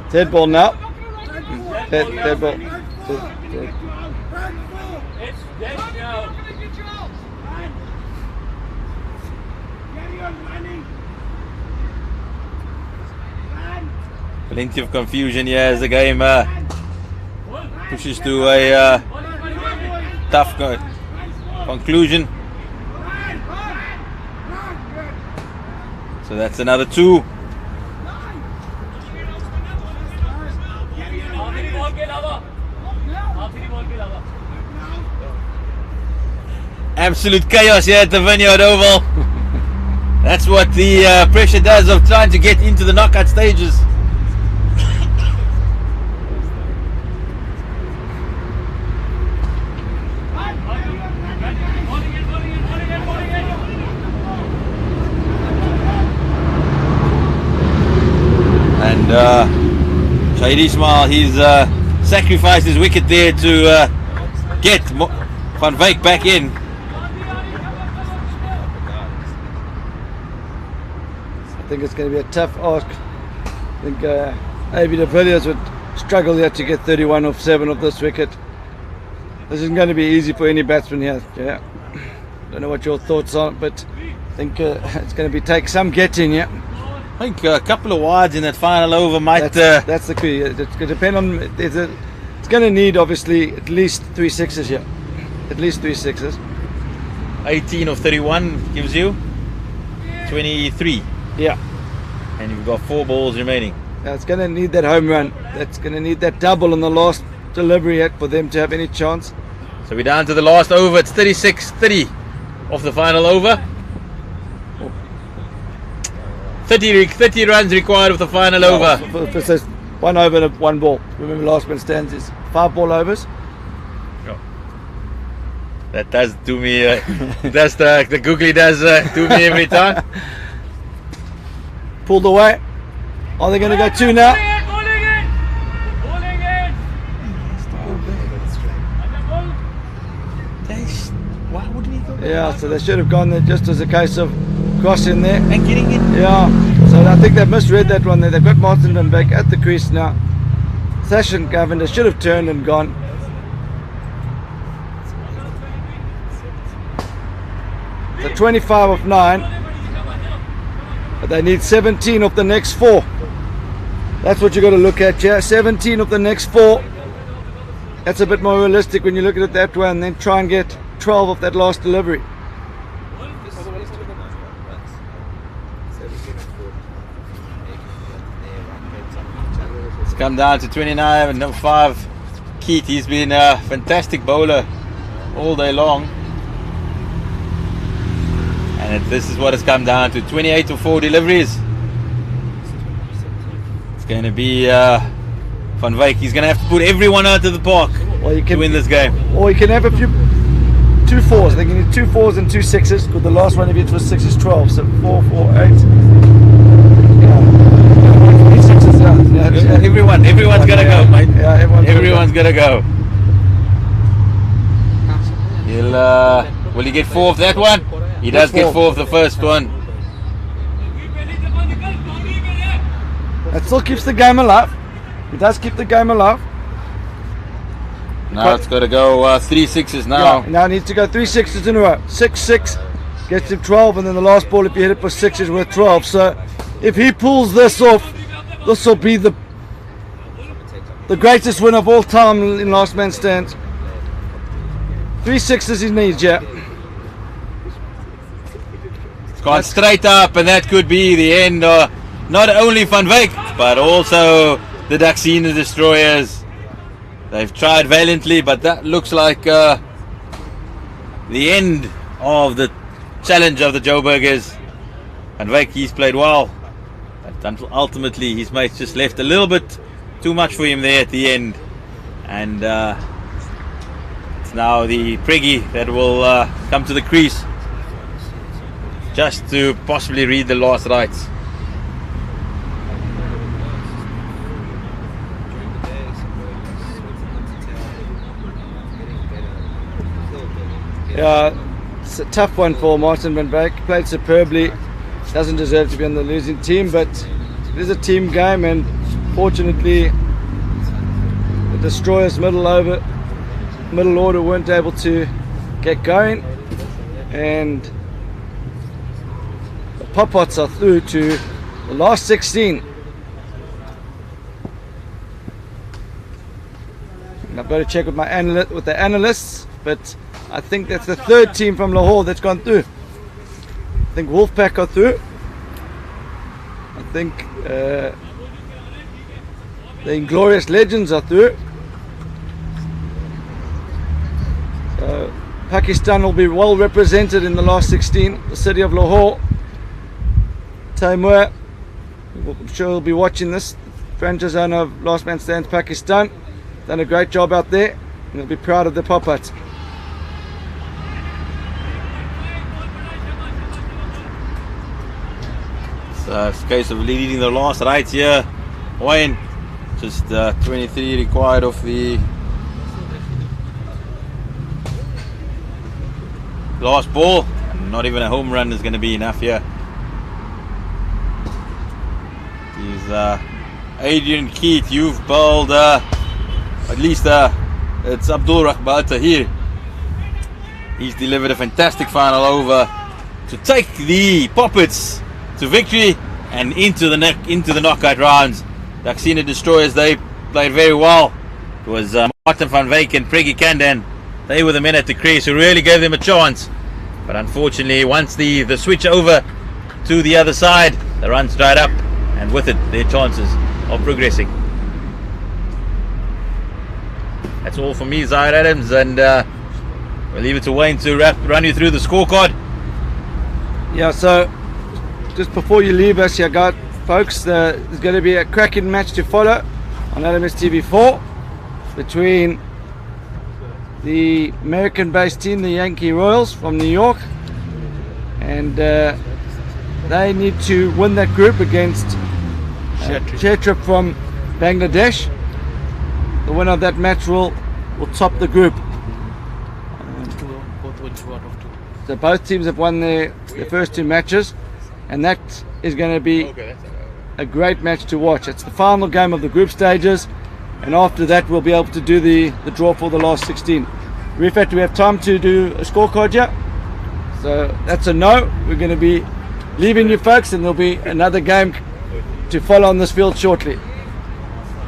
Dead ball now. Dead ball. Dead. Plenty of confusion here as the game pushes to a tough conclusion. So that's another 2. Absolute chaos here at the Vineyard Oval. That's what the pressure does of trying to get into the knockout stages. And Shahid Ismail, he's sacrificed his wicket there to get Van Wyk back in. I think it's going to be a tough ask. I think AB de Villiers would struggle here to get 31 off 7 of this wicket. This isn't going to be easy for any batsman here. Yeah, don't know what your thoughts are, but I think it's going to be take some getting. Yeah, I think a couple of wides in that final over might. That's the key. It's going to depend on. It's going to need obviously at least 3 sixes here. At least 3 sixes. 18 of 31 gives you 23. Yeah. And you've got 4 balls remaining. Now it's going to need that home run. That's going to need that double on the last delivery for them to have any chance. So we're down to the last over. It's 36-30 of the final over. 30 runs required of the final over. It says 1 over and 1 ball. Remember, last man stands is 5 ball overs. That does do me. That's the googly does do me every time. Pulled away. Are they going to go 2 now? Why wouldn't he go? Yeah, so they should have gone there just as a case of crossing there. And getting in. Yeah, so I think they've misread that one there. They've got Martin Van Wyk at the crease now. Session Governor should have turned and gone. So 25 of 9. But they need 17 of the next 4. That's what you've got to look at, yeah. 17 of the next 4. That's a bit more realistic when you look at it that way, and then try and get 12 of that last delivery. It's come down to 29 and number 5. Keith, he's been a fantastic bowler all day long. And this is what it's come down to, 28 to 4 deliveries. It's going to be Van Wyk. He's going to have to put everyone out of the park to win this game. Or you can have a few 2 4s. They can need 2 4s and 2 6s. Because the last one of it was 6 is 12. So 4, 4, 8. Yeah. Everyone's going to go, mate. Yeah, everyone's going to go. Will he get 4 of that one? He does get 4 of the first one. That still keeps the game alive. It does keep the game alive. Now it's got to go 3 6s now. Yeah, now it needs to go 3 6s in a row. 6-6 gets him 12, and then the last ball, if you hit it for 6, is worth 12. So if he pulls this off, this will be the greatest win of all time in last man stands. 3 6s he needs, yeah. It's gone straight up, and that could be the end. Not only Van Wyk, but also the Daxina Destroyers. They've tried valiantly, but that looks like the end of the challenge of the Joburgers. Van Wyk, he's played well, but ultimately his mates just left a little bit too much for him there at the end. And it's now the Preggy that will come to the crease just to possibly read the last rights. Yeah, it's a tough one for Martin Van Wyk. Played superbly, doesn't deserve to be on the losing team, but it is a team game, and fortunately the Destroyers middle order weren't able to get going, and the Popats are through to the last 16. And I've got to check with the analysts, but I think that's the third team from Lahore that's gone through. I think Wolfpack are through. I think the Inglorious Legends are through. Pakistan will be well represented in the last 16. The city of Lahore. Taimur, I'm sure he'll be watching this. Franchise owner of Last Man Stands Pakistan. Done a great job out there. And he'll be proud of the Popats. It's a case of leading the last rights here. Wayne, just 23 required of the last ball. Not even a home run is going to be enough here. He's Adrian Keith, you've bowled at least it's Abdul Rahman Tahir. He's delivered a fantastic final over to take the Popats to victory and into the knockout rounds. Daxina Destroyers, they played very well. It was Martin Van Wyk and Preggy Kandan. They were the men at the crease who really gave them a chance. But unfortunately, once the switch over to the other side, the runs dried up, and with it, their chances of progressing. That's all for me, Zahir Adams, and we'll leave it to Wayne to run you through the scorecard. Yeah, so just before you leave us here, guys, folks, there's going to be a cracking match to follow on LMS TV4 between the American-based team, the Yankee Royals from New York, and they need to win that group against Kshetra from Bangladesh. The winner of that match will top the group. So both teams have won their first two matches, and that is going to be a great match to watch. It's the final game of the group stages, and after that we'll be able to do the draw for the last 16. Rifat, do we have time to do a scorecard yet? So that's a no. We're going to be leaving you folks, and there'll be another game to follow on this field shortly.